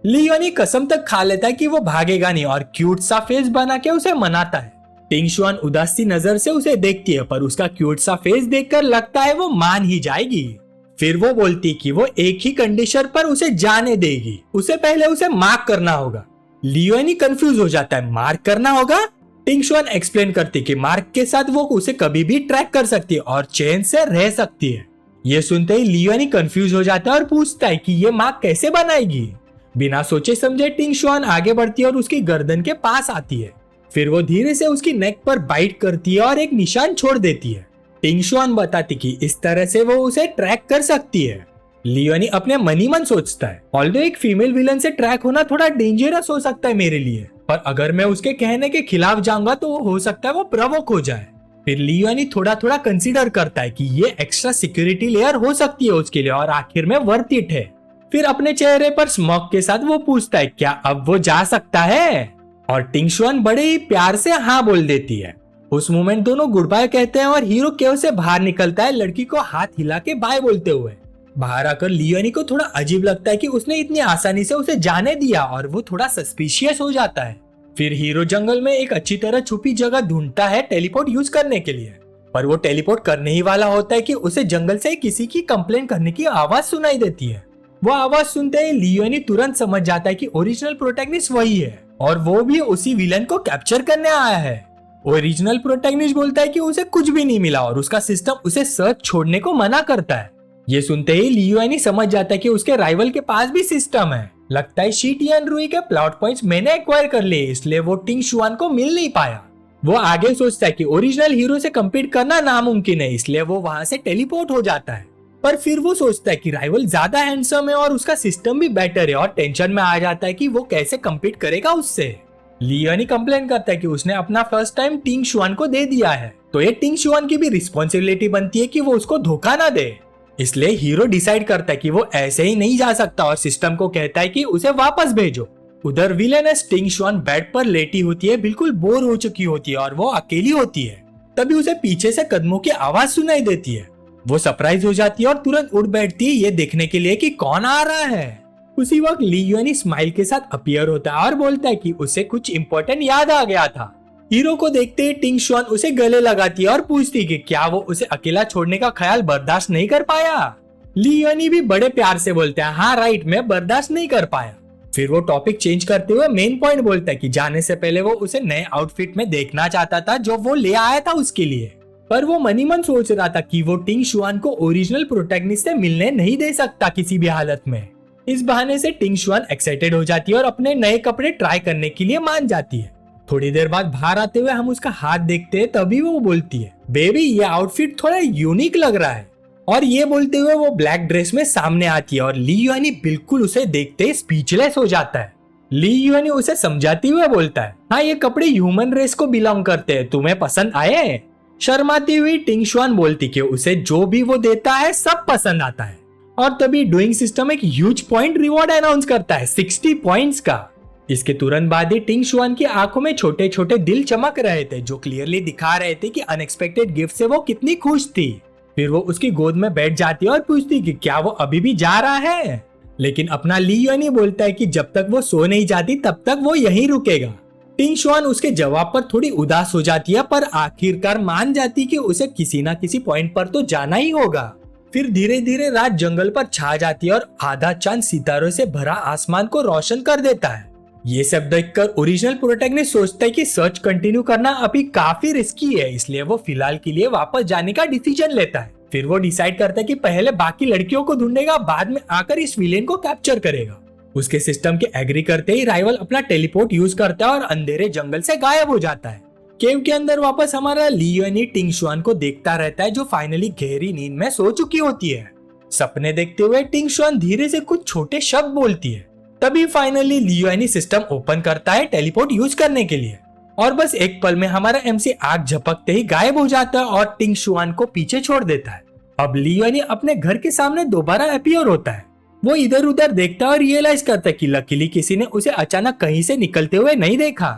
लियोनी कसम तक खा लेता है कि वो भागेगा नहीं और क्यूट सा फेस बना के उसे मनाता है। टिंगशुआन उदासी नजर से उसे देखती है, पर उसका क्यूट सा फेस देखकर लगता है वो मान ही जाएगी। फिर वो बोलती कि वो एक ही कंडीशन पर उसे जाने देगी, उसे पहले उसे मार्क करना होगा। लियोनी कंफ्यूज हो जाता है, मार्क करना होगा। टिंगशुआन एक्सप्लेन करती कि मार्क के साथ वो उसे कभी भी ट्रैक कर सकती है और चैन से रह सकती है। ये सुनते ही लियोनी कंफ्यूज हो जाता है और पूछता है कि ये मार्क कैसे बनाएगी। बिना सोचे समझे टिंगशुआन आगे बढ़ती है और उसकी गर्दन के पास आती है। फिर वो धीरे से उसकी नेक पर बाइट करती है और एक निशान छोड़ देती है। टिंगशुआन बताती कि इस तरह से वो उसे ट्रैक कर सकती है। लियोनी अपने मन ही मन सोचता है, ऑल्दो एक फीमेल विलन से ट्रैक होना थोड़ा डेंजरस हो सकता है मेरे लिए, पर अगर मैं उसके कहने के खिलाफ जाऊंगा तो हो सकता है वो प्रवोक हो जाए। फिर लियोनी थोड़ा थोड़ा कंसीडर करता है कि ये एक्स्ट्रा सिक्योरिटी लेयर हो सकती है उसके लिए और आखिर में वर्थ इट है। फिर अपने चेहरे पर स्मॉक के साथ वो पूछता है क्या अब वो जा सकता है, और टिंगशुआन बड़े ही प्यार से हाँ बोल देती है। उस मोमेंट दोनों गुड बाय कहते हैं और हीरो केव से बाहर निकलता है, लड़की को हाथ हिला के बाय बोलते हुए। बाहर आकर लियोनी को थोड़ा अजीब लगता है कि उसने इतनी आसानी से उसे जाने दिया और वो थोड़ा सस्पिशियस हो जाता है। फिर हीरो जंगल में एक अच्छी तरह छुपी जगह ढूंढता है टेलीपोर्ट यूज करने के लिए, पर वो टेलीपोर्ट करने ही वाला होता है कि उसे जंगल से किसी की कंप्लेन करने की आवाज सुनाई देती है। वो आवाज सुनते ही लियोनी तुरंत समझ जाता है कि ओरिजिनल प्रोटैगनिस्ट वही है और वो भी उसी विलन को कैप्चर करने आया है। ओरिजिनल प्रोटैगनिस्ट बोलता है कि उसे कुछ भी नहीं मिला और उसका सिस्टम उसे सर्च छोड़ने को मना करता है। ये सुनते ही लियोनी समझ जाता है कि उसके राइवल के पास भी सिस्टम है। लगता है शीटियन रुई के प्लॉट पॉइंट्स मैंने एक्वायर कर लिए, इसलिए वो टिंगशुआन को मिल नहीं पाया। वो आगे सोचता है कि ओरिजिनल हीरो से कम्पीट करना नामुमकिन है, इसलिए वो वहां से टेलीपोर्ट हो जाता है। पर फिर वो सोचता है कि राइवल ज्यादा हैंडसम है और उसका सिस्टम भी बेटर है, और टेंशन में आ जाता है कि वो कैसे कम्पीट करेगा उससे। लियोनी कंप्लेन करता है कि उसने अपना फर्स्ट टाइम टिंगशुआन को दे दिया है, तो ये टिंगशुआन की भी रिस्पॉन्सिबिलिटी बनती है कि वो उसको धोखा ना दे। इसलिए हीरो डिसाइड करता है कि वो ऐसे ही नहीं जा सकता और सिस्टम को कहता है कि उसे वापस भेजो। उधर विलेनस टिंगशुआन बेड पर लेटी होती है, बिल्कुल बोर हो चुकी होती है और वो अकेली होती है। तभी उसे पीछे से कदमों की आवाज सुनाई देती है। वो सरप्राइज हो जाती है और तुरंत उठ बैठती है ये देखने के लिए कि कौन आ रहा है। उसी वक्त लियोनी स्माइल के साथ अपीयर होता है और बोलता है कि उसे कुछ इम्पोर्टेंट याद आ गया था। हीरो को देखते ही टिंगशुआन उसे गले लगाती है और पूछती कि क्या वो उसे अकेला छोड़ने का ख्याल बर्दाश्त नहीं कर पाया। लियोनी भी बड़े प्यार से बोलता है हाँ राइट, मैं बर्दाश्त नहीं कर पाया। फिर वो टॉपिक चेंज करते हुए मेन पॉइंट बोलता है कि जाने से पहले वो उसे नए आउटफिट में देखना चाहता था जो वो ले आया था उसके लिए, पर वो मनी मन सोच रहा था कि वो टिंगशुआन को ओरिजिनल प्रोटैगनिस्ट से मिलने नहीं दे सकता किसी भी हालत में। इस बहाने से टिंगशुआन एक्साइटेड हो जाती है और अपने नए कपड़े ट्राई करने के लिए मान जाती है। थोड़ी देर बाद बाहर आते हुए हम उसका हाथ देखते हैं, तभी वो बोलती है बेबी ये आउटफिट थोड़ा यूनिक लग रहा है, और ये बोलते हुए वो ब्लैक ड्रेस में सामने आती है और लियोनी बिल्कुल उसे देखते ही स्पीचलेस हो जाता है। लियोनी उसे समझाते हुए बोलता है हाँ ये कपड़े ह्यूमन रेस को बिलोंग करते हैं, तुम्हें पसंद आए। शर्माती हुई टिंगशुआन बोलती कि उसे जो भी वो देता है सब पसंद आता है, और तभी डूइंग सिस्टम एक ह्यूज पॉइंट रिवॉर्ड अनाउंस करता है 60 पॉइंट्स का। इसके तुरंत बाद ही टिंगशुआन की आंखों में छोटे छोटे दिल चमक रहे थे जो क्लियरली दिखा रहे थे कि अनएक्सपेक्टेड गिफ्ट से वो कितनी खुश थी। फिर वो उसकी गोद में बैठ जाती है और पूछती कि क्या वो अभी भी जा रहा है, लेकिन अपना लियोनी बोलता है कि जब तक वो सो नहीं जाती तब तक वो यहीं रुकेगा। टिंगशुआन उसके जवाब पर थोड़ी उदास हो जाती है, पर आखिरकार मान जाती कि उसे किसी ना किसी पॉइंट पर तो जाना ही होगा। फिर धीरे धीरे रात जंगल पर छा जाती है और आधा चांद सितारों से भरा आसमान को रोशन कर देता है। ये सब देखकर ओरिजिनल प्रोटैगनिस्ट सोचता है कि सर्च कंटिन्यू करना अभी काफी रिस्की है, इसलिए वो फिलहाल के लिए वापस जाने का डिसीजन लेता है। फिर वो डिसाइड करता है कि पहले बाकी लड़कियों को ढूंढेगा, बाद में आकर इस विलेन को कैप्चर करेगा। उसके सिस्टम के एग्री करते ही राइवल अपना टेलीपोर्ट यूज करता है और अंधेरे जंगल से गायब हो जाता है। केव के अंदर वापस हमारा लियोनी टिंगशुआन को देखता रहता है, जो फाइनली गहरी नींद में सो चुकी होती है। सपने देखते हुए टिंगशुआन धीरे से कुछ छोटे शब्द बोलती है। तभी फाइनली लियोनी सिस्टम ओपन करता है टेलीपोर्ट यूज करने के लिए, और बस एक पल में हमारा एमसी आग झपकते ही गायब हो जाता है और टिंगशुआन को पीछे छोड़ देता है। अब लियोनी अपने घर के सामने दोबारा अपीयर होता है। वो इधर उधर देखता है और रियलाइज करता है कि लकीली किसी ने उसे अचानक कहीं से निकलते हुए नहीं देखा।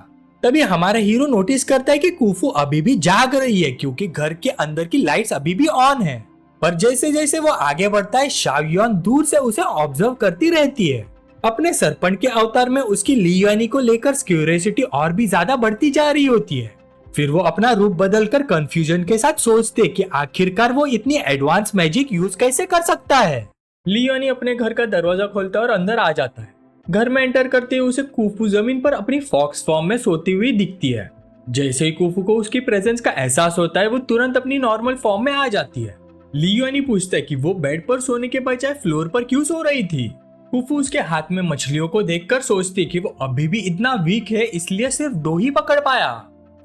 तभी हमारा हीरो नोटिस करता है कि कुफू अभी भी जाग रही है, क्योंकि घर के अंदर की लाइट्स अभी भी ऑन है। पर जैसे जैसे वो आगे बढ़ता है, शाओयुआन दूर से उसे ऑब्जर्व करती रहती है। अपने सरपंच के अवतार में उसकी लियोनी को लेकर क्यूरियोसिटी और भी ज्यादा बढ़ती जा रही होती है। फिर वो अपना रूप बदलकर कंफ्यूजन के साथ सोचते कि आखिरकार वो इतनी एडवांस मैजिक यूज कैसे कर सकता है। लियोनी अपने घर का दरवाजा खोलता है और अंदर आ जाता है। घर में एंटर करते ही उसे कुफू जमीन पर अपनी फॉक्स फॉर्म में सोती हुई दिखती है। जैसे ही कुफू को उसकी प्रेजेंस का एहसास होता है, वो तुरंत अपनी नॉर्मल फॉर्म में आ जाती है। लियोनी पूछता है कि वो बेड पर सोने के बजाय फ्लोर पर क्यों सो रही थी। कुफू उसके हाथ में मछलियों को देखकर सोचती कि वो अभी भी इतना वीक है, इसलिए सिर्फ 2 ही पकड़ पाया।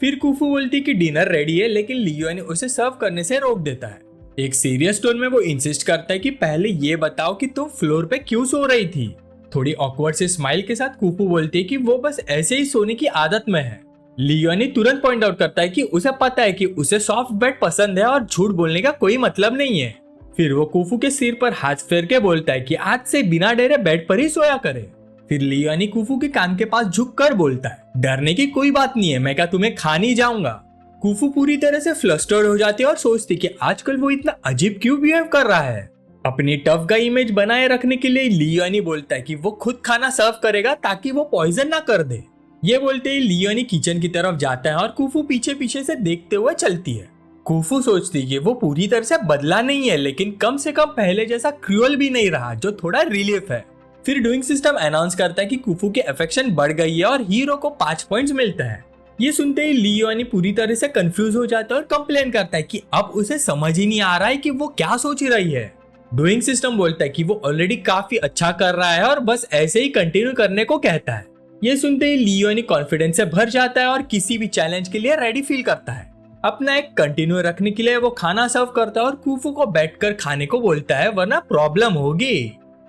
फिर कुफू बोलती कि डिनर रेडी है, लेकिन लियोनी उसे सर्व करने से रोक देता है। एक सीरियस टोन में वो इंसिस्ट करता है कि पहले ये बताओ कि तुम फ्लोर पे क्यों सो रही थी। थोड़ी ऑकवर्ड से स्माइल के साथ कुफू बोलती है कि वो बस ऐसे ही सोने की आदत में है। लियोनी तुरंत पॉइंट आउट करता है कि उसे पता है कि उसे सॉफ्ट बेड पसंद है और झूठ बोलने का कोई मतलब नहीं है। फिर वो कुफू के सिर पर हाथ फेर के बोलता है कि आज से बिना डरे बेड पर ही सोया करे। फिर लियोनी कुफू के कान के पास झुक कर बोलता है, डरने की कोई बात नहीं है, मैं क्या तुम्हें खा नहीं जाऊंगा। कुफू पूरी तरह से फ्लस्टर्ड हो जाती है और सोचती कि आजकल वो इतना अजीब क्यों बिहेव कर रहा है। अपनी टफ गाय इमेज बनाए रखने के लिए लियोनी बोलता है कि वो खुद खाना सर्व करेगा ताकि वो पॉइजन ना कर दे। ये बोलते ही लियोनी किचन की तरफ जाता है और कुफू पीछे पीछे से देखते हुए चलती है। कुफू सोचती है कि वो पूरी तरह से बदला नहीं है, लेकिन कम से कम पहले जैसा क्रूअल भी नहीं रहा, जो थोड़ा रिलीफ है। फिर डूइंग सिस्टम अनाउंस करता है कि कुफू की अफेक्शन बढ़ गई है और हीरो को 5 पॉइंट्स मिलता है। ये सुनते ही लियोनी पूरी तरह से कंफ्यूज हो जाता है और कंप्लेन करता है कि अब उसे समझ ही नहीं आ रहा है कि वो क्या सोच रही है। डूइंग सिस्टम बोलता है कि वो ऑलरेडी काफी अच्छा कर रहा है और बस ऐसे ही कंटिन्यू करने को कहता है। ये सुनते ही लियोनी कॉन्फिडेंस से भर जाता है और किसी भी चैलेंज के लिए रेडी फील करता है। अपना एक कंटिन्यू रखने के लिए वो खाना सर्व करता है और कुफू को बैठकर खाने को बोलता है, वरना प्रॉब्लम होगी।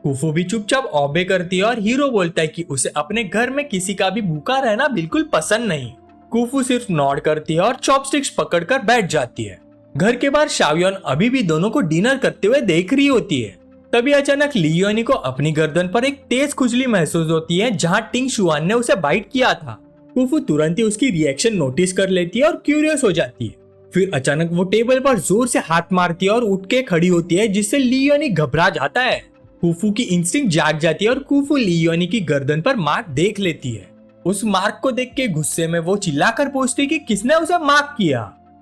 कुफू भी चुपचाप ऑबे करती है और हीरो बोलता है कि उसे अपने घर में किसी का भी भूखा रहना बिल्कुल पसंद नहीं। कुफू सिर्फ नॉड करती है और चॉपस्टिक्स पकड़कर बैठ जाती है। घर के बाहर शाओयुआन अभी भी दोनों को डिनर करते हुए देख रही होती है। तभी अचानक लियोनी को अपनी गर्दन पर एक तेज खुजली महसूस होती है, जहां टिंगशुआन ने उसे बाइट किया था। कुफू तुरंत ही उसकी रिएक्शन नोटिस कर लेती है और क्यूरियस हो जाती है। फिर अचानक वो टेबल पर जोर से हाथ मारती है और उठ के खड़ी होती है, जिससे लियोनी घबरा जाता है। कुफू की इंस्टिंक्ट जाग जाती है और कुफू लियोनी की गर्दन पर मार्क देख लेती है। उस मार्क को देख के गुस्से में वो चिल्लाकर पूछती है कि किसने उसे मार्क किया।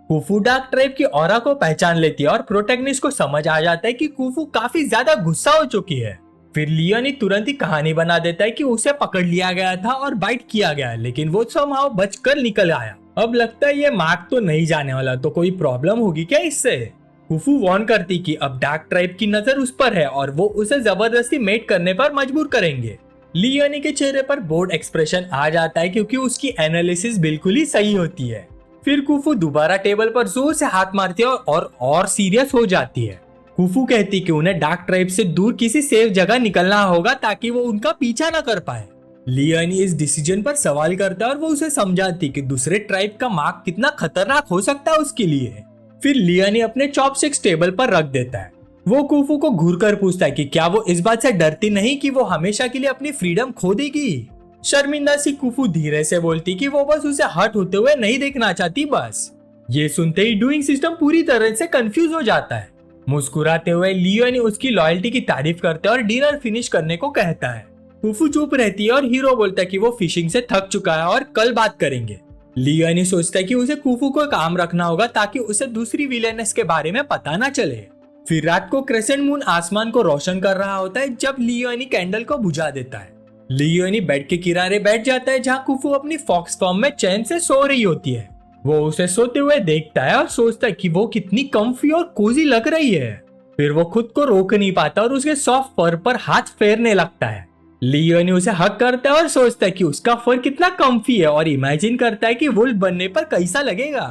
कुफू डार्क ट्राइब की ऑरा को पहचान लेती है और प्रोटैगनिस्ट को समझ आ जाता है कि कुफू काफी ज्यादा गुस्सा हो चुकी है। फिर लियोनी तुरंत ही कहानी बना देता है कि उसे पकड़ लिया गया था और बाइट किया गया, लेकिन वो समहाउ बचकर निकल आया। अब लगता है ये मार्क तो नहीं जाने वाला, तो कोई प्रॉब्लम होगी क्या इससे। कुफू वार्न करती कि अब डार्क ट्राइब की नजर उस पर है और वो उसे जबरदस्ती मेट करने पर मजबूर करेंगे। लियोनी के चेहरे पर बोर्ड एक्सप्रेशन आ जाता है, क्योंकि उसकी एनालिसिस बिल्कुल ही सही होती है। फिर कुफू दोबारा टेबल पर जोर से हाथ मारती है और सीरियस हो जाती है। कुफू कहती कि उन्हें डार्क ट्राइब से दूर किसी सेफ जगह निकलना होगा ताकि वो उनका पीछा न कर पाए। लियोनी इस डिसीजन पर सवाल करता है और वो उसे समझाती कि दूसरे ट्राइब का मार्क कितना खतरनाक हो सकता है उसके लिए। फिर लियोनी अपने चॉपस्टिक्स टेबल पर रख देता है। वो कुफू को घूर कर पूछता है कि क्या वो इस बात से डरती नहीं कि वो हमेशा के लिए अपनी फ्रीडम खो देगी। शर्मिंदा सी कुफू धीरे से बोलती कि वो बस उसे हर्ट होते हुए नहीं देखना चाहती बस। ये सुनते ही डूइंग सिस्टम पूरी तरह से कंफ्यूज हो जाता है। मुस्कुराते हुए लियोनी उसकी लॉयल्टी की तारीफ करता है और डिनर फिनिश करने को कहता है। कुफू चुप रहती है और हीरो बोलता है कि वो फिशिंग से थक चुका है और कल बात करेंगे। लियोनी सोचता है कि उसे कुफू को काम रखना होगा ताकि उसे दूसरी विलेनेस के बारे में पता ना चले। फिर रात को क्रेसेंट मून आसमान को रोशन कर रहा होता है जब लियोनी कैंडल को बुझा देता है। लियोनी बेड के किनारे बैठ जाता है जहाँ कुफू अपनी फॉक्स फॉर्म में चैन से सो रही होती है। वो उसे सोते हुए देखता है और सोचता है कि वो कितनी कम्फी और कोजी लग रही है। फिर वो खुद को रोक नहीं पाता और उसके सॉफ्ट फर पर हाथ फेरने लगता है। लियोनी उसे हक करता है और सोचता है कि उसका फर कितना कम्फी है और इमेजिन करता है कि वुल्फ बनने पर कैसा लगेगा।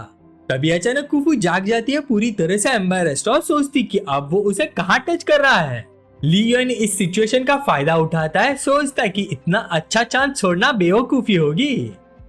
तभी अचानक कुफू जाग जाती है पूरी तरह से एम्बैरेस्ड और सोचती कि अब वो उसे कहाँ टच कर रहा है। लियोनी इस सिचुएशन का फायदा उठाता है, सोचता है कि इतना अच्छा चांस छोड़ना बेवकूफी होगी।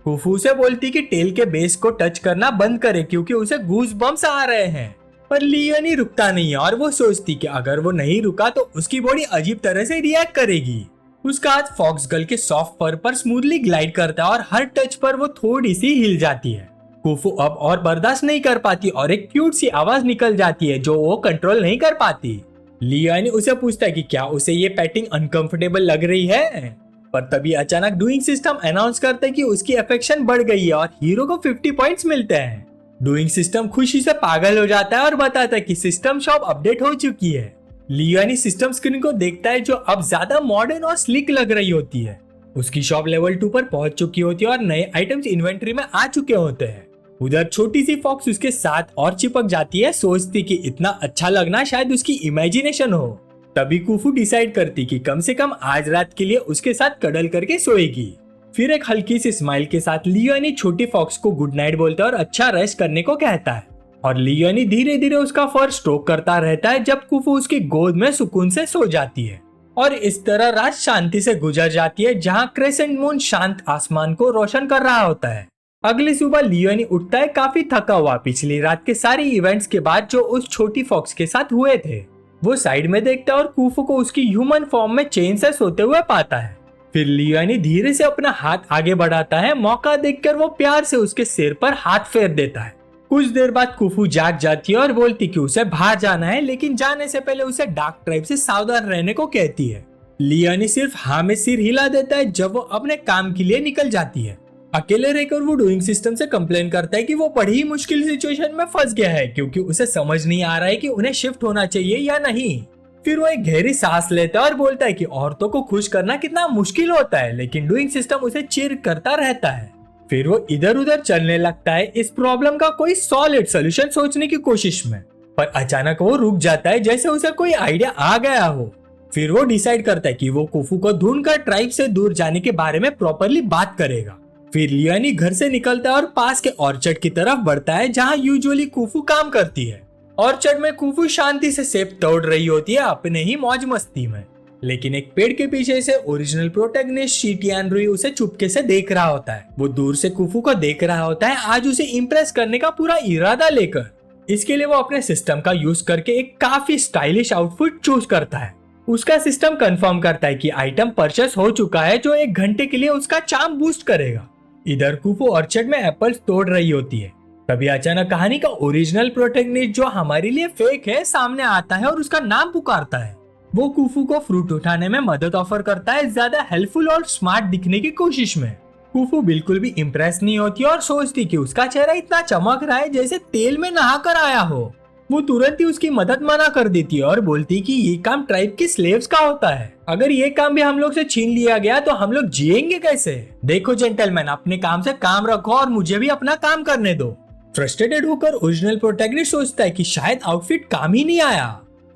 कुफू से बोलती कि टेल के बेस को टच करना बंद करे क्योंकि उसे गूज बम्स आ रहे हैं, पर लियोनी रुकता नहीं है और वो सोचती कि अगर वो नहीं रुका तो उसकी बॉडी अजीब तरह से रिएक्ट करेगी। उसका हाथ फॉक्स गर्ल के सॉफ्ट फर पर स्मूथली ग्लाइड करता है और हर टच पर वो थोड़ी सी हिल जाती है। कुफू अब और बर्दाश्त नहीं कर पाती और एक क्यूट सी आवाज निकल जाती है जो वो कंट्रोल नहीं कर पाती। लियोनी उसे पूछता है कि क्या उसे ये पेटिंग अनकंफर्टेबल लग रही है, पर तभी अचानक डूइंग सिस्टम अनाउंस करता है कि उसकी अफेक्शन बढ़ गई है और हीरो को 50 पॉइंट्स मिलते हैं। डूइंग सिस्टम खुशी से पागल हो जाता है और बताता है कि सिस्टम शॉप अपडेट हो चुकी है। लियोनी सिस्टम स्क्रीन को देखता है जो अब ज्यादा मॉडर्न और स्लिक लग रही होती है। उसकी शॉप लेवल 2 पर पहुंच चुकी होती है और नए आइटम्स इन्वेंट्री में आ चुके होते हैं। उधर छोटी सी फॉक्स उसके साथ और चिपक जाती है, सोचती कि इतना अच्छा लगना शायद उसकी इमेजिनेशन हो। तभी कुफू डिसाइड करती कि कम से कम आज रात के लिए उसके साथ कडल करके सोएगी। फिर एक हल्की सी स्माइल के साथ लियोनी छोटी फॉक्स को गुड नाइट बोलता है और अच्छा रेस्ट करने को कहता है, और लियोनी धीरे धीरे उसका फर स्ट्रोक करता रहता है जब कुफू उसकी गोद में सुकून से सो जाती है। और इस तरह रात शांति से गुजर जाती है जहाँ क्रेसेंट मून शांत आसमान को रोशन कर रहा होता है। अगली सुबह लियोनी उठता है काफी थका हुआ पिछली रात के सारे इवेंट्स के बाद जो उस छोटी फॉक्स के साथ हुए थे। वो साइड में देखता है और कुफू को उसकी ह्यूमन फॉर्म में चेन से सोते हुए पाता है। फिर लियोनी धीरे से अपना हाथ आगे बढ़ाता है, मौका देखकर वो प्यार से उसके सिर पर हाथ फेर देता है। कुछ देर बाद कुफू जाग जाती है और बोलती कि उसे बाहर जाना है, लेकिन जाने से पहले उसे डार्क ट्राइब से सावधान रहने को कहती है। लियोनी सिर्फ हाँ में सिर हिला देता है जब वो अपने काम के लिए निकल जाती है। अकेले रहकर वो डूइंग सिस्टम से कंप्लेन करता है कि वो बड़ी ही मुश्किल सिचुएशन में फंस गया है क्योंकि उसे समझ नहीं आ रहा है कि उन्हें शिफ्ट होना चाहिए या नहीं। फिर वो एक गहरी सांस लेता है और बोलता है कि औरतों को खुश करना कितना मुश्किल होता है, लेकिन डूइंग सिस्टम उसे चिर करता रहता है। फिर वो इधर उधर चलने लगता है इस प्रॉब्लम का कोई सॉलिड सोल्यूशन सोचने की कोशिश में, पर अचानक वो रुक जाता है जैसे उसे कोई आइडिया आ गया हो। फिर वो डिसाइड करता है कि वो कुफू को ढूंढकर ट्राइब से दूर जाने के बारे में प्रॉपरली बात करेगा। फिर लियोनी घर से निकलता है और पास के ऑर्चर्ड की तरफ बढ़ता है जहाँ यूजुअली कुफू काम करती है। ऑर्चर्ड में कुफू शांति से सेब तोड़ रही होती है अपने ही मौज मस्ती में, लेकिन एक पेड़ के पीछे से ओरिजिनल प्रोटैगनिस्ट शीटियान रुई उसे चुपके से देख रहा होता है। वो दूर से कुफू को देख रहा होता है, आज उसे इम्प्रेस करने का पूरा इरादा लेकर। इसके लिए वो अपने सिस्टम का यूज करके एक काफी स्टाइलिश आउटफिट चूज करता है। उसका सिस्टम कंफर्म करता है कि आइटम परचेस हो चुका है जो 1 घंटे के लिए उसका चार्म बूस्ट करेगा। इधर कुफू ऑर्चर्ड में एप्पल्स तोड़ रही होती है। तभी अचानक कहानी का ओरिजिनल प्रोटैगनिस्ट जो हमारे लिए फेक है सामने आता है और उसका नाम पुकारता है। वो कुफू को फ्रूट उठाने में मदद ऑफर करता है, ज्यादा हेल्पफुल और स्मार्ट दिखने की कोशिश में। कुफू बिल्कुल भी इम्प्रेस नहीं होती और सोचती कि उसका चेहरा इतना चमक रहा है जैसे तेल में नहा कर आया हो। वो तुरंत ही उसकी मदद मना कर देती है और बोलती कि ये काम ट्राइब के स्लेव्स का होता है, अगर ये काम भी हम लोग से छीन लिया गया तो हम लोग जिएंगे कैसे। देखो जेंटलमैन, अपने काम से काम रखो और मुझे भी अपना काम करने दो। फ्रस्ट्रेटेड होकर ओरिजिनल प्रोटैगनिस्ट सोचता है कि शायद आउटफिट काम ही नहीं आया।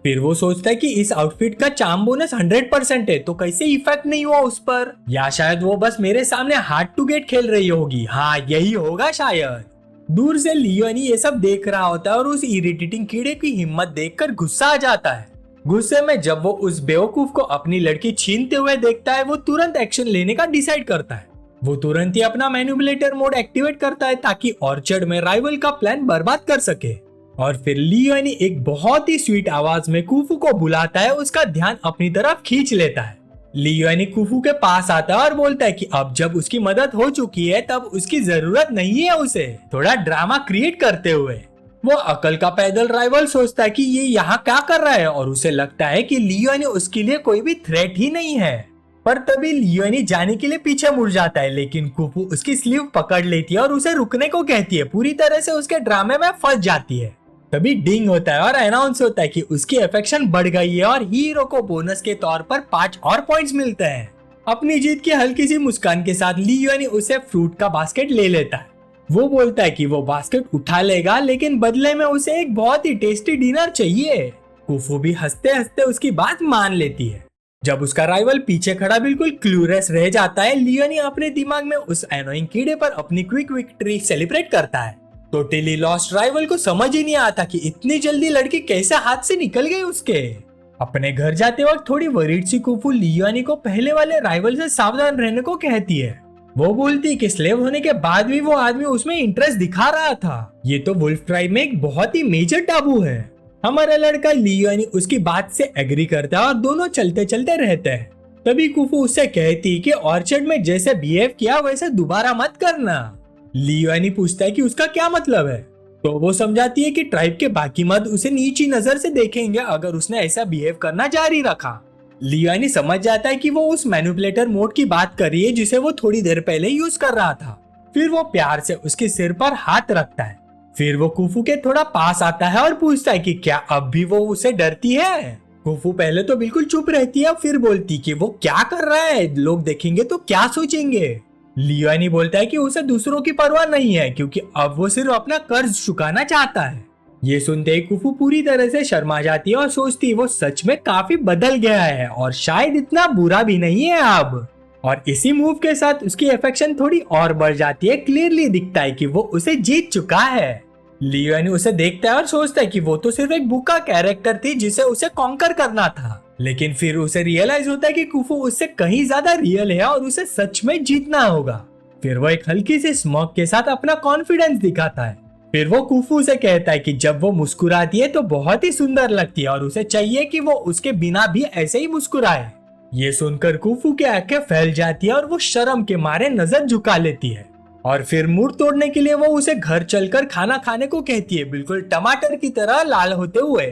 फिर वो सोचता है कि इस आउटफिट का चार्म बोनस 100% है तो कैसे इफेक्ट नहीं हुआ उस पर, या शायद वो बस मेरे सामने हार्ड टू गेट खेल रही होगी। हाँ, यही होगा शायद। दूर से लियोनी ये सब देख रहा होता है और उस इरिटेटिंग कीड़े की हिम्मत देखकर गुस्सा आ जाता है। गुस्से में जब वो उस बेवकूफ को अपनी लड़की छीनते हुए देखता है वो तुरंत एक्शन लेने का डिसाइड करता है। वो तुरंत ही अपना मैनिपुलेटर मोड एक्टिवेट करता है ताकि ऑर्चर्ड में राइवल का प्लान बर्बाद कर सके। और फिर लियोनी एक बहुत ही स्वीट आवाज में कुफू को बुलाता है, उसका ध्यान अपनी तरफ खींच लेता है। लियोनी कुफू के पास आता है और बोलता है कि अब जब उसकी मदद हो चुकी है तब उसकी जरूरत नहीं है उसे थोड़ा ड्रामा क्रिएट करते हुए। वो अकल का पैदल राइवल सोचता है कि ये यहाँ क्या कर रहा है और उसे लगता है कि लियोनी उसके लिए कोई भी थ्रेट ही नहीं है। पर तभी लियोनी जाने के लिए पीछे मुड़ जाता है, लेकिन कुफू उसकी स्लीव पकड़ लेती है और उसे रुकने को कहती है, पूरी तरह से उसके ड्रामे में फंस जाती है। तभी डिंग होता है और अनाउंस होता है कि उसकी अफेक्शन बढ़ गई है और हीरो को बोनस के तौर पर 5 और पॉइंट्स मिलते हैं। अपनी जीत की हल्की सी मुस्कान के साथ लियोनी उसे फ्रूट का बास्केट ले लेता है। वो बोलता है कि वो बास्केट उठा लेगा, लेकिन बदले में उसे एक बहुत ही टेस्टी डिनर चाहिए। कुफू भी हंसते हंसते उसकी बात मान लेती है। जब उसका राइवल पीछे खड़ा बिल्कुल क्लूलेस रह जाता है, लियोनी अपने दिमाग में उस एनोइंग कीड़े पर अपनी क्विक विक्ट्री सेलिब्रेट करता है। टोटली लॉस्ट राइवल को समझ ही नहीं आता कि इतनी जल्दी लड़की कैसे हाथ से निकल गई उसके। अपने घर जाते वक्त थोड़ी वरीड सी कुफू लियोनी को पहले वाले राइवल से सावधान रहने को कहती है। वो बोलती है कि स्लेव होने के बाद भी वो आदमी उसमें इंटरेस्ट दिखा रहा था। ये तो वुल्फ ट्राइब में एक बहुत ही मेजर टाबू है। हमारा लड़का लियोनी उसकी बात से एग्री करता है और दोनों चलते चलते रहते हैं। तभी कुफू उससे कहती है कि ऑर्चर्ड में जैसे बिहेव किया वैसे दोबारा मत करना। लियोनी पूछता है कि उसका क्या मतलब है, तो वो समझाती है कि ट्राइब के बाकी मर्द उसे नीची नजर से देखेंगे अगर उसने ऐसा बिहेव करना जारी रखा। लियोनी समझ जाता है कि वो उस मैनिपुलेटर मोड की बात कर रही है जिसे वो थोड़ी देर पहले यूज कर रहा था। फिर वो प्यार से उसके सिर पर हाथ रखता है। फिर वो कुफू के थोड़ा पास आता है और पूछता है कि क्या अब भी वो उसे डरती है। कुफू पहले तो बिल्कुल चुप रहती है, फिर बोलती कि वो क्या कर रहा है, लोग देखेंगे तो क्या सोचेंगे। लियोनी बोलता है कि उसे दूसरों की परवाह नहीं है क्योंकि अब वो सिर्फ अपना कर्ज चुकाना चाहता है। ये सुनते ही कुफू पूरी तरह से शर्मा जाती है और सोचती है वो सच में काफी बदल गया है और शायद इतना बुरा भी नहीं है अब। और इसी मूव के साथ उसकी अफेक्शन थोड़ी और बढ़ जाती है। क्लियरली दिखता है कि वो उसे जीत चुका है। लियोनी उसे देखता है और सोचता है कि वो तो सिर्फ एक बुक का कैरेक्टर थी जिसे उसे कॉन्कर करना था। लेकिन फिर उसे रियलाइज होता है कि कुफू उससे कहीं ज्यादा रियल है और उसे सच में जीतना होगा। फिर वो एक हल्की सी स्मॉक के साथ अपना कॉन्फिडेंस दिखाता है। फिर वो कुफू से कहता है कि जब वो मुस्कुराती है तो बहुत ही सुंदर लगती है और उसे चाहिए कि वो उसके बिना भी ऐसे ही मुस्कुराए। ये सुनकर कुफू की आंखें फैल जाती है और वो शर्म के मारे नजर झुका लेती है। और फिर मूड तोड़ने के लिए वो उसे घर चलकर खाना खाने को कहती है, बिल्कुल टमाटर की तरह लाल होते हुए।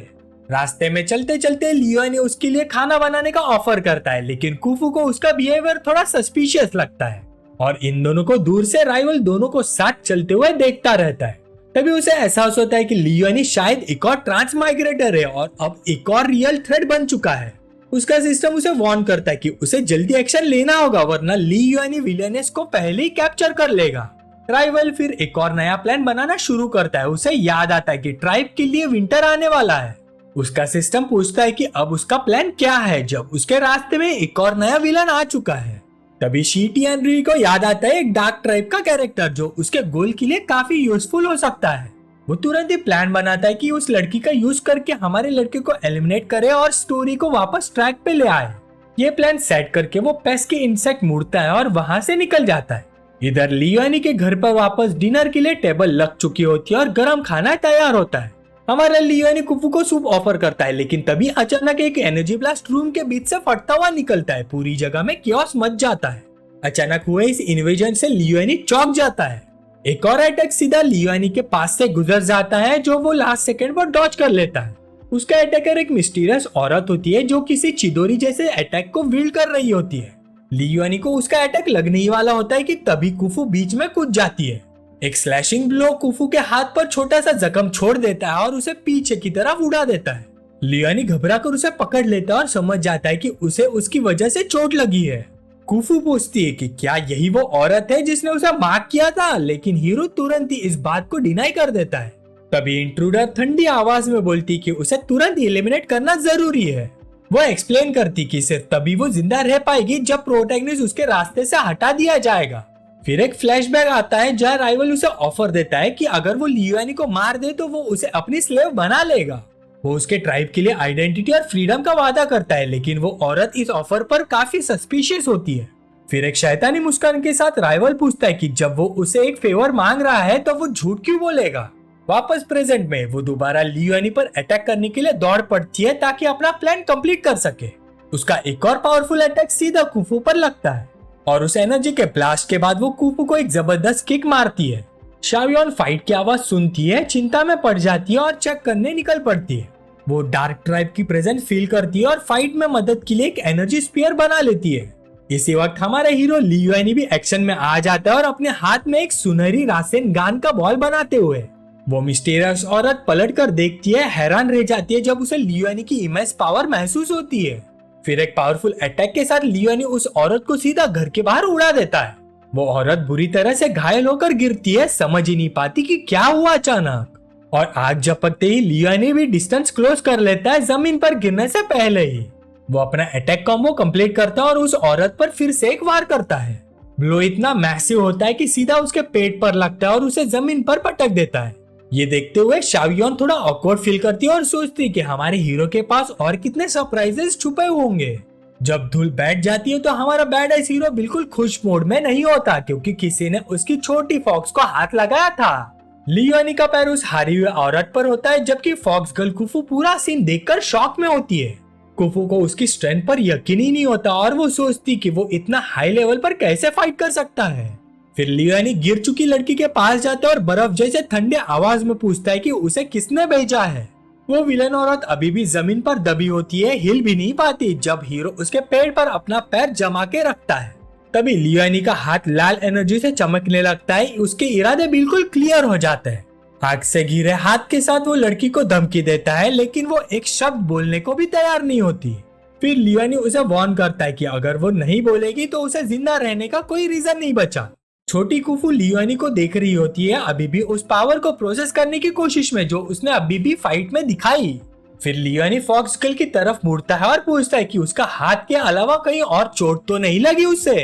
रास्ते में चलते चलते लियोनी उसके लिए खाना बनाने का ऑफर करता है, लेकिन कुफू को उसका बिहेवियर थोड़ा सस्पिशियस लगता है और इन दोनों को दूर से राइवल दोनों को साथ चलते हुए देखता रहता है। तभी उसे एहसास होता है कि लियोनी शायद एक और ट्रांस माइग्रेटर है और अब एक और रियल थ्रेट बन चुका है। उसका सिस्टम उसे वार्न करता है कि उसे जल्दी एक्शन लेना होगा वरना लियोनी विलियनेस को पहले ही कैप्चर कर लेगा। राइवल फिर एक और नया प्लान बनाना शुरू करता है। उसे याद आता है कि ट्राइब के लिए विंटर आने वाला है। उसका सिस्टम पूछता है कि अब उसका प्लान क्या है जब उसके रास्ते में एक और नया विलन आ चुका है। तभी शीटी एनरी को याद आता है एक डार्क ट्राइब का कैरेक्टर जो उसके गोल के लिए काफी यूजफुल हो सकता है। वो तुरंत ही प्लान बनाता है कि उस लड़की का यूज करके हमारे लड़के को एलिमिनेट करे और स्टोरी को वापस ट्रैक पे ले आए। ये प्लान सेट करके वो पेस्ट के इंसेक्ट मुड़ता है और वहां से निकल जाता है। इधर लियोनी के घर पर वापस डिनर के लिए टेबल लग चुकी होती है और गर्म खाना तैयार होता है। हमारा लियोनी कुफू को सूप ऑफर करता है, लेकिन तभी अचानक एक एनर्जी ब्लास्ट रूम के बीच से फटता हुआ निकलता है। पूरी जगह में कियोस मच जाता है। अचानक हुए इस इन्वेजन से लियोनी चौंक जाता है। एक और अटैक सीधा लियोनी के पास से गुजर जाता है जो वो लास्ट सेकंड पर डॉज कर लेता है। उसका अटैकर एक मिस्टीरियस औरत होती है जो किसी चिदोरी जैसे अटैक को विल्ड कर रही होती है। लियोनी को उसका अटैक लगने ही वाला होता है कि तभी कुफू बीच में कूद जाती है। एक स्लैशिंग ब्लो कुफू के हाथ पर छोटा सा जख्म छोड़ देता है और उसे पीछे की तरफ उड़ा देता है। लियोनी घबराकर उसे पकड़ लेता है और समझ जाता है कि उसे उसकी वजह से चोट लगी है। कुफू पूछती है कि क्या यही वो औरत है जिसने उसे मार्क किया था, लेकिन हीरो तुरंत ही इस बात को डिनाई कर देता है। तभी इंट्रूडर ठंडी आवाज में बोलती कि उसे तुरंत एलिमिनेट करना जरूरी है। वो एक्सप्लेन करती कि सिर्फ तभी वो जिंदा रह पाएगी जब प्रोटैगनिस्ट उसके रास्ते से हटा दिया जाएगा। फिर एक फ्लैशबैक आता है जहाँ राइवल उसे ऑफर देता है कि अगर वो लियोनी को मार दे तो वो उसे अपनी स्लेव बना लेगा। वो उसके ट्राइब के लिए आइडेंटिटी और फ्रीडम का वादा करता है, लेकिन वो औरत इस ऑफर पर काफी सस्पिशियस होती है। फिर एक शैतानी मुस्कान के साथ राइवल पूछता है कि जब वो उसे एक फेवर मांग रहा है तो वो झूठ क्यों बोलेगा। वापस प्रेजेंट में वो दोबारा लियोनी पर अटैक करने के लिए दौड़ पड़ती है ताकि अपना प्लान कंप्लीट कर सके। उसका एक और पावरफुल अटैक सीधा कुफू पर लगता है और उस एनर्जी के ब्लास्ट के बाद वो कुफू को एक जबरदस्त किक मारती है। शावियन फाइट की आवाज सुनती है, चिंता में पड़ जाती है और चेक करने निकल पड़ती है। वो डार्क ट्राइब की प्रेजेंस फील करती है और फाइट में मदद के लिए एक एनर्जी स्पीयर बना लेती है। इसी वक्त हमारा हीरो लियोनी भी एक्शन में आ जाता है और अपने हाथ में एक सुनहरी रासेन गान का बॉल बनाते हुए वो मिस्टीरियस औरत पलट कर देखती है, हैरान रह जाती है जब उसे लियोनी की इमेज पावर महसूस होती है। फिर एक पावरफुल अटैक के साथ लियोनी उस औरत को सीधा घर के बाहर उड़ा देता है। वो औरत बुरी तरह से घायल होकर गिरती है, समझ ही नहीं पाती कि क्या हुआ अचानक। और आग झपकते ही लियोनी भी डिस्टेंस क्लोज कर लेता है जमीन पर गिरने से पहले ही। वो अपना अटैक कॉम्बो कंप्लीट करता है और उस औरत पर फिर से एक वार करता है। ब्लो इतना मैसिव होता है कि सीधा उसके पेट पर लगता है और उसे जमीन पर पटक देता है। ये देखते हुए शाओयन थोड़ा ऑकवर्ड फील करती है और सोचती है कि हमारे हीरो के पास और कितने सरप्राइजेस छुपे हुए होंगे। जब धूल बैठ जाती है तो हमारा बैड आइस हीरो बिल्कुल खुश मूड में नहीं होता, क्योंकि किसी ने उसकी छोटी फॉक्स को हाथ लगाया था। लियोनी का पैर उस हारी हुई औरत पर होता है, जबकि फॉक्स गर्ल कुफू पूरा सीन देखकर शॉक में होती है। कुफू को उसकी स्ट्रेंथ पर यकीन ही नहीं होता और वो सोचती कि वो इतना हाई लेवल पर कैसे फाइट कर सकता है। फिर लियोनी गिर चुकी लड़की के पास जाता है और बर्फ जैसे ठंडे आवाज में पूछता है कि उसे किसने भेजा है। वो विलन औरत अभी भी जमीन पर दबी होती है, हिल भी नहीं पाती, जब हीरो उसके पेड़ पर अपना पैर जमा के रखता है। तभी लियोनी का हाथ लाल एनर्जी से चमकने लगता है, उसके इरादे बिल्कुल क्लियर हो जाते हैं। आग से घिरे हाथ के साथ वो लड़की को धमकी देता है, लेकिन वो एक शब्द बोलने को भी तैयार नहीं होती। फिर लियोनी उसे वार्न करता है कि अगर वो नहीं बोलेगी तो उसे जिंदा रहने का कोई रीजन नहीं बचा। छोटी कुफू लियोनी को देख रही होती है, अभी भी उस पावर को प्रोसेस करने की कोशिश में जो उसने अभी भी फाइट में दिखाई। फिर लियोनी फॉक्स गर्ल की तरफ मुड़ता है और पूछता है कि उसका हाथ के अलावा कहीं और चोट तो नहीं लगी उसे।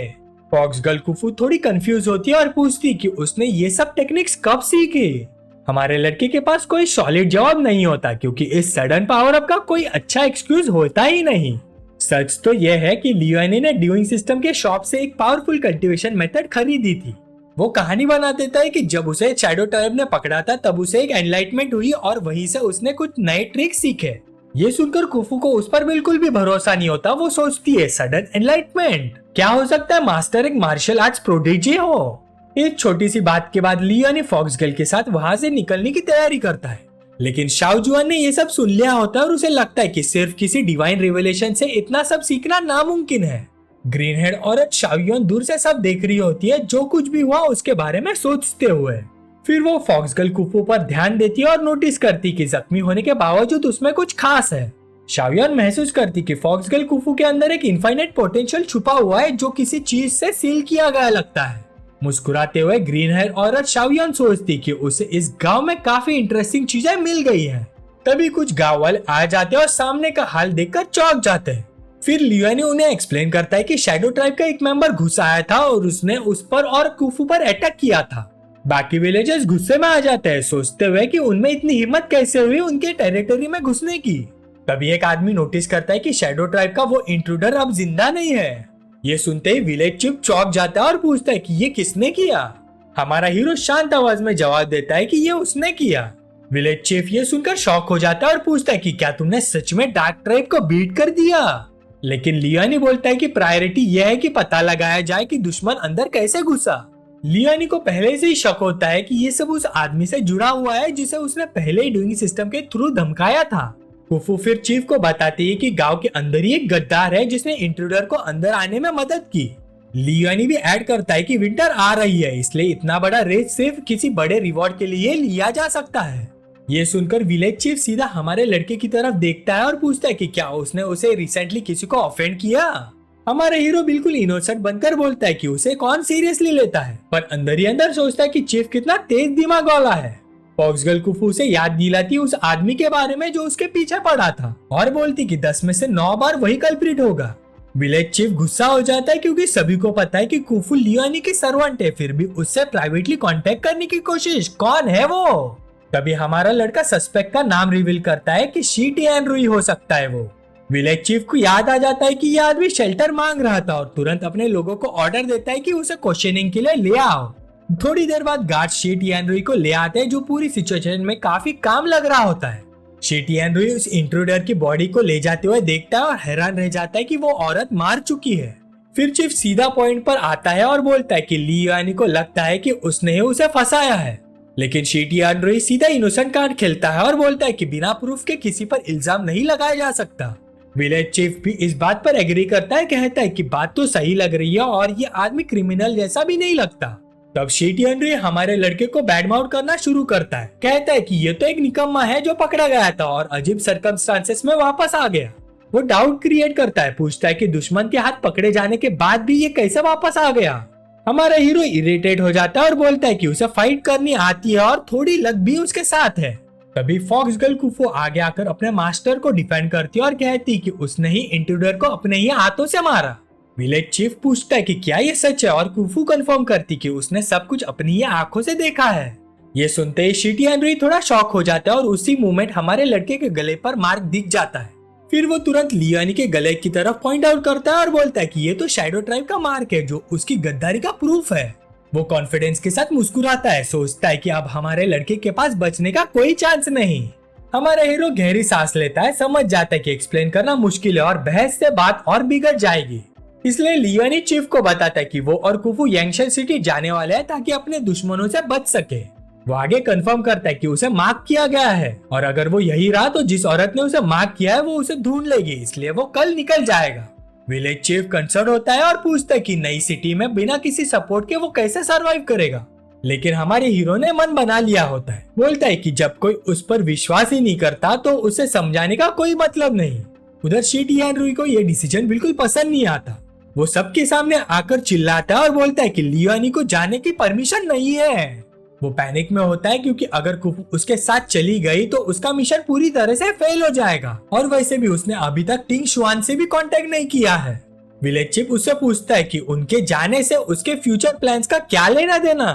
फॉक्स गर्ल कुफू थोड़ी कंफ्यूज होती है और पूछती कि उसने ये सब टेक्निक्स कब सीखी। हमारे लड़के के पास कोई सॉलिड जवाब नहीं होता, क्योंकि इस सडन पावर अप का कोई अच्छा एक्सक्यूज होता ही नहीं। सच तो यह है कि लियोनी ने ड्यूइंग सिस्टम के शॉप से एक पावरफुल कल्टीवेशन मेथड खरीदी थी। वो कहानी बना देता है कि जब उसे शैडो ट्राइब ने पकड़ा था तब उसे एक एनलाइटमेंट हुई और वहीं से उसने कुछ नए ट्रिक सीखे। ये सुनकर कुफू को उस पर बिल्कुल भी भरोसा नहीं होता। वो सोचती है सडन एनलाइटमेंट क्या हो सकता है, मास्टर एक मार्शल आर्ट्स प्रोडिजी हो। एक छोटी सी बात के बाद लियोनी फॉक्स गर्ल के साथ वहां से निकलने की तैयारी करता है, लेकिन शाओ जुआन ने ये सब सुन लिया होता है और उसे लगता है कि सिर्फ किसी डिवाइन रिवेलेशन से इतना सब सीखना नामुमकिन है। ग्रीन हेड औरत शाओयन दूर से सब देख रही होती है, जो कुछ भी हुआ उसके बारे में सोचते हुए। फिर वो फॉक्स गर्ल कुफू पर ध्यान देती है और नोटिस करती कि जख्मी होने के बावजूद उसमें कुछ खास है। शाओयन महसूस करती कि फॉक्स गर्ल कुफू के अंदर एक इनफाइनाइट पोटेंशियल छुपा हुआ है, जो किसी चीज से सील किया गया लगता है। मुस्कुराते हुए ग्रीन हेयर औरत शाओयन सोचती कि उसे इस गांव में काफी इंटरेस्टिंग चीजें मिल गई हैं। तभी कुछ गांव वाले आ जाते हैं और सामने का हाल देखकर चौंक जाते हैं। फिर लियोनी उन्हें एक्सप्लेन करता है कि शैडो ट्राइब का एक मेंबर घुस आया था और उसने उस पर और कुफू पर अटैक किया था। बाकी विलेजर्स गुस्से में आ जाते हैं, सोचते हुए कि उनमें इतनी हिम्मत कैसे हुई उनके टेरिटरी में घुसने की। तभी एक आदमी नोटिस करता है कि शैडो ट्राइब का वो इंट्रूडर अब जिंदा नहीं है। ये सुनते ही विलेज चीफ चौंक जाता है और पूछता है कि ये किसने किया। हमारा हीरो शांत आवाज में जवाब देता है कि ये उसने किया। विलेज चीफ ये सुनकर शॉक हो जाता है और पूछता है कि क्या तुमने सच में डार्क ट्राइब को बीट कर दिया। लेकिन लियोनी बोलता है कि प्रायोरिटी यह है कि पता लगाया जाए कि दुश्मन अंदर कैसे घुसा। लियोनी को पहले से ही शक होता है कि ये सब उस आदमी से जुड़ा हुआ है जिसे उसने पहले ही ड्यूइंग सिस्टम के थ्रू धमकाया था। कुफू फिर चीफ को बताती है कि गांव के अंदर ही एक गद्दार है जिसने इंट्रूडर को अंदर आने में मदद की। लियोनी भी ऐड करता है कि विंटर आ रही है, इसलिए इतना बड़ा रेस सिर्फ किसी बड़े रिवॉर्ड के लिए लिया जा सकता है। ये सुनकर विलेज चीफ सीधा हमारे लड़के की तरफ देखता है और पूछता है कि क्या उसने उसे रिसेंटली किसी को ऑफेंड किया। हमारा हीरो बिल्कुल इनोसेंट बनकर बोलता है कि उसे कौन सीरियसली लेता है, पर अंदर ही अंदर सोचता है कि चीफ कितना तेज दिमाग वाला है। फॉक्स गर्ल कुफू से याद दिलाती उस आदमी के बारे में जो उसके पीछे पड़ा था और बोलती कि 10 में से 9 बार वही कल्प्रिट होगा। विलेज चीफ गुस्सा हो जाता है क्योंकि सभी को पता है कि कुफू लियोनी की सर्वेंट है, फिर भी उससे प्राइवेटली कांटेक्ट करने की कोशिश। कौन है वो? तभी हमारा लड़का सस्पेक्ट का नाम रिवील करता है कि शी टियानरुई हो सकता है वो। विलेज चीफ को याद आ जाता है कि यह आदमी शेल्टर मांग रहा था और तुरंत अपने लोगों को ऑर्डर देता है कि उसे क्वेश्चनिंग के लिए ले आओ। थोड़ी देर बाद गार्ड शी टियानरुई को ले आते हैं, जो पूरी सिचुएशन में काफी काम लग रहा होता है। शी टियानरुई उस इंट्रूडर की बॉडी को ले जाते हुए देखता है और हैरान रह जाता है कि वो औरत मार चुकी है। फिर चीफ सीधा पॉइंट पर आता है और बोलता है कि लियोनी को लगता है कि उसने उसे फंसाया है, लेकिन शी टियानरुई सीधा इनोसेंट कार्ड खेलता है और बोलता है कि बिना प्रूफ के किसी पर इल्जाम नहीं लगाया जा सकता। विलेज चीफ भी इस बात पर एग्री करता है, कहता है कि बात तो सही लग रही है और ये आदमी क्रिमिनल जैसा भी नहीं लगता। तब शी टियानरुई हमारे लड़के को बैडमाउथ करना शुरू करता है, कहता है कि ये तो एक निकम्मा है जो पकड़ा गया था और अजीब सर्कमस्टांसेस में वापस आ गया। वो डाउट क्रिएट करता है, पूछता है कि दुश्मन के हाथ पकड़े जाने के बाद भी ये कैसे वापस आ गया। हमारा हीरो इरिटेट हो जाता है और बोलता है कि उसे फाइट करनी आती है और थोड़ी लक भी उसके साथ है। तभी फॉक्स गर्ल कुफू आगे आकर अपने मास्टर को डिफेंड करती है और कहती कि उसने ही इंट्रूडर को अपने ही हाथों से मारा। विलेज चीफ पूछता है कि क्या ये सच है और कुफू कंफर्म करती कि उसने सब कुछ अपनी ही आंखों से देखा है। ये सुनते ही शिटी एंड्री थोड़ा शॉक हो जाता है और उसी मोमेंट हमारे लड़के के गले पर मार्क दिख जाता है। फिर वो तुरंत लियानी के गले की तरफ पॉइंट आउट करता है और बोलता है कि ये तो शैडो ट्राइब का मार्क है जो उसकी गद्दारी का प्रूफ है। वो कॉन्फिडेंस के साथ मुस्कुराता है, सोचता है कि अब हमारे लड़के के पास बचने का कोई चांस नहीं। हमारा हीरो गहरी सांस लेता है, समझ जाता है कि एक्सप्लेन करना मुश्किल है और बहस से बात और बिगड़ जाएगी। इसलिए लियानी चीफ को बताता है कि वो और कुफू यंगशेन सिटी जाने वाले हैं ताकि अपने दुश्मनों से बच सके। वो आगे कंफर्म करता है कि उसे मार्क किया गया है और अगर वो यही रहा तो जिस औरत ने उसे मार्क किया है वो उसे ढूंढ लेगी, इसलिए वो कल निकल जाएगा। विलेज चीफ कंसर्न होता है और पूछता है कि नई सिटी में बिना किसी सपोर्ट के वो कैसे सरवाइव करेगा। लेकिन हमारे हीरो ने मन बना लिया होता है, बोलता है कि जब कोई उस पर विश्वास ही नहीं करता तो उसे समझाने का कोई मतलब नहीं। उधर शिटी एंड्री को ये डिसीजन बिल्कुल पसंद नहीं आता। वो सबके सामने आकर चिल्लाता है और बोलता है कि लियानी को जाने की परमिशन नहीं है। वो पैनिक में होता है क्योंकि अगर कुफू उसके साथ चली गई तो उसका मिशन पूरी तरह से फेल हो जाएगा और वैसे भी उसने अभी तक टिंग शुआन से भी कांटेक्ट नहीं किया है। विलेज चीफ उससे पूछता है कि उनके जाने से उसके फ्यूचर प्लान्स का क्या लेना देना।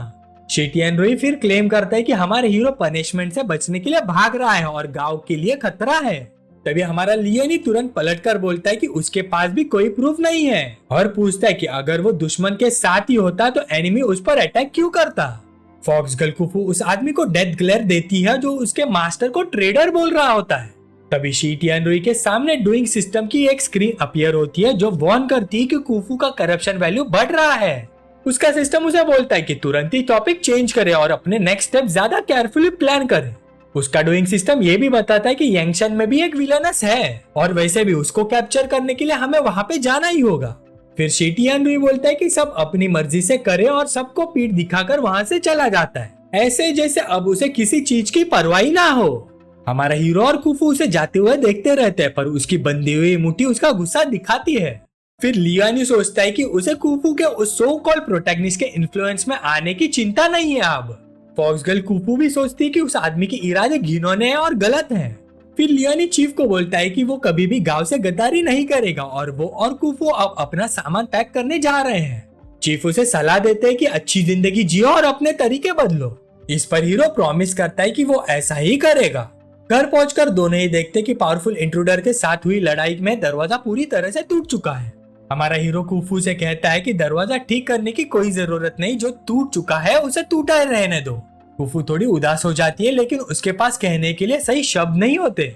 शिटी एंड्री फिर क्लेम करता है कि हमारे हीरो पनिशमेंट से बचने के लिए भाग रहा है और गांव के लिए खतरा है। तभी हमारा लियानी तुरंत पलटकर बोलता है कि उसके पास भी कोई प्रूफ नहीं है और पूछता है कि अगर वो दुश्मन के साथ ही होता तो एनिमी उस पर अटैक क्यों करता। फॉक्स गर्ल कुफू उस आदमी को डेथ ग्लेयर देती है जो उसके मास्टर को ट्रेडर बोल रहा होता है। तभी शिटी एंड्री के सामने डूइंग सिस्टम की एक स्क्रीन अपीयर होती है जो वार्न करती है कि कुफू का करप्शन वैल्यू बढ़ रहा है। उसका सिस्टम उसे बोलता है कि तुरंत ही टॉपिक चेंज करे और अपने नेक्स्ट स्टेप ज्यादा केयरफुली प्लान करे। उसका डूइंग सिस्टम ये भी बताता है कि यंगशन में भी एक विलनस है और वैसे भी उसको कैप्चर करने के लिए हमें वहां पे जाना ही होगा। फिर शिटी एंड्री बोलता है कि सब अपनी मर्जी से करे और सबको पीठ दिखाकर वहां से चला जाता है, ऐसे जैसे अब उसे किसी चीज की परवाह ना हो। हमारा हीरो और कुफू उसे जाते हुए देखते रहते हैं पर उसकी बंधी हुई मुट्ठी उसका गुस्सा दिखाती है। फिर लियानी सोचता है कि उसे कुफू के उस सो कॉल्ड प्रोटैगनिस्ट के इन्फ्लुएंस में आने की चिंता नहीं है अब। फॉक्स गर्ल कुफू भी सोचती है कि उस आदमी के इरादे घिनौने और गलत हैं। फिर लियानी चीफ को बोलता है कि वो कभी भी गांव से गद्दारी नहीं करेगा और वो और कुफू अब अपना सामान पैक करने जा रहे हैं। चीफ उसे सलाह देते हैं कि अच्छी जिंदगी जियो और अपने तरीके बदलो। इस पर हीरो प्रॉमिस करता है कि वो ऐसा ही करेगा। घर पहुंचकर दोनों ही देखते कि पावरफुल इंट्रूडर के साथ हुई लड़ाई में दरवाजा पूरी तरह से टूट चुका है। हमारा हीरो कुफू से कहता है कि दरवाजा ठीक करने की कोई जरूरत नहीं, जो टूट चुका है उसे टूटा रहने दो। कुफू थोड़ी उदास हो जाती है लेकिन उसके पास कहने के लिए सही शब्द नहीं होते।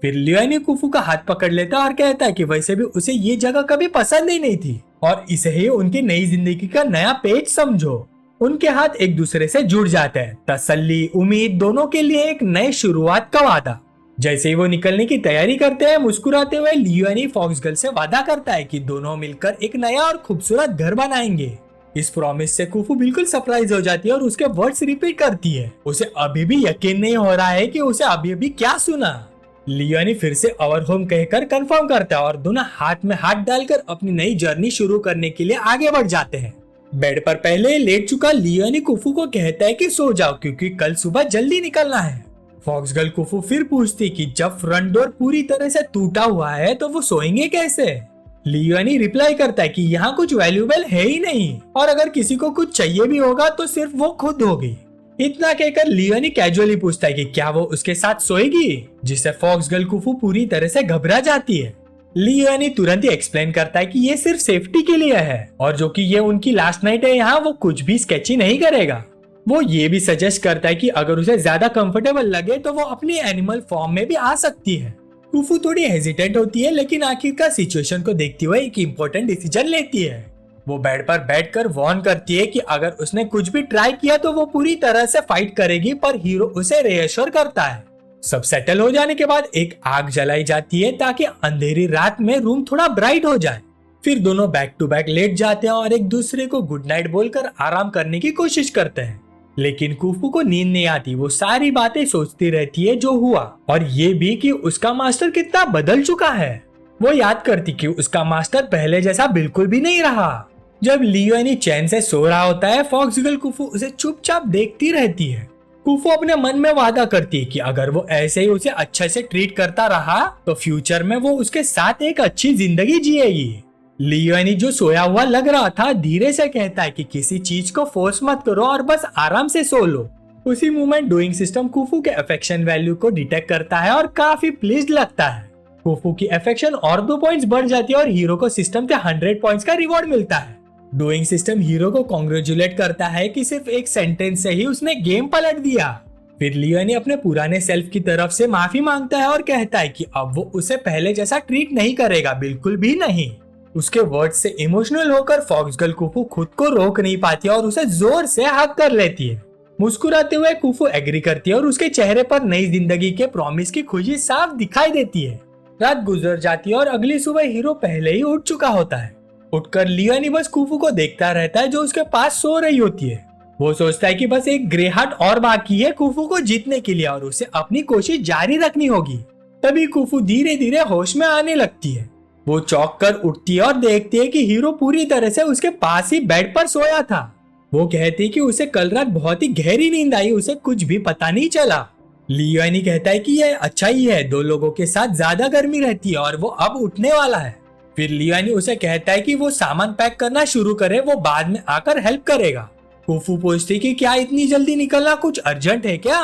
फिर लियानी कुफू का हाथ पकड़ लेता है और कहता है कि वैसे भी उसे ये जगह कभी पसंद ही नहीं थी और इसे ही उनकी नई जिंदगी का नया पेज समझो। उनके हाथ एक दूसरे से जुड़ जाते हैं, तसल्ली उम्मीद दोनों के लिए एक नए शुरुआत का वादा। जैसे ही वो निकलने की तैयारी करते हैं, मुस्कुराते हुए लियानी फॉक्स गर्ल से वादा करता है कि दोनों मिलकर एक नया और खूबसूरत घर बनाएंगे। इस प्रॉमिस से कुफू बिल्कुल सरप्राइज हो जाती है और उसके वर्ड्स रिपीट करती है। उसे अभी भी यकीन नहीं हो रहा है कि उसे अभी अभी क्या सुना। लियानी फिर से अवर होम कहकर कंफर्म करता है और दोनों हाथ में हाथ डालकर अपनी नई जर्नी शुरू करने के लिए आगे बढ़ जाते हैं। बेड पर पहले लेट चुका लियानी कुफू को कहता है कि सो जाओ क्योंकि कल सुबह जल्दी निकलना है। फॉक्स गर्ल कुफू फिर पूछती कि जब फ्रंट डोर पूरी तरह से टूटा हुआ है तो वो सोएंगे कैसे। लियानी रिप्लाई करता है कि यहाँ कुछ वैल्यूएबल है ही नहीं और अगर किसी को कुछ चाहिए भी होगा तो सिर्फ वो खुद होगी। इतना कहकर लियानी कैजुअली पूछता है कि क्या वो उसके साथ सोएगी, जिससे फॉक्स गर्ल कुफू पूरी तरह से घबरा जाती है। लियानी तुरंत ही एक्सप्लेन करता है कि ये सिर्फ सेफ्टी के लिए है और जो कि ये उनकी लास्ट नाइट है यहाँ, वो कुछ भी स्केची नहीं करेगा। वो ये भी सजेस्ट करता है कि अगर उसे ज्यादा कंफर्टेबल लगे तो वो अपनी एनिमल फॉर्म में भी आ सकती है। कुफू थोड़ी हेजिटेंट होती है लेकिन आखिरकार सिचुएशन को देखते हुए एक इम्पोर्टेंट डिसीजन लेती है। वो बेड पर बैठकर वार्न करती है कि अगर उसने कुछ भी ट्राई किया तो वो पूरी तरह से फाइट करेगी, पर हीरो उसे रिएश्योर करता है। सब सेटल हो जाने के बाद एक आग जलाई जाती है ताकि अंधेरी रात में रूम थोड़ा ब्राइट हो जाए। फिर दोनों बैक टू बैक लेट जाते हैं और एक दूसरे को गुड नाइट बोलकर आराम करने की कोशिश करते हैं। लेकिन कुफू को नींद नहीं आती, वो सारी बातें सोचती रहती है जो हुआ और ये भी कि उसका मास्टर कितना बदल चुका है। वो याद करती कि उसका मास्टर पहले जैसा बिल्कुल भी नहीं रहा। जब लियानी चैन से सो रहा होता है, फॉक्स गर्ल कुफू उसे चुपचाप देखती रहती है। कुफू अपने मन में वादा करती है कि अगर वो ऐसे ही उसे अच्छे से ट्रीट करता रहा तो फ्यूचर में वो उसके साथ एक अच्छी जिंदगी जिएगी। लियोनी जो सोया हुआ लग रहा था धीरे से कहता है कि किसी चीज को फोर्स मत करो और बस आराम से सो लो। उसी मोमेंट डूइंग सिस्टम कुफू के अफेक्शन वैल्यू को डिटेक्ट करता है और काफी प्लीज्ड लगता है। कुफू की अफेक्शन और 2 पॉइंट्स बढ़ जाती है और हीरो को सिस्टम के 100 पॉइंट्स का रिवॉर्ड मिलता है। डूइंग सिस्टम हीरो को कॉन्ग्रेचुलेट करता है कि सिर्फ एक सेंटेंस से ही उसने गेम पलट दिया। फिर लियोनी अपने पुराने सेल्फ की तरफ से माफी मांगता है और कहता है कि अब वो उसे पहले जैसा ट्रीट नहीं करेगा, बिल्कुल भी नहीं। उसके वर्ड से इमोशनल होकर फॉक्स गर्ल कुफू खुद को रोक नहीं पाती और उसे जोर से हक कर लेती है। मुस्कुराते हुए कुफू एग्री करती है और उसके चेहरे पर नई जिंदगी के प्रॉमिस की खुशी साफ दिखाई देती है। रात गुजर जाती है और अगली सुबह हीरो पहले ही उठ चुका होता है। उठकर लियोनी बस कुफू को देखता रहता है जो उसके पास सो रही होती है। वो सोचता है कि बस एक ग्रे हार्ट और बाकी है कुफू को जीतने के लिए और उसे अपनी कोशिश जारी रखनी होगी। तभी कुफू धीरे धीरे होश में आने लगती है। वो चौंक कर उठती है और देखती है कि हीरो पूरी तरह से उसके पास ही बेड पर सोया था। वो कहती है कि उसे कल रात बहुत ही गहरी नींद आई, उसे कुछ भी पता नहीं चला। लियोनी कहता है कि यह अच्छा ही है, 2 लोगों के साथ ज्यादा गर्मी रहती है और वो अब उठने वाला है। फिर लियोनी उसे कहता है कि वो सामान पैक करना शुरू करे, वो बाद में आकर हेल्प करेगा। कुफू पूछती कि क्या इतनी जल्दी निकलना कुछ अर्जेंट है क्या।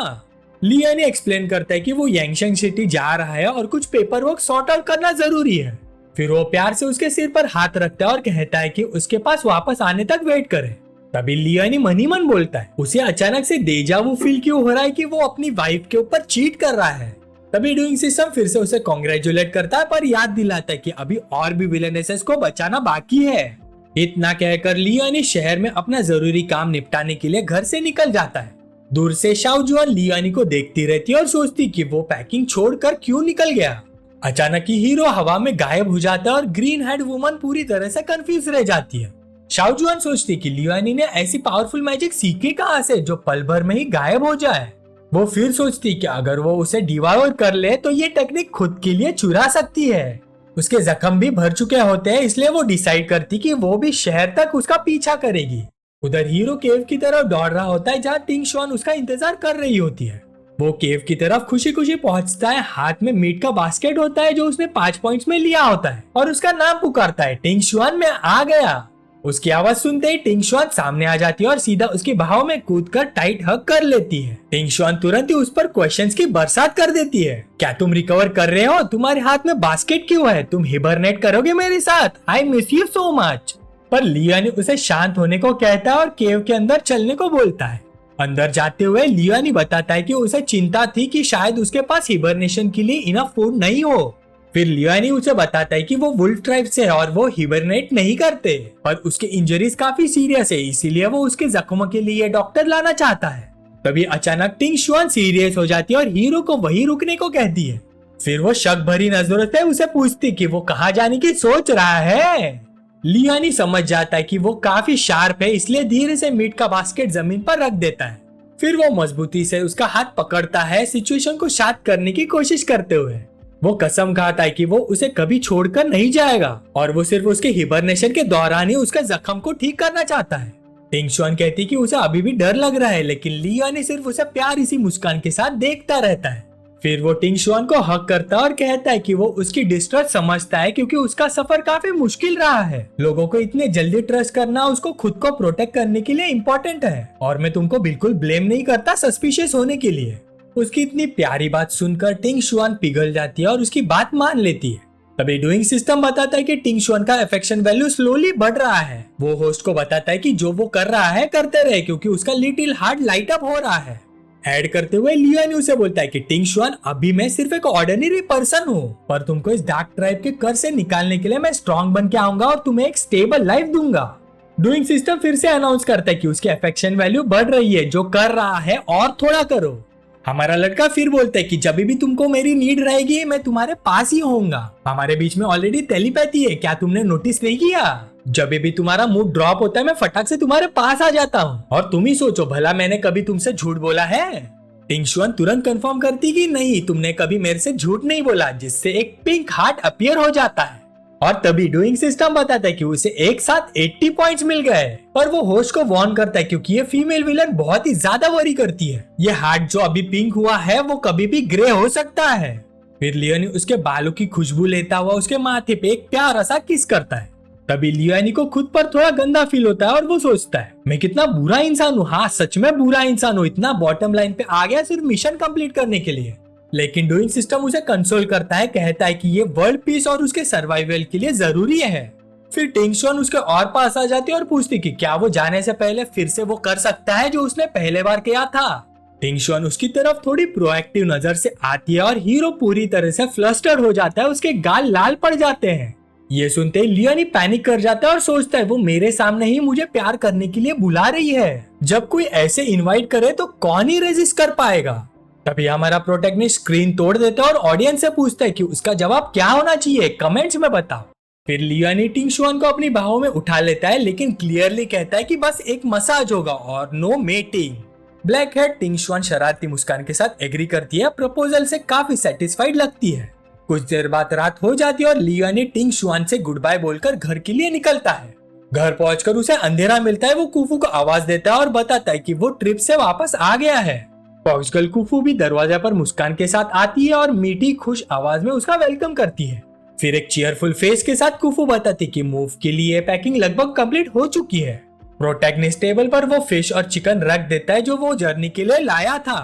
लियोनी एक्सप्लेन करता है कि वो यांगशंग सिटी जा रहा है और कुछ पेपर वर्क सॉर्ट आउट करना जरूरी है। फिर वो प्यार से उसके सिर पर हाथ रखता है और कहता है कि उसके पास वापस आने तक वेट करे। तभी लियोनी मन ही मन बोलता है उसे अचानक से डेजा वू फील क्यों हो रहा है कि वो अपनी वाइफ के ऊपर चीट कर रहा है। तभी डूइंग सिस्टम फिर से उसे कॉन्ग्रेचुलेट करता है पर याद दिलाता है कि अभी और भी विलेनेसेस को बचाना बाकी है। इतना कहकर लियोनी शहर में अपना जरूरी काम निपटाने के लिए घर से निकल जाता है। दूर से शाओजुआन लियोनी को देखती रहती है और सोचती कि वो पैकिंग छोड़कर क्यों निकल गया। अचानक ही हीरो हवा में गायब हो जाता है और ग्रीन हेड वुमन पूरी तरह से कंफ्यूज रह जाती है। शाओजुआन सोचती कि लियोनी ने ऐसी पावरफुल मैजिक सीखी कहां से जो पल भर में ही गायब हो जाए। वो फिर सोचती कि अगर वो उसे डिवाउर कर ले तो ये टेक्निक खुद के लिए चुरा सकती है। उसके जख्म भी भर चुके होते हैं, इसलिए वो डिसाइड करती कि वो भी शहर तक उसका पीछा करेगी। उधर हीरो केव की तरफ दौड़ रहा होता है जहाँ टिंग शुआन उसका इंतजार कर रही होती है। वो केव की तरफ खुशी खुशी पहुंचता है। हाथ में मीट का बास्केट होता है जो उसने 5 पॉइंट्स में लिया होता है और उसका नाम पुकारता है, टिंग शुआन मैं आ गया। उसकी आवाज सुनते ही टिंग शुआन सामने आ जाती है और सीधा उसकी बाहों में कूदकर टाइट हग कर लेती है। टिंग शुआन तुरंत ही उस पर क्वेश्चंस की बरसात कर देती है। क्या तुम रिकवर कर रहे हो? तुम्हारे हाथ में बास्केट क्यों है? तुम हिबरनेट करोगे मेरे साथ? I miss you so much. पर लियोनी उसे शांत होने को कहता है और केव के अंदर चलने को बोलता है। अंदर जाते हुए लियोनी बताता है कि उसे चिंता थी कि शायद उसके पास हिबरनेशन के लिए इनफ फूड नहीं हो। फिर लियोनी उसे बताता है कि वो वुल्फ ट्राइब से है और वो हिबरनेट नहीं करते, पर उसके इंजरीज काफी सीरियस है, इसीलिए वो उसके जख्मों के लिए डॉक्टर लाना चाहता है। तभी अचानक टिंग शुआन सीरियस हो जाती है और हीरो को वहीं रुकने को कहती है। फिर वो शक भरी नजरों से उसे पूछती कि वो कहाँ जाने की सोच रहा है। लियोनी समझ जाता है कि वो काफी शार्प है, इसलिए धीरे से मीट का बास्केट जमीन पर रख देता है। फिर वो मजबूती से उसका हाथ पकड़ता है, सिचुएशन को शांत करने की कोशिश करते हुए। वो कसम खाता है कि वो उसे कभी छोड़कर नहीं जाएगा और वो सिर्फ उसके हिबरनेशन के दौरान ही उसके जख्म को ठीक करना चाहता है। टिंग शुआन कहती कि उसे अभी भी डर लग रहा है, लेकिन लियोनी सिर्फ उसे प्यारी सी मुस्कान के साथ देखता रहता है। फिर वो टिंग शुआन को हक करता है और कहता है कि वो उसकी डिस्ट्रेस समझता है क्योंकि उसका सफर काफी मुश्किल रहा है। लोगों को इतने जल्दी ट्रस्ट करना उसको खुद को प्रोटेक्ट करने के लिए इम्पोर्टेंट है और मैं तुमको बिल्कुल ब्लेम नहीं करता सस्पिशियस होने के लिए। उसकी इतनी प्यारी बात सुनकर टिंग शुआन पिघल जाती है और उसकी बात मान लेती है। तभी डूइंग सिस्टम बताता है कि टिंग शुआन का अफेक्शन वैल्यू स्लोली बढ़ रहा है। वो होस्ट को बताता है कि जो वो कर रहा है करते रहे क्योंकि उसका लिटिल हार्ट लाइट अप हो रहा है। ऐड करते हुए लियोनी उसे बोलता है कि टिंग शुआन अभी मैं सिर्फ एक ऑर्डिनरी पर्सन हूँ, पर तुमको इस डार्क ट्राइब के कर से निकालने के लिए मैं स्ट्रॉन्ग बन के आऊंगा और तुम्हें एक स्टेबल लाइफ दूंगा। डूइंग सिस्टम फिर से अनाउंस करता है कि उसकी अफेक्शन वैल्यू बढ़ रही है, जो कर रहा है और थोड़ा करो। हमारा लड़का फिर बोलता है कि जब भी तुमको मेरी नीड रहेगी मैं तुम्हारे पास ही होऊंगा। हमारे बीच में ऑलरेडी टेलीपैथी है, क्या तुमने नोटिस नहीं किया? जब भी तुम्हारा मूड ड्रॉप होता है मैं फटाक से तुम्हारे पास आ जाता हूँ। और तुम ही सोचो भला मैंने कभी तुमसे झूठ बोला है? टिंग शुआन तुरंत कंफर्म करती कि नहीं, तुमने कभी मेरे से झूठ नहीं बोला, जिससे एक पिंक हार्ट अपीयर हो जाता है। और तभी डूइंग सिस्टम बताता है कि उसे एक साथ 80 पॉइंट्स मिल गए, पर वो होस्ट को वार्न करता है क्योंकि ये फीमेल विलन बहुत ही ज्यादा वरी करती है। ये हार्ट जो अभी पिंक हुआ है वो कभी भी ग्रे हो सकता है। फिर लियोनी उसके बालों की खुशबू लेता हुआ उसके माथे पे एक प्यारा सा किस करता है। तभी लियोनी को खुद पर थोड़ा गंदा फील होता है और वो सोचता है मैं कितना बुरा इंसान हूँ। हाँ सच में बुरा इंसान हूँ, इतना बॉटम लाइन पे आ गया सिर्फ मिशन कंप्लीट करने के लिए। लेकिन डूइंग सिस्टम उसे कंसोल करता है, कहता है कि ये वर्ल्ड पीस और उसके सर्वाइवल के लिए जरूरी है। फिर टिंगशुन उसके और पास आ जाती है और पूछती कि क्या वो जाने से पहले फिर से वो कर सकता है जो उसने पहले बार किया था। टिंगशुन उसकी तरफ थोड़ी प्रोएक्टिव नजर से आती है और हीरो पूरी तरह से फ्लस्टर्ड हो जाता है, उसके गाल लाल पड़ जाते हैं। ये सुनते ही लियोनी पैनिक कर जाता है और सोचता है वो मेरे सामने ही मुझे प्यार करने के लिए बुला रही है। जब कोई ऐसे इनवाइट करे तो कौन ही रेजिस्ट कर पाएगा। तभी हमारा प्रोटैगनिस्ट स्क्रीन तोड़ देता है और ऑडियंस से पूछता है कि उसका जवाब क्या होना चाहिए, कमेंट्स में बताओ। फिर लियोनी टिंगशुन को अपनी बाहों में उठा लेता है लेकिन क्लियरली कहता है कि बस एक मसाज होगा और नो मेटिंग। ब्लैक हेड टिंगशुन शरारती मुस्कान के साथ एग्री करती है, प्रपोजल से काफी सेटिस्फाइड लगती है। कुछ देर बाद रात हो जाती है और लियोनी टिंगशुन से गुड बाय बोलकर घर के लिए निकलता है। घर पहुंचकर उसे अंधेरा मिलता है। वो कुफू को आवाज देता है और बताता है कि वो ट्रिप से वापस आ गया है। फॉक्स गर्ल कुफू भी दरवाजा पर मुस्कान के साथ आती है और मीठी खुश आवाज में उसका वेलकम करती है। फिर एक चीयरफुल फेस के साथ कुफू बताती कि मूव के लिए पैकिंग लगभग कंप्लीट हो चुकी है। प्रोटैगनिस्ट टेबल पर वो फिश और चिकन रख देता है जो वो जर्नी के लिए लाया था।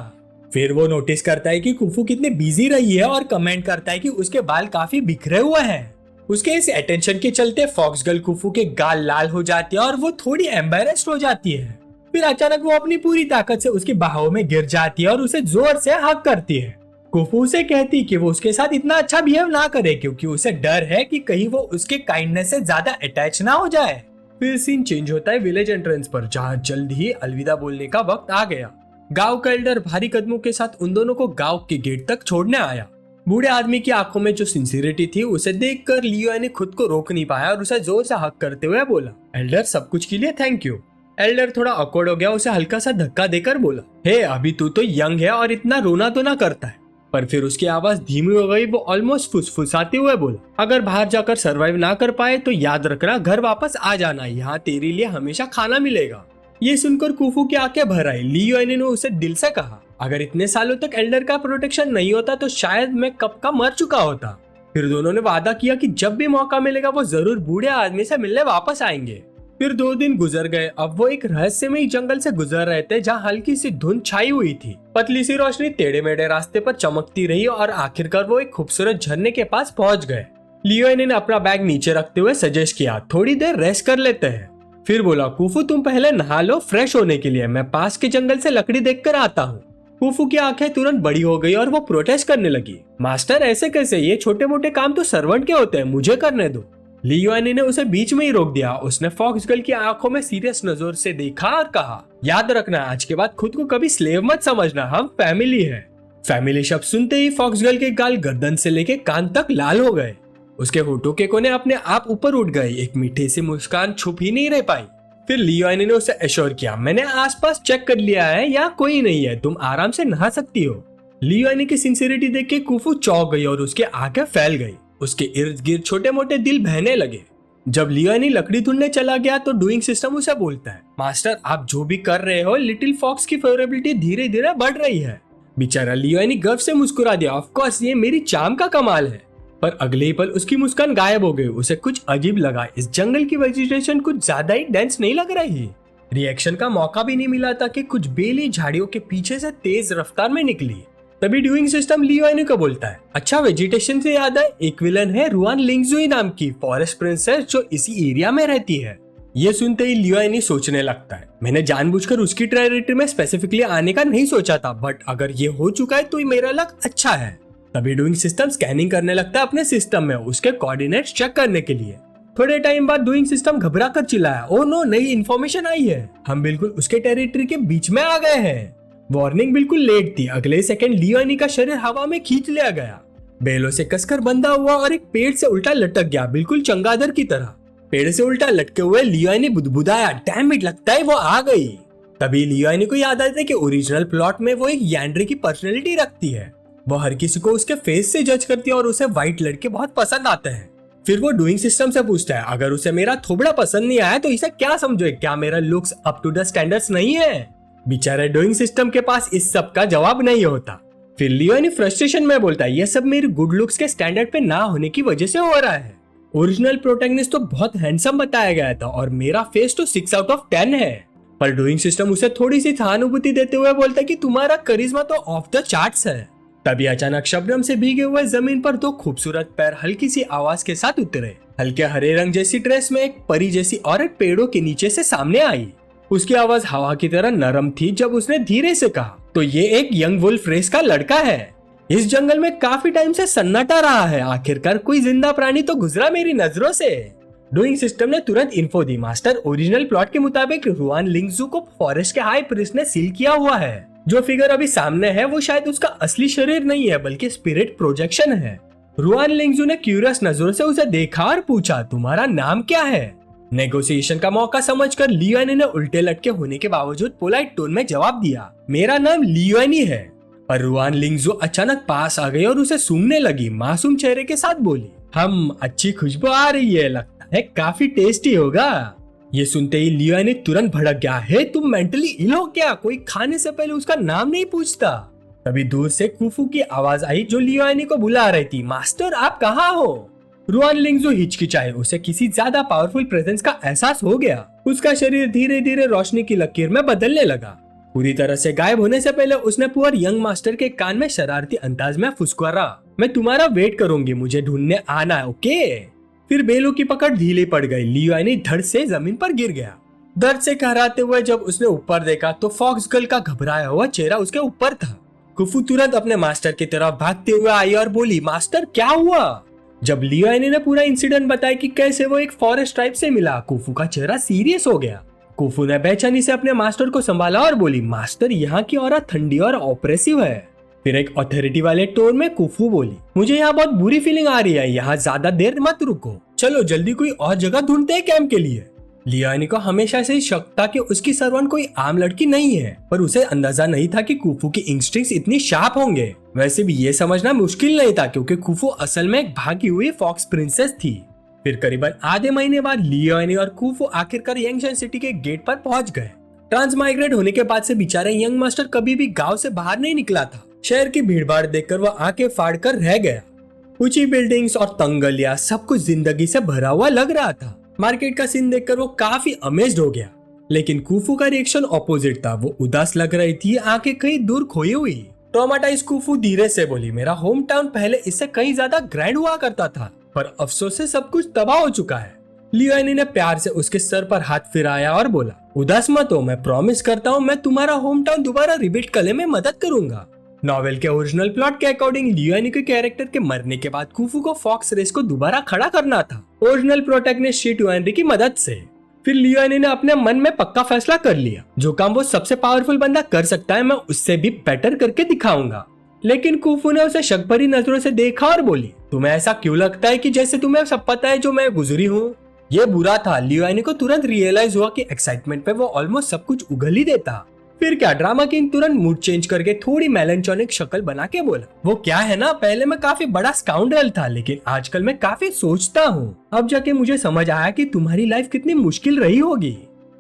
फिर वो नोटिस करता है कि कुफू कितनी बिजी रही है और कमेंट करता है कि उसके बाल काफी बिखरे हुए हैं। उसके इस अटेंशन के चलते फॉक्स गर्ल कुफू के गाल लाल हो जाते हैं और वो थोड़ी एम्बैरेस्ड हो जाती है। फिर अचानक वो अपनी पूरी ताकत से उसकी बाहों में गिर जाती है और उसे जोर से हग करती है। कुफू से कहती कि वो उसके साथ इतना अच्छा बिहेव ना करे क्योंकि उसे डर है कि कहीं वो उसके काइंडनेस से ज्यादा अटैच ना हो जाए। फिर सीन चेंज होता है विलेज एंट्रेंस पर, जहाँ जल्द ही अलविदा बोलने का वक्त आ गया। गांव का एल्डर भारी कदमों के साथ उन दोनों को गांव के गेट तक छोड़ने आया। बूढ़े आदमी की आंखों में जो सिंसियरिटी थी उसे देखकर लियोनी खुद को रोक नहीं पाया और उसे जोर से हक करते हुए बोला, एल्डर सब कुछ के लिए थैंक यू। एल्डर थोड़ा ऑकवर्ड हो गया, उसे हल्का सा धक्का देकर बोला, हे अभी तू तो यंग है और इतना रोना तो ना करता है। पर फिर उसकी आवाज धीमी हो गई। वो ऑलमोस्ट फुसफुसाते हुए बोला, अगर बाहर जाकर सरवाइव ना कर पाए तो याद रखना घर वापस आ जाना, यहाँ तेरे लिए हमेशा खाना मिलेगा। ये सुनकर कुफू की आंखें भर आई। लियोनी ने उसे दिल से कहा, अगर इतने सालों तक एल्डर का प्रोटेक्शन नहीं होता तो शायद मैं कब का मर चुका होता। फिर दोनों ने वादा किया कि जब भी मौका मिलेगा वो जरूर बूढ़े आदमी से मिलने वापस आएंगे। फिर 2 दिन गुजर गए। अब वो एक रहस्यमयी जंगल से गुजर रहे थे जहाँ हल्की सी धुंध छाई हुई थी। पतली सी रोशनी टेढ़े मेढ़े रास्ते पर चमकती रही और आखिरकार वो एक खूबसूरत झरने के पास पहुंच गए। लियोनी ने अपना बैग नीचे रखते हुए सजेस्ट किया, थोड़ी देर रेस्ट कर लेते हैं। फिर बोला, कुफू तुम पहले नहा लो फ्रेश होने के लिए, मैं पास के जंगल से लकड़ी देखकर आता हूँ। कुफू की आंखें तुरंत बड़ी हो गई और वो प्रोटेस्ट करने लगी, मास्टर ऐसे कैसे, ये छोटे मोटे काम तो सर्वेंट के होते हैं, मुझे करने दो। लियोनी ने उसे बीच में ही रोक दिया। उसने फॉक्स गर्ल की आंखों में सीरियस नजर से देखा और कहा, याद रखना आज के बाद खुद को कभी स्लेव मत समझना, हम फैमिली है। फैमिली शब्द सुनते ही फॉक्स गर्ल के गाल गर्दन से लेके कान तक लाल हो गए। उसके होठों के कोने अपने आप ऊपर उठ गए, एक मीठी सी मुस्कान छुप ही नहीं रह पाई। फिर लियोनी ने उसे एश्योर किया, मैंने आसपास चेक कर लिया है, यहाँ कोई नहीं है, तुम आराम से नहा सकती हो। लियोनी की सिंसियरिटी देख के कुफू चौंक गई और उसके आंखें फैल गई। उसके इर्द गिर्द छोटे मोटे दिल बहने लगे। जब लियोनी लकड़ी ढूंढने चला गया तो डूइंग सिस्टम उसे बोलता है, मास्टर आप जो भी कर रहे हो लिटिल फॉक्स की फेवरेबिलिटी धीरे धीरे बढ़ रही है। बेचारा लियोनी गर्व से मुस्कुरा दिया, ऑफ कोर्स ये मेरी चार्म का कमाल है। पर अगले ही पल उसकी मुस्कान गायब हो गई। उसे कुछ अजीब लगा, इस जंगल की वेजिटेशन कुछ ज्यादा ही डेंस नहीं लग रही। रिएक्शन का मौका भी नहीं मिला था कि कुछ बेली झाड़ियों के पीछे से तेज रफ्तार में निकली। तभी डूइंग सिस्टम लियोनी को बोलता है, अच्छा वेजिटेशन से याद है, एक विलन है रुआन लिंगजुई नाम की फॉरेस्ट प्रिंसेस जो इसी एरिया में रहती है। ये सुनते ही लियोनी सोचने लगता है, मैंने जानबूझकर उसकी टेरिटरी में स्पेसिफिकली आने का नहीं सोचा था, बट अगर ये हो चुका है तो मेरा लक अच्छा है। तभी डूइंग सिस्टम स्कैनिंग करने लगता है अपने सिस्टम में उसके कोऑर्डिनेट्स चेक करने के लिए। थोड़े टाइम बाद डूइंग सिस्टम घबरा कर चिल्लाया, ओह नो, नई इन्फॉर्मेशन आई है, हम बिल्कुल उसके टेरिटरी के बीच में आ गए हैं। वार्निंग बिल्कुल लेट थी, अगले सेकंड लियोनी का शरीर हवा में खींच लिया गया, बेलों से कसकर बंधा हुआ और एक पेड़ से उल्टा लटक गया, बिल्कुल चंगादर की तरह। पेड़ से उल्टा लटके हुए लियोनी बुदबुदाया, डैम इट, लगता है वो आ गई। तभी लियोनी को याद आता है कि ओरिजिनल प्लॉट में वो एक यांड्री की पर्सनैलिटी रखती है। वो हर किसी को उसके फेस से जज करती है और उसे व्हाइट लड़के बहुत पसंद आते हैं। फिर वो डूइंग सिस्टम से पूछता है अगर उसे मेरा थोबड़ा पसंद नहीं आया तो इसे क्या समझो, क्या मेरा looks up to the standards नहीं है। बेचारे डूइंग सिस्टम के पास इस सब का जवाब नहीं होता। फिर लियोनी फ्रस्ट्रेशन में बोलता है ये सब मेरे गुड लुक्स के स्टैंडर्ड पे ना होने की वजह से हो रहा है। ओरिजिनल प्रोटैगनिस्ट तो बहुत हैंडसम बताया गया था और मेरा फेस तो 6 आउट ऑफ 10 है। पर डूइंग सिस्टम उसे थोड़ी सी सहानुभूति देते हुए बोलता है कि तुम्हारा करिश्मा तो ऑफ द चार्ट्स है। तभी अचानक शबनम से भीगे हुए जमीन पर दो खूबसूरत पैर हल्की सी आवाज के साथ उतरे। हल्के हरे रंग जैसी ड्रेस में एक परी जैसी औरत पेड़ों के नीचे से सामने आई। उसकी आवाज हवा की तरह नरम थी। जब उसने धीरे से कहा तो ये एक यंग वुल्फ रेस का लड़का है। इस जंगल में काफी टाइम से सन्नाटा रहा है, आखिरकार कोई जिंदा प्राणी तो गुजरा मेरी नजरों से। डूइंग सिस्टम ने तुरंत इन्फो दी, मास्टर ओरिजिनल प्लॉट के मुताबिक रुआन लिंगजू को फॉरेस्ट के हाई प्रीस्ट ने सील किया हुआ है। जो फिगर अभी सामने है वो शायद उसका असली शरीर नहीं है बल्कि स्पिरिट प्रोजेक्शन है। रुआन लिंगजू ने क्यूरियस नजरों से उसे देखा और पूछा तुम्हारा नाम क्या है। नेगोशिएशन का मौका समझकर लियोनी ने उल्टे लटके होने के बावजूद पोलाइट टोन में जवाब दिया मेरा नाम लियोनी है। पर रुआन लिंगजू अचानक पास आ गई और उसे सूंघने लगी। मासूम चेहरे के साथ बोली अच्छी खुशबू आ रही है, लगता है काफी टेस्टी होगा। ये सुनते ही लियोनी तुरंत भड़क गया, हे तुम मेंटली इल हो क्या, कोई खाने से पहले उसका नाम नहीं पूछता। तभी दूर से कुफू की आवाज आई जो लियोनी को बुला रही थी, मास्टर आप कहाँ हो। रुआन लिंगजू हिचकिचाए, उसे किसी ज्यादा पावरफुल प्रेजेंस का एहसास हो गया। उसका शरीर धीरे धीरे रोशनी की लकीर में बदलने लगा। पूरी तरह से गायब होने से पहले उसने पुअर यंग मास्टर के कान में शरारती अंदाज में फुसकारा, मैं तुम्हारा वेट करूंगी, मुझे ढूंढने आना है, ओके। फिर बेलों की पकड़ ढीली पड़ गई। लियोनी धड़ से जमीन पर गिर गया। दर्द से कहराते हुए जब उसने ऊपर देखा तो फॉक्स गर्ल का घबराया हुआ चेहरा उसके ऊपर था। कुफू तुरंत अपने मास्टर की तरफ भागते हुए आई और बोली मास्टर क्या हुआ। जब लियोनी ने पूरा इंसिडेंट बताया कि कैसे वो एक फॉरेस्ट ट्राइब से मिला, कुफू का चेहरा सीरियस हो गया। कुफू ने बेचैनी से अपने मास्टर को संभाला और बोली मास्टर यहाँ की औरत ठंडी और ऑपरेसिव है। फिर एक अथॉरिटी वाले टोन में कुफू बोली मुझे यहाँ बहुत बुरी फीलिंग आ रही है, यहाँ ज्यादा देर मत रुको, चलो जल्दी कोई और जगह ढूंढते हैं कैंप के लिए। लियोनी को हमेशा से शक था कि उसकी सर्वेंट कोई आम लड़की नहीं है, पर उसे अंदाजा नहीं था कि कुफू की इंस्टिंक्ट्स इतनी शार्प होंगे। वैसे भी ये समझना मुश्किल नहीं था क्योंकि कुफू असल में एक भागी हुई फॉक्स प्रिंसेस थी। फिर करीबन आधे महीने बाद लियोनी और कुफू आखिरकार यंगशन सिटी के गेट पर पहुंच गए। ट्रांसमाइग्रेट होने के बाद से बेचारे यंग मास्टर कभी भी गांव से बाहर नहीं निकला था। शहर की भीड़भाड़ देखकर वो आंखें फाड़ कर रह गया। ऊंची बिल्डिंग्स और तंगलियां सब कुछ जिंदगी से भरा हुआ लग रहा था। मार्केट का सीन देखकर वो काफी अमेज्ड हो गया, लेकिन कुफू का रिएक्शन ऑपोजिट था। वो उदास लग रही थी, आंखें कहीं दूर खोई हुई। ट्रॉमाटाइज कुफू धीरे से बोली मेरा होम टाउन पहले इससे कहीं ज्यादा ग्रैंड हुआ करता था, पर अफसोस से सब कुछ तबाह हो चुका है। लियोनी ने प्यार से उसके सर पर हाथ फिराया और बोला उदास मत हो, मैं प्रॉमिस करता हूँ मैं तुम्हारा होम टाउन दोबारा रिबिल्ड करने में मदद करूंगा। नॉवेल के ओरिजिनल प्लॉट के अकॉर्डिंग लियोनी के कैरेक्टर के मरने के बाद कुफू को फॉक्स रेस को दोबारा खड़ा करना था ओरिजिनल प्रोटैगनिस्ट शी टुएनरी की मदद से। फिर लियोनी ने अपने मन में पक्का फैसला कर लिया, जो काम वो सबसे पावरफुल बंदा कर सकता है मैं उससे भी बेटर करके दिखाऊंगा। लेकिन कुफू ने उसे शक भरी नजरों से देखा और बोली तुम्हें ऐसा क्यों लगता है कि जैसे तुम्हें सब पता है जो मैं गुजरी हूँ। ये बुरा था। लियोनी को तुरंत रियलाइज हुआ कि एक्साइटमेंट पे वो ऑलमोस्ट सब कुछ उगल ही देता। फिर क्या, ड्रामा किंग तुरंत मूड चेंज करके थोड़ी मेलनचोनिक शक्ल बना के बोला वो क्या है ना, पहले मैं काफी बड़ा स्काउंड्रल था लेकिन आजकल मैं काफी सोचता हूँ। अब जाके मुझे समझ आया कि तुम्हारी लाइफ कितनी मुश्किल रही होगी।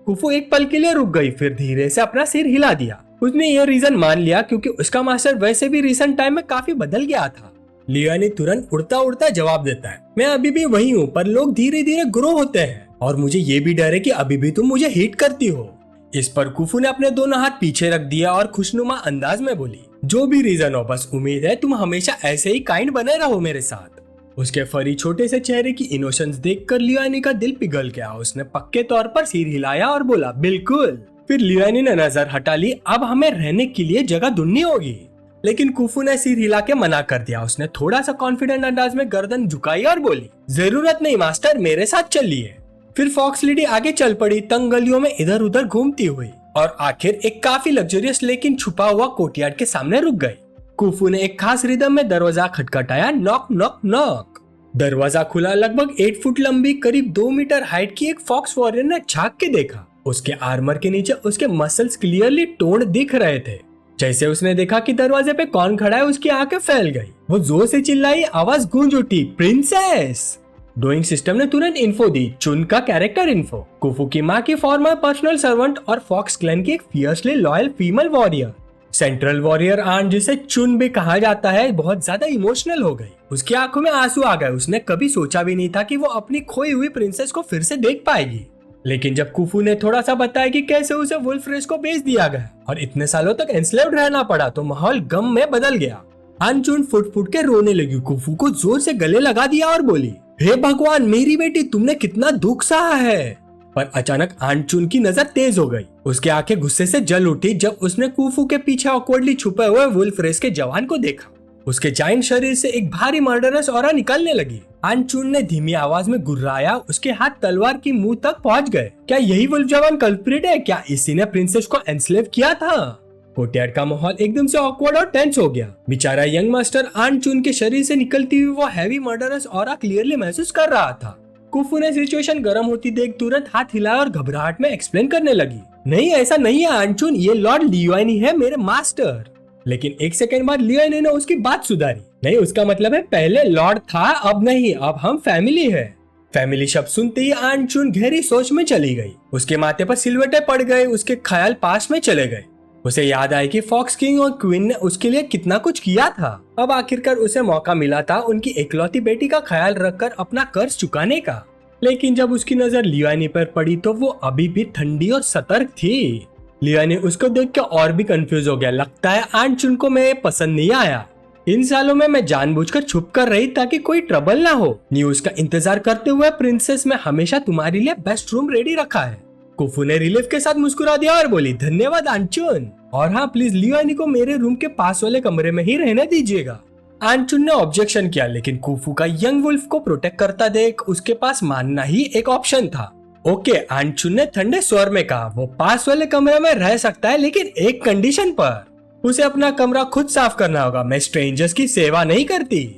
कुफू एक पल के लिए रुक गई, फिर धीरे से अपना सिर हिला दिया। उसने ये रीजन मान लिया क्योंकि उसका मास्टर वैसे भी रिसेंट टाइम में काफी बदल गया था। लियोनी तुरंत उड़ता उड़ता जवाब देता है मैं अभी भी वही हूँ, पर लोग धीरे धीरे ग्रो होते हैं और मुझे ये भी डर है कि अभी भी तुम मुझे हिट करती हो। इस पर कुफू ने अपने दोनों हाथ पीछे रख दिया और खुशनुमा अंदाज में बोली जो भी रीजन हो, बस उम्मीद है तुम हमेशा ऐसे ही काइंड बने रहो मेरे साथ। उसके फरी छोटे से चेहरे की इनोसेंस देखकर लियोनी का दिल पिघल गया। उसने पक्के तौर पर सिर हिलाया और बोला बिल्कुल। फिर लियोनी ने नजर हटा ली, अब हमें रहने के लिए जगह ढूंढनी होगी। लेकिन कुफू ने सिर हिला के मना कर दिया। उसने थोड़ा सा कॉन्फिडेंट अंदाज में गर्दन झुकाई और बोली जरूरत नहीं मास्टर, मेरे साथ चलिए। फिर फॉक्स लेडी आगे चल पड़ी, तंग गलियों में इधर उधर घूमती हुई और आखिर एक काफी लग्जरियस लेकिन छुपा हुआ कोर्टयार्ड के सामने रुक गई। कुफू ने एक खास रिदम में दरवाजा खटखटाया, नॉक नॉक नॉक। दरवाजा खुला। लगभग 8 फुट लंबी करीब 2 मीटर हाइट की एक फॉक्स वॉरियर ने झांक के देखा। उसके आर्मर के नीचे उसके मसल्स क्लियरली टोन्ड दिख रहे थे। जैसे उसने देखा कि दरवाजे पे कौन खड़ा है, उसकी आंखें फैल गई। वो जोर से चिल्लाई, आवाज गूंज उठी प्रिंसेस। डोइंग सिस्टम ने तुरंत इन्फो दी, चुन का कैरेक्टर इन्फो, कुफू की माँ की फॉर्मर पर्सनल सर्वेंट और फॉक्स क्लैन की एक fiercely loyal female warrior. Central warrior ant, जिसे चुन भी कहा जाता है, बहुत ज्यादा इमोशनल हो गई। उसकी आंखों में आंसू आ गए। उसने कभी सोचा भी नहीं था कि वो अपनी खोई हुई प्रिंसेस को फिर से देख पाएगी। लेकिन जब कुफू ने थोड़ा सा बताया कि कैसे उसे वुल्फ रेस को बेच दिया गया और इतने सालों तक एंस्लेव्ड रहना पड़ा, तो माहौल गम में बदल गया। आंचुन फुट फुट के रोने लगी, कुफू को जोर से गले लगा दिया और बोली, हे भगवान मेरी बेटी, तुमने कितना दुख सहा है। पर अचानक आंचुन की नजर तेज हो गई। उसकी आंखें गुस्से से जल उठी जब उसने कुफू के पीछे ऑकवर्डली छुपे हुए वुल्फ रेस के जवान को देखा। उसके जायंट शरीर से एक भारी मर्डरस ऑरा निकलने लगी। आंचुन ने धीमी आवाज में गुर्राया। उसके हाथ तलवार की मुंह तक पहुंच गए। क्या यही वुल्फ जवान कल्प्रिट है? क्या इसी ने प्रिंसेस को एनस्लेव किया था? कोर्टयार्ड का माहौल एकदम से ऑकवर्ड और टेंस हो गया। बेचारा यंग मास्टर आंचुन के शरीर से निकलती हुई वो हैवी मर्डरस ऑरा क्लियरली महसूस कर रहा था। कुफू ने सिचुएशन गर्म होती देख तुरंत हाथ हिलाया और घबराहट में एक्सप्लेन करने लगी, नहीं ऐसा नहीं है आंचुन, ये लॉर्ड लियुआनी है, मेरे मास्टर। लेकिन एक सेकंड बाद लियुआनी ने उसकी बात सुधारी, नहीं उसका मतलब है पहले लॉर्ड था, अब नहीं, अब हम फैमिली है। फैमिली शब्द सुनते ही आंचुन गहरी सोच में चली गई। उसके माथे पर सिलवटे पड़ गए। उसके ख्याल पास में चले गए। उसे याद आया कि फॉक्स किंग और क्वीन ने उसके लिए कितना कुछ किया था। अब आखिरकार उसे मौका मिला था उनकी इकलौती बेटी का ख्याल रखकर अपना कर्ज चुकाने का। लेकिन जब उसकी नजर लियुआनी पर पड़ी तो वो अभी भी ठंडी और सतर्क थी। लियुआनी उसको देख के और भी कंफ्यूज हो गया। लगता है आंचुन को मैं पसंद नहीं आया। इन सालों में मैं जानबूझकर छुप कर रही ताकि कोई ट्रबल ना हो। न्यूज का इंतजार करते हुए प्रिंसेस, मैं हमेशा तुम्हारे लिए बेस्ट रूम रेडी रखा है। कुफू ने रिलीफ के साथ मुस्कुरा दिया और बोली, धन्यवाद आंचुन, और हाँ प्लीज लियुआनी को मेरे रूम के पास वाले कमरे में ही रहने दीजिएगा। आंचुन ने ऑब्जेक्शन किया, लेकिन कुफू का यंग वुल्फ को प्रोटेक्ट करता देख उसके पास मानना ही एक ऑप्शन था। ओके, आंचुन ने ठंडे स्वर में कहा, वो पास वाले कमरे में रह सकता है, लेकिन एक कंडीशन पर। उसे अपना कमरा खुद साफ करना होगा। मैं स्ट्रेंजर्स की सेवा नहीं करती।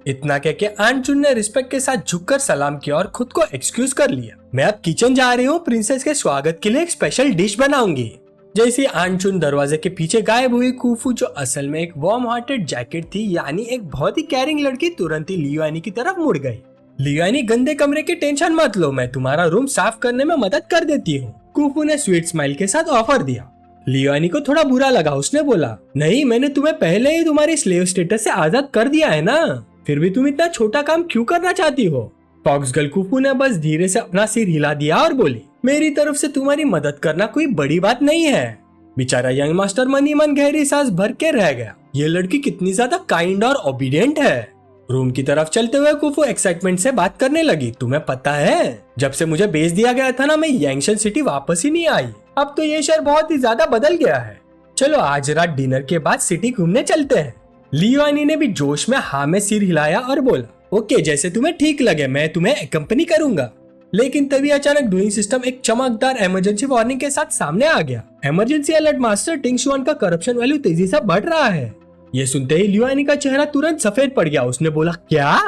इतना कह के आंचुन ने रिस्पेक्ट के साथ झुककर सलाम किया और खुद को एक्सक्यूज कर लिया। मैं अब किचन जा रही हूँ, प्रिंसेस के स्वागत के लिए एक स्पेशल डिश बनाऊंगी। जैसे आंचुन दरवाजे के पीछे गायब हुई, कुफू जो असल में एक वार्म हार्टेड जैकेट थी, यानी एक बहुत ही केयरिंग लड़की, तुरंत ही लियुआनी की तरफ मुड़ गई। लियुआनी, गंदे कमरे की टेंशन मत लो, मैं तुम्हारा रूम साफ करने में मदद कर देती हूँ, कुफू ने स्वीट स्माइल के साथ ऑफर दिया। लियुआनी को थोड़ा बुरा लगा। उसने बोला, नहीं, मैंने तुम्हें पहले ही तुम्हारी स्लेव स्टेटस से आजाद कर दिया है ना, फिर भी तुम इतना छोटा काम क्यों करना चाहती हो? फॉक्स गर्ल कुफू ने बस धीरे से अपना सिर हिला दिया और बोली, मेरी तरफ से तुम्हारी मदद करना कोई बड़ी बात नहीं है। बेचारा यंग मास्टर मन ही मन गहरी सांस भर के रह गया। ये लड़की कितनी ज्यादा काइंड और ओबीडियंट है। रूम की तरफ चलते हुए कुफू एक्साइटमेंट से बात करने लगी, तुम्हें पता है, जब से मुझे बेच दिया गया था ना, मैं यंगशन सिटी वापस ही नहीं आई। अब तो ये शहर बहुत ही ज्यादा बदल गया है। चलो आज रात डिनर के बाद सिटी घूमने चलते हैं। लियुआनी ने भी जोश में हाँ में सिर हिलाया और बोला, ओके, जैसे तुम्हें ठीक लगे, मैं तुम्हें एक्कम्पनी करूंगा। लेकिन तभी अचानक डूइंग सिस्टम एक चमकदार इमरजेंसी वार्निंग के साथ सामने आ गया। इमरजेंसी अलर्ट, मास्टर टिंग शुआन का करप्शन वैल्यू तेजी से बढ़ रहा है। ये सुनते ही लियुआनी का चेहरा तुरंत सफेद पड़ गया। उसने बोला, क्या?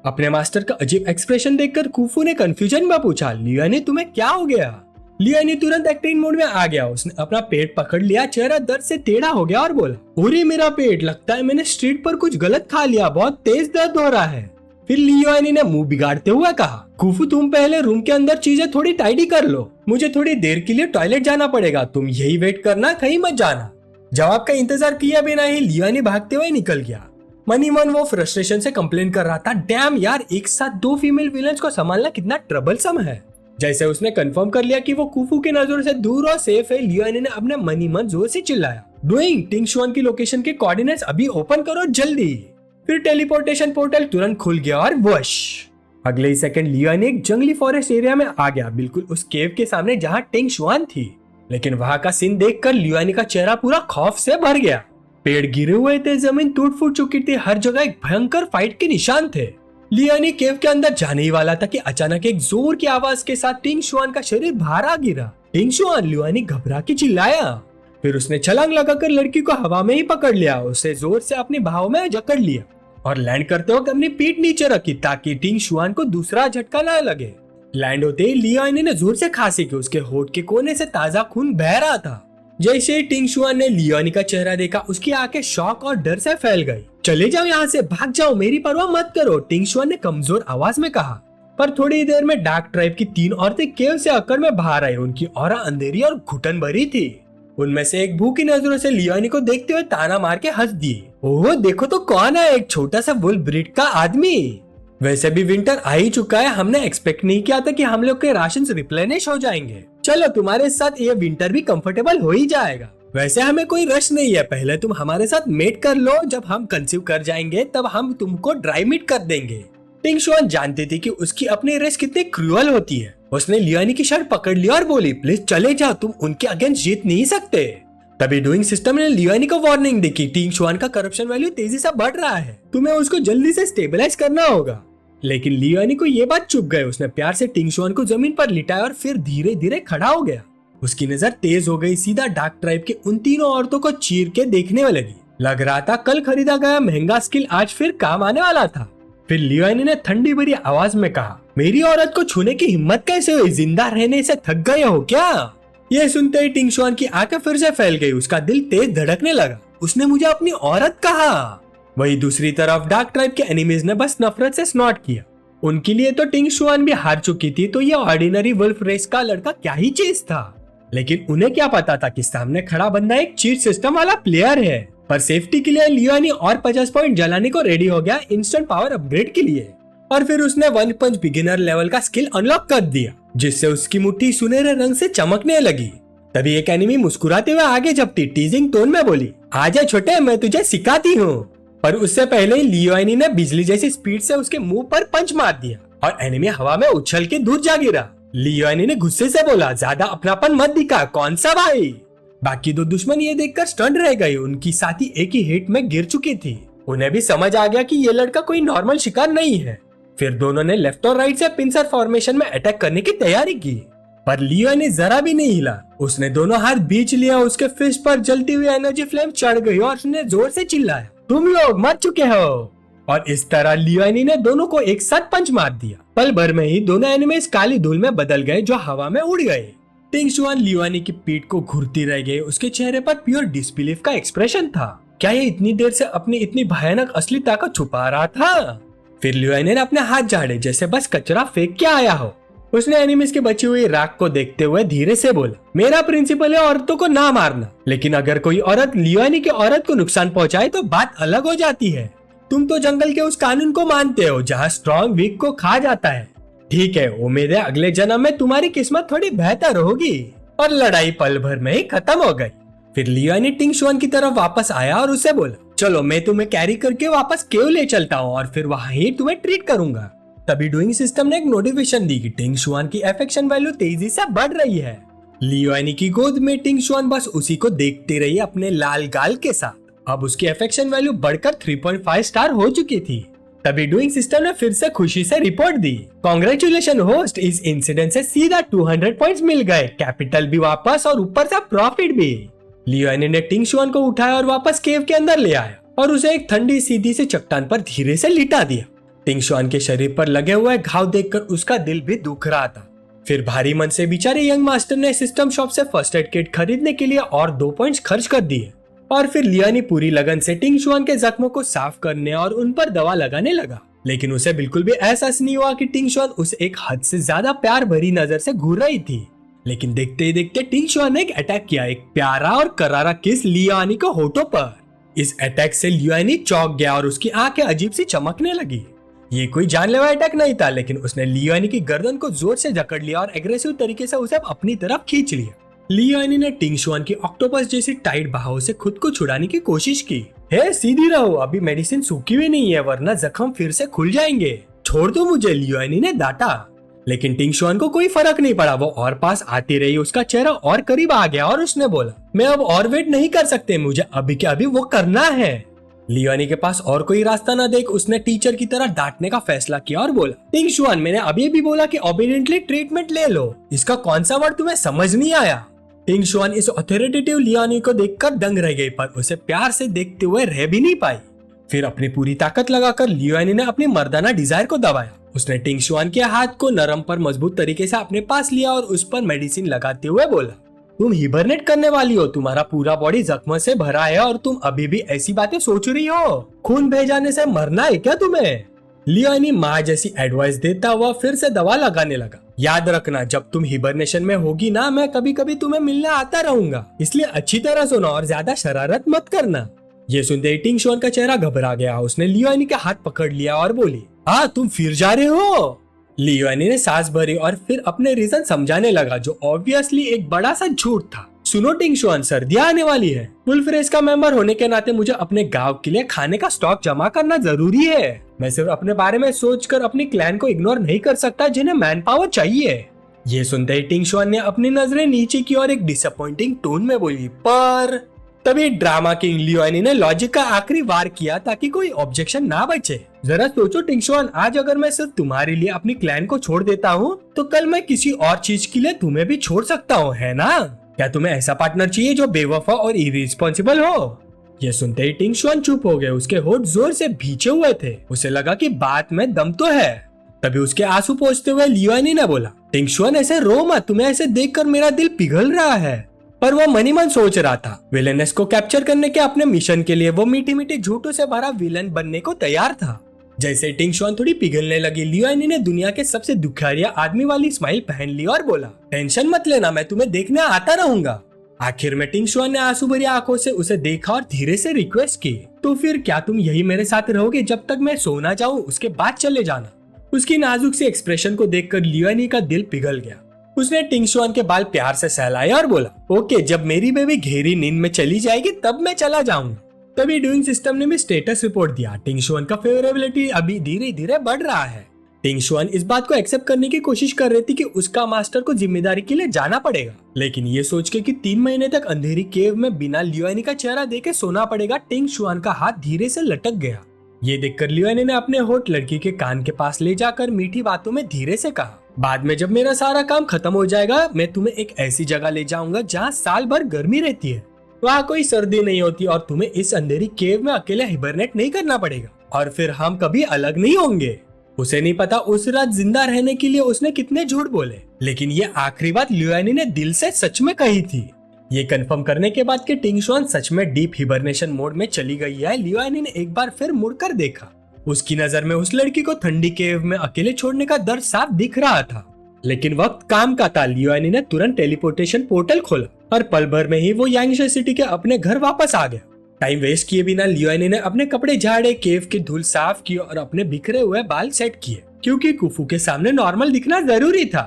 अपने मास्टर का अजीब एक्सप्रेशन देखकर कुफू ने कंफ्यूजन में पूछा, लियुआनी तुम्हें क्या हो गया? लियुआनी तुरंत एक्टिंग मोड में आ गया। उसने अपना पेट पकड़ लिया, चेहरा दर्द से टेढ़ा हो गया और बोला, अरे मेरा पेट, लगता है मैंने स्ट्रीट पर कुछ गलत खा लिया, बहुत तेज दर्द हो रहा है। फिर लियुआनी ने मुंह बिगाड़ते हुए कहा, कुफू तुम पहले रूम के अंदर चीजें थोड़ी टाइडी कर लो, मुझे थोड़ी देर के लिए टॉयलेट जाना पड़ेगा, तुम यही वेट करना, कहीं मत जाना। जवाब का इंतजार किया बिना ही लियुआनी भागते हुए निकल गया। मन ही मन वो फ्रस्ट्रेशन से कंप्लेन कर रहा था, डैम यार, एक साथ दो फीमेल विलेंस को संभालना कितना ट्रबलसम है। जैसे उसने कंफर्म कर लिया कि वो कुफू की नजरों से दूर और सेफ है, लियुआनी ने अपने मन ही मन जोर से चिल्लाया, डूइंग, टिंग शुआन की लोकेशन के कोऑर्डिनेट्स अभी ओपन करो जल्दी। फिर टेलीपोर्टेशन पोर्टल तुरंत खुल गया और वश, अगले ही सेकंड लियुआनी एक जंगली फॉरेस्ट एरिया में आ गया, बिल्कुल उस केव के सामने जहाँ टिंग शुआन थी। लेकिन वहाँ का सीन देखकर लियुआनी का चेहरा पूरा खौफ से भर गया। पेड़ गिरे हुए थे, जमीन टूट फूट चुकी थी, हर जगह एक भयंकर फाइट के निशान थे। लियुआनी केव के अंदर जाने ही वाला था कि अचानक एक जोर की आवाज के साथ टिंग शुआन का शरीर बाहर आ गिरा। टिंग शुआन, लियुआनी घबरा के चिल्लाया। फिर उसने छलांग लगाकर लड़की को हवा में ही पकड़ लिया, उसे जोर से अपने बाहों में जकड़ लिया और लैंड करते वक्त अपनी पीठ नीचे रखी ताकि टिंग शुआन को दूसरा झटका न लगे। लैंड होते ही लियुआनी ने जोर से खांसी की, उसके होठ के कोने से ताजा खून बह रहा था। जैसे ही टिंग शुआन ने लियुआनी का चेहरा देखा, उसकी आंखें शॉक और डर से फैल गई। चले जाओ यहाँ से, भाग जाओ, मेरी परवाह मत करो, टिंग शुआन ने कमजोर आवाज में कहा। पर थोड़ी देर में डार्क ट्राइब की 3 औरतें केव से अकड़ में बाहर आई। उनकी ऑरा अंधेरी और घुटन भरी थी। उनमें से एक भूखी नजरों से लियोनी को देखते हुए ताना मार के हंस दिए। ओह देखो तो कौन है, एक छोटा सा वुल्फ ब्रीड का आदमी। वैसे भी विंटर आ ही चुका है, हमने एक्सपेक्ट नहीं किया था कि हम लोग के राशन रिप्लेनिश हो जाएंगे। चलो तुम्हारे साथ ये विंटर भी कंफर्टेबल हो ही जाएगा। वैसे हमें कोई रश नहीं है, पहले तुम हमारे साथ मेट कर लो, जब हम कंसीव कर जाएंगे तब हम तुमको ड्राई मीट कर देंगे। टिंग शुआन जानती थी कि उसकी अपनी रेस कितनी क्रूअल होती है। उसने लियोनी की शर्ट पकड़ लिया और बोली, प्लीज चले जाओ, तुम उनके अगेंस्ट जीत नहीं सकते। तभी डूइंग सिस्टम ने लियोनी को वार्निंग दी कि टिंग शुआन का करप्शन वैल्यू तेजी से बढ़ रहा है, तुम्हें उसको जल्दी से स्टेबलाइज करना होगा। लेकिन लियोनी को ये बात चुप गई। उसने प्यार से टिंग शुआन को जमीन पर लिटाया और फिर धीरे धीरे खड़ा हो गया। उसकी नजर तेज हो गई, सीधा डार्क ट्राइब के उन तीनों औरतों को चीर के देखने में लगी। लग रहा था कल खरीदा गया महंगा स्किल आज फिर काम आने वाला था। फिर लियोनी ने ठंडी भरी आवाज में कहा, मेरी औरत को छूने की हिम्मत कैसे हुई, जिंदा रहने से थक गए हो क्या? ये सुनते ही टिंग शुआन की आंखें फिर से फैल गई। उसका दिल तेज धड़कने लगा। उसने मुझे अपनी औरत कहा। वही दूसरी तरफ डार्क ट्राइब के एनिमीज ने बस नफरत से स्नॉट किया। उनके लिए तो टिंग शुआन भी हार चुकी थी, तो ये ऑर्डिनरी वुल्फ रेस का लड़का क्या ही चीज था। लेकिन उन्हें क्या पता था कि सामने खड़ा बंदा एक चीट सिस्टम वाला प्लेयर है। पर सेफ्टी के लिए लियोनी और 50 पॉइंट जलाने को रेडी हो गया इंस्टेंट पावर अपग्रेड के लिए। और फिर उसने वन पंच बिगिनर लेवल का स्किल अनलॉक कर दिया, जिससे उसकी मुट्ठी सुनहरे रंग से चमकने लगी। तभी एक एनिमी मुस्कुराते हुए आगे झपटी, टीजिंग टोन में बोली, आजा छोटे, मैं तुझे सिखाती हूँ। पर उससे पहले ही लियोनी ने बिजली जैसी स्पीड से उसके मुंह पर पंच मार दिया और एनिमी हवा में उछल के दूर जा गिरा। लियोनी ने गुस्से से बोला, ज्यादा अपनापन मत दिखा, कौन सा भाई। बाकी दो दुश्मन ये देखकर स्टन रह गए। उनकी साथी एक ही हिट में गिर चुकी थी। उन्हें भी समझ आ गया कि ये लड़का कोई नॉर्मल शिकार नहीं है। फिर दोनों ने लेफ्ट और राइट से पिंसर फॉर्मेशन में अटैक करने की तैयारी की, पर लियोनी जरा भी नहीं हिला। उसने दोनों हाथ बीच लिया, उसके फिस्ट पर जलती हुई एनर्जी फ्लेम चढ़ गई और उसने जोर से चिल्लाया, तुम लोग मर चुके हो। और इस तरह लियोनी ने दोनों को एक साथ पंच मार दिया। पल भर में ही दोनों एनिमीज काली धूल में बदल गए, जो हवा में उड़ गए। टिंग शुआन लियोनी की पीठ को घूरती रह गई। उसके चेहरे पर प्योर डिसबिलीफ का एक्सप्रेशन था। क्या ये इतनी देर से अपनी इतनी भयानक असली ताकत छुपा रहा था? फिर लियोनी ने अपने हाथ झाड़े, जैसे बस कचरा फेंक के आया हो। उसने एनिमीज की बची हुई राख को देखते हुए धीरे से बोला, मेरा प्रिंसिपल है औरतों को ना मारना, लेकिन अगर कोई औरत लियोनी की औरत को नुकसान पहुंचाए तो बात अलग हो जाती है। तुम तो जंगल के उस कानून को मानते हो जहाँ स्ट्रॉन्ग वीक को खा जाता है। ठीक है, उम्मीद है अगले जन्म में तुम्हारी किस्मत थोड़ी बेहतर होगी। और लड़ाई पल भर में ही खत्म हो गई। फिर लियोनी टिंग शुआन की तरफ वापस आया और उसे बोला, चलो मैं तुम्हें कैरी करके वापस केव ले चलता हूँ और फिर वहाँ ही तुम्हें ट्रीट करूंगा। तभी डूइंग सिस्टम ने एक नोटिफिकेशन दी कि टिंग शुआन की अफेक्शन वैल्यू तेजी से बढ़ रही है। लियोनी की गोद में टिंग शुआन बस उसी को देखती रही अपने लाल गाल के साथ। अब उसकी अफेक्शन वैल्यू बढ़कर 3.5 स्टार हो चुकी थी। तभी डूइंग सिस्टम ने फिर से खुशी से रिपोर्ट दी, कांग्रेचुलेशन होस्ट, इस इंसिडेंट से सीधा 200 पॉइंट्स मिल गए, कैपिटल भी वापस और ऊपर से प्रॉफिट भी। लियोनी ने टिंग शुआन को उठाया और वापस केव के अंदर ले आया और उसे एक ठंडी सीधी से चट्टान पर धीरे से लिटा दिया। टिंग शुआन के शरीर पर लगे हुए घाव देखकर उसका दिल भी दुख रहा था। फिर भारी मन से बेचारे यंग मास्टर ने सिस्टम शॉप से फर्स्ट एड किट खरीदने के लिए और 2 पॉइंट्स खर्च कर दिए। और फिर लियोनी पूरी लगन से टिंग शुआन के जख्मों को साफ करने और उन पर दवा लगाने लगा। लेकिन उसे बिल्कुल भी एहसास नहीं हुआ कि टिंग शुआन उसे एक हद से ज्यादा प्यार भरी नजर से घूर रही थी। लेकिन देखते ही देखते टिंग शुआन ने एक अटैक किया, एक प्यारा और करारा किस लियोनी को होठों पर। इस अटैक से लियोनी चौंक गया और उसकी आंखें अजीब सी चमकने लगी। ये कोई जानलेवा अटैक नहीं था, लेकिन उसने लियोनी की गर्दन को जोर से जकड़ लिया और एग्रेसिव तरीके से उसे अपनी तरफ खींच लिया। लियोनी ने टिंग शुआन की ऑक्टोपस जैसी टाइट बाहों से खुद को छुड़ाने की कोशिश की। हे सीधी रहो, अभी मेडिसिन सूखी हुई नहीं है, वरना जख्म फिर से खुल जाएंगे। छोड़ दो मुझे, लियोनी ने डांटा। लेकिन टिंग शुआन को कोई फर्क नहीं पड़ा। वो और पास आती रही, उसका चेहरा और करीब आ गया और उसने बोला, मैं अब और वेट नहीं कर सकते, मुझे अभी के अभी वो करना है। लियोनी के पास और कोई रास्ता न देख उसने टीचर की तरह डांटने का फैसला किया और बोला, टिंग शुआन, मैंने अभी भी बोला कि ओबीडिएंटली ट्रीटमेंट ले लो, इसका कौन सा वर्ड तुम्हें समझ नहीं आया? टिंग शुआन इस अथॉरिटेटिव लियोनी को देखकर दंग रह गई, पर उसे प्यार से देखते हुए रह भी नहीं पाई। फिर अपनी पूरी ताकत लगाकर लियोनी ने अपनी मर्दाना डिजायर को दबाया। उसने टिंग शुआन के हाथ को नरम पर मजबूत तरीके से अपने पास लिया और उस पर मेडिसिन लगाते हुए बोला, तुम हिबरनेट करने वाली हो, तुम्हारा पूरा बॉडी जख्मों से भरा है और तुम अभी भी ऐसी बातें सोच रही हो? खून बह जाने से मरना है क्या तुम्हें? लियोनी माँ जैसी एडवाइस देता हुआ फिर से दवा लगाने लगा। याद रखना, जब तुम हिबरनेशन में होगी ना, मैं कभी कभी तुम्हें मिलने आता रहूंगा, इसलिए अच्छी तरह सुनो और ज्यादा शरारत मत करना। ये सुनते ही टिंग शुआन का चेहरा घबरा गया। उसने लियोनी का हाथ पकड़ लिया और बोली, हाँ तुम फिर जा रहे हो? लियोनी ने सांस भरी और फिर अपने रीजन समझाने लगा, जो ऑब्वियसली एक बड़ा सा झूठ था। सुनो टिंग शुआन, सर्दियां आने वाली है। वुल्फ रेस का मेंबर होने के नाते मुझे अपने गांव के लिए खाने का स्टॉक जमा करना जरूरी है। मैं सिर्फ अपने बारे में सोचकर अपनी क्लैन को इग्नोर नहीं कर सकता, जिन्हें मैन पावर चाहिए। ये सुनते ही टिंग शुआन ने अपनी नजरें नीचे की और एक डिसअपॉइंटिंग टोन में बोली, पर तभी ड्रामा किंग लियोनी ने लॉजिक का आखिरी वार किया ताकि कोई ऑब्जेक्शन ना बचे। जरा सोचो टिंग शुआन, आज अगर मैं सिर्फ तुम्हारे लिए अपनी क्लैन को छोड़ देता हूँ, तो कल मैं किसी और चीज के लिए तुम्हें भी छोड़ सकता हूँ, है ना? क्या तुम्हें ऐसा पार्टनर चाहिए जो बेवफा और इरिस्पॉन्सिबल हो? ये सुनते ही टिंग शुआन चुप हो गए। उसके होठ जोर से भींचे हुए थे। उसे लगा कि बात में दम तो है। तभी उसके आंसू पोंछते हुए लियोनी ने बोला, टिंग शुआन ऐसे रो मत, तुम्हें ऐसे देखकर मेरा दिल पिघल रहा है। पर वो मनी मन सोच रहा था। विलेनेस को कैप्चर करने के अपने मिशन के लिए वो मीठी मीठी झूठों से भरा विलन बनने को तैयार था। जैसे टिंग शुआन थोड़ी पिघलने लगी, लियोनी ने दुनिया के सबसे दुखिया आदमी वाली स्माइल पहन ली और बोला, टेंशन मत लेना, मैं तुम्हें देखने आता रहूंगा। आखिर में टिंग शुआन ने आंसू भरी आंखों से उसे देखा और धीरे से रिक्वेस्ट की, तो फिर क्या तुम यही मेरे साथ रहोगे जब तक मैं सो ना जाऊं? उसके बाद चले जाना। उसकी नाजुक सी एक्सप्रेशन को देखकर लियोनी का दिल पिघल गया। उसने टिंग शुआन के बाल प्यार से सहलाए और बोला, ओके, जब मेरी बेबी गहरी नींद में चली जाएगी तब मैं चला जाऊंगा। तभी डूइंग सिस्टम ने भी स्टेटस रिपोर्ट दिया, टिंग शुआन का फेवरेबिलिटी अभी धीरे धीरे बढ़ रहा है। टिंग शुआन इस बात को एक्सेप्ट करने की कोशिश कर रही थी कि उसका मास्टर को जिम्मेदारी के लिए जाना पड़ेगा, लेकिन ये सोच के कि 3 महीने तक अंधेरी केव में बिना लियोनी का चेहरा देखे सोना पड़ेगा, टिंग शुआन का हाथ धीरे से लटक गया। ये देखकर लियोनी ने अपने होठ लड़की के कान के पास ले जाकर मीठी बातों में धीरे से कहा, बाद में जब मेरा सारा काम खत्म हो जाएगा, मैं तुम्हें एक ऐसी जगह ले जाऊंगा जहाँ साल भर गर्मी रहती है, वहाँ कोई सर्दी नहीं होती और तुम्हें इस अंधेरी केव में अकेले हिबरनेट नहीं करना पड़ेगा, और फिर हम कभी अलग नहीं होंगे। उसे नहीं पता उस रात जिंदा रहने के लिए उसने कितने झूठ बोले, लेकिन ये आखिरी बात लियोनी ने दिल से सच में कही थी। ये कंफर्म करने के बाद कि टिंग शुआन सच में डीप हिबरनेशन मोड में चली गई है, लियोनी ने एक बार फिर मुड़कर देखा। उसकी नजर में उस लड़की को ठंडी केव में अकेले छोड़ने का दर्द साफ दिख रहा था, लेकिन वक्त काम का था। लियोनी ने तुरंत टेलीपोर्टेशन पोर्टल खोला और पल भर में ही वो यांगशे सिटी के अपने घर वापस आ गया। टाइम वेस्ट किए बिना लियोनी ने अपने कपड़े झाड़े, केव की धूल साफ की और अपने बिखरे हुए बाल सेट किए, क्योंकि कुफू के सामने नॉर्मल दिखना जरूरी था।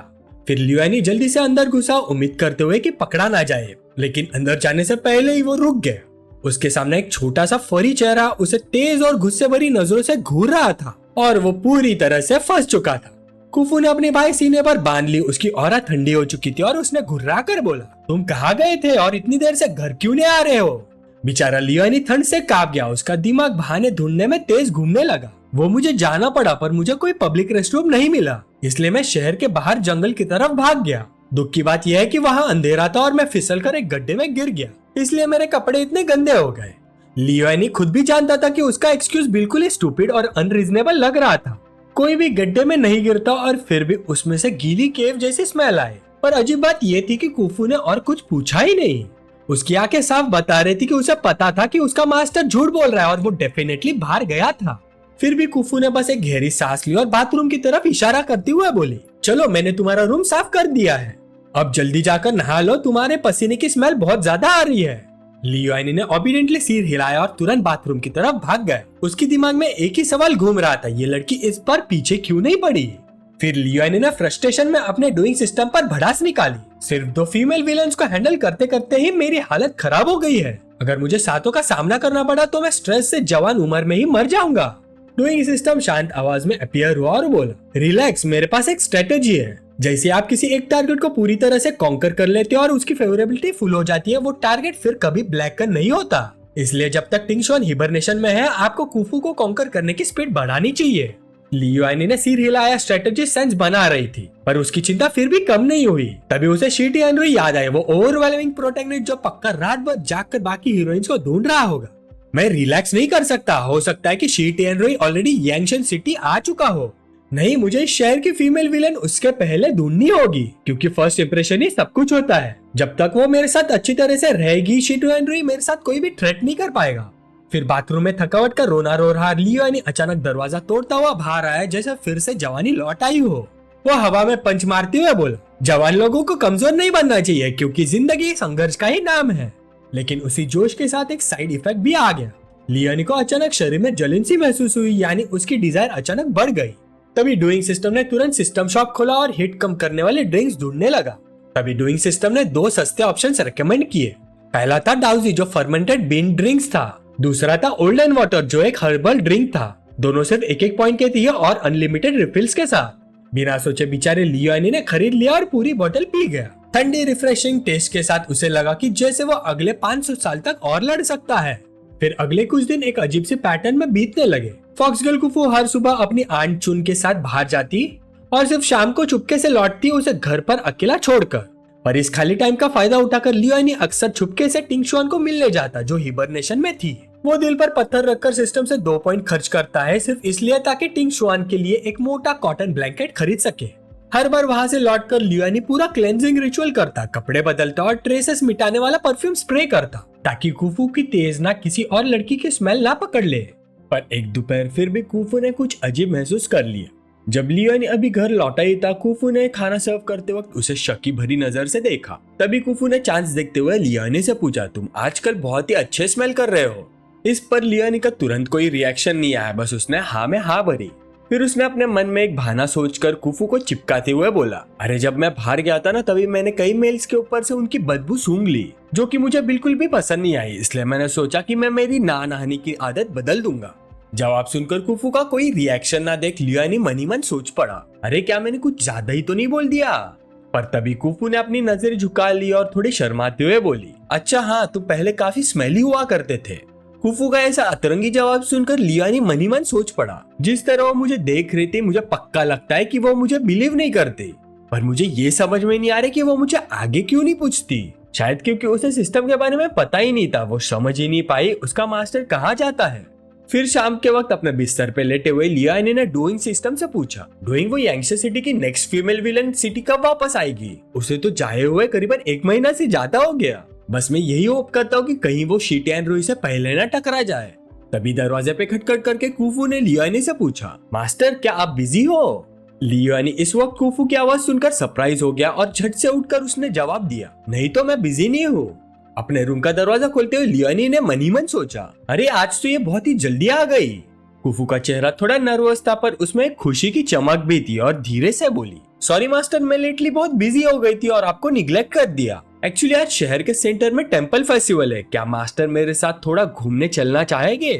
फिर लियोनी जल्दी से अंदर घुसा, उम्मीद करते हुए कि पकड़ा ना जाए, लेकिन अंदर जाने से पहले ही वो रुक गया। उसके सामने एक छोटा सा फरी चेहरा उसे तेज और गुस्से भरी नजरों से घूर रहा था और वो पूरी तरह से फंस चुका था। कुफू ने अपने भाई सीने पर बांध ली। उसकी ऑरा ठंडी हो चुकी थी और उसने घुर्रा कर बोला, तुम कहाँ गए थे और इतनी देर से घर क्यों नहीं आ रहे हो? बेचारा लियोनी ठंड से कांप गया। उसका दिमाग बहाने ढूंढने में तेज घूमने लगा। वो मुझे जाना पड़ा, पर मुझे कोई पब्लिक रेस्टरूम नहीं मिला, इसलिए मैं शहर के बाहर जंगल की तरफ भाग गया। दुख की बात यह है कि वहाँ अंधेरा था और मैं फिसल कर एक गड्ढे में गिर गया, इसलिए मेरे कपड़े इतने गंदे हो गए। लियोनी खुद भी जानता था कि उसका एक्सक्यूज बिल्कुल ही स्टूपिड और अनरीजनेबल लग रहा था। कोई भी गड्ढे में नहीं गिरता और फिर भी उसमें से गीली केव जैसी स्मेल आए। पर अजीब बात यह थी कि कुफू ने और कुछ पूछा ही नहीं। उसकी आंखें साफ बता रही थी कि उसे पता था कि उसका मास्टर झूठ बोल रहा है और वो डेफिनेटली बाहर गया था। फिर भी कुफू ने बस एक गहरी सांस ली और बाथरूम की तरफ इशारा करते हुए बोली, चलो मैंने तुम्हारा रूम साफ कर दिया है, अब जल्दी जाकर नहा लो, तुम्हारे पसीने की स्मेल बहुत ज्यादा आ रही है। लियोनी ने ओबीडिएंटली सिर हिलाया और तुरंत बाथरूम की तरफ भाग गया। उसके दिमाग में एक ही सवाल घूम रहा था, ये लड़की इस बार पीछे क्यों नहीं पड़ी? फिर लियोनी ने फ्रस्ट्रेशन में अपने डूइंग सिस्टम पर भड़ास निकाली। सिर्फ 2 फीमेल विलन्स को हैंडल करते करते ही मेरी हालत खराब हो गई है। अगर मुझे सातों का सामना करना पड़ा तो मैं स्ट्रेस से जवान उम्र में ही मर जाऊंगा। डूइंग सिस्टम शांत आवाज में अपीयर हुआ और बोला, रिलैक्स, मेरे पास एक स्ट्रेटेजी है। जैसे आप किसी एक टारगेट को पूरी तरह से कॉन्कर कर लेते हो और उसकी फेवरेबिलिटी फुल हो जाती है, वो टारगेट फिर कभी ब्लैक का नहीं होता। इसलिए जब तक टिंग शुआन हिबरनेशन में है, आपको कुफू को कॉन्कर करने की स्पीड बढ़ानी चाहिए। लियोनी ने सिर हिलाया। स्ट्रेटेजी सेंस बना रही थी, पर उसकी चिंता फिर भी कम नहीं हुई। तभी उसे शी टिएनरुई याद आए, वो ओवरवेलमिंग प्रोटैगनिस्ट जो पक्का रात भर जागकर बाकी हीरोइंस को ढूंढ रहा होगा। मैं रिलैक्स नहीं कर सकता, हो सकता है कि शी टिएनरुई ऑलरेडी यांगशे सिटी आ चुका हो। नहीं, मुझे इस शहर की फीमेल विलन उसके पहले ढूंढनी होगी, क्योंकि फर्स्ट इंप्रेशन ही सब कुछ होता है। जब तक वो मेरे साथ अच्छी तरह से रहेगी, शी टिएनरुई मेरे साथ कोई भी थ्रेट नहीं कर पाएगा। फिर बाथरूम में थकावट का रोना रो रहा लियोनी अचानक दरवाजा तोड़ता हुआ बाहर आया, जैसे फिर से जवानी लौट आई हो। वो हवा में पंच मारते हुए बोला, जवान लोगों को कमजोर नहीं बनना चाहिए क्योंकि जिंदगी संघर्ष का ही नाम है। लेकिन उसी जोश के साथ एक साइड इफेक्ट भी आ गया। लियोनी को अचानक शरीर में जलन सी महसूस हुई, यानी उसकी डिजायर अचानक बढ़ गई। तभी डूइंग सिस्टम ने तुरंत सिस्टम शॉप खोला और हिट कम करने वाले ड्रिंक्स ढूंढने लगा। तभी डूइंग सिस्टम ने 2 सस्ते ऑप्शंस रेकमेंड किए। पहला था डाउजी जो फर्मेंटेड बीन ड्रिंक्स था, दूसरा था ओल्डन वाटर जो एक हर्बल ड्रिंक था। दोनों सिर्फ 1-1 पॉइंट के थे और अनलिमिटेड रिफिल्स के साथ। बिना सोचे बेचारे लियोनी ने खरीद लिया और पूरी बोतल पी गया। ठंडी रिफ्रेशिंग टेस्ट के साथ उसे लगा कि जैसे वो अगले 500 साल तक और लड़ सकता है। फिर अगले कुछ दिन एक अजीब से पैटर्न में बीतने लगे। फॉक्स गर्ल कुफू हर सुबह अपनी आंट चुन के साथ बाहर जाती और सिर्फ शाम को चुपके से लौटती, उसे घर पर अकेला छोड़कर। पर इस खाली टाइम का फायदा उठाकर लियोनी अक्सर छुपके से टिंग शुआन को मिलने जाता जो हिबरनेशन में थी। वो दिल पर पत्थर रखकर सिस्टम से 2 पॉइंट खर्च करता है सिर्फ इसलिए ताकि टिंग शुआन के लिए एक मोटा कॉटन ब्लैंकेट खरीद सके। हर बार वहां से लौटकर लियोनी पूरा क्लेंजिंग रिचुअल करता, कपड़े बदलता और ट्रेसेस मिटाने वाला परफ्यूम स्प्रे करता ताकि कुफू की तेज ना किसी और लड़की की स्मेल ना पकड़ ले। पर एक दोपहर फिर भी कुफू ने कुछ अजीब महसूस कर लिया। जब लियोनी अभी घर लौटा ही था, कुफू ने खाना सर्व करते वक्त उसे शकी भरी नजर से देखा। तभी कुफू ने चांस देखते हुए लियोनी से पूछा, तुम आजकल बहुत ही अच्छे स्मेल कर रहे हो। इस पर लियोनी का तुरंत कोई रिएक्शन नहीं आया, बस उसने हाँ में हाँ भरी। फिर उसने अपने मन में एक बहाना सोचकर कुफू को चिपकाते हुए बोला, अरे जब मैं बाहर गया था ना तभी मैंने कई मेल्स के ऊपर से उनकी बदबू सूंघ ली जो कि मुझे बिल्कुल भी पसंद नहीं आई, इसलिए मैंने सोचा कि मैं मेरी नहाने की आदत बदल दूंगा। जवाब सुनकर कुफू का कोई रिएक्शन ना देख लियोनी मन ही मन सोच पड़ा, अरे क्या मैंने कुछ ज्यादा ही तो नहीं बोल दिया। पर तभी कुफू ने अपनी नजर झुका ली और थोड़ी शर्माते हुए बोली, अच्छा हाँ तुम पहले काफी स्मेली हुआ करते थे। कुफू का ऐसा अतरंगी जवाब सुनकर लियोनी मन ही मन सोच पड़ा, जिस तरह वो मुझे देख रही थी मुझे पक्का लगता है कि वो मुझे बिलीव नहीं करती। पर मुझे ये समझ में नहीं आ रहा कि वो मुझे आगे क्यों नहीं पूछती। शायद क्योंकि उसे सिस्टम के बारे में पता ही नहीं था, वो समझ ही नहीं पाई उसका मास्टर कहाँ जाता है। फिर शाम के वक्त अपने बिस्तर पे लेटे हुए लियोनी ने डूइंग सिस्टम से पूछा, डूइंग वो यांगशे सिटी की नेक्स्ट फीमेल विलन सिटी कब वापस आएगी? उसे तो जाए हुए करीबन 1 महीना से ज्यादा हो गया। बस मैं यही होप करता हूँ कि कहीं वो शीटी एंड रूही से पहले ना टकरा जाए। तभी दरवाजे पे खटखट करके कुफू ने लियोनी से पूछा, मास्टर क्या आप बिजी हो? लियोनी इस वक्त कुफू की आवाज सुनकर सरप्राइज हो गया और झट से उठकर उसने जवाब दिया, नहीं तो मैं बिजी नहीं हूँ। अपने रूम का दरवाजा खोलते हुए लियोनी ने मन ही मन सोचा, अरे आज तो ये बहुत ही जल्दी आ गई। कुफू का चेहरा थोड़ा नर्वस था पर उसमें खुशी की चमक भी थी और धीरे से बोली, सॉरी मास्टर मैं लेटली बहुत बिजी हो गई थी और आपको निग्लेक्ट कर दिया। एक्चुअली आज शहर के सेंटर में टेंपल फेस्टिवल है, क्या मास्टर मेरे साथ थोड़ा घूमने चलना चाहेंगे?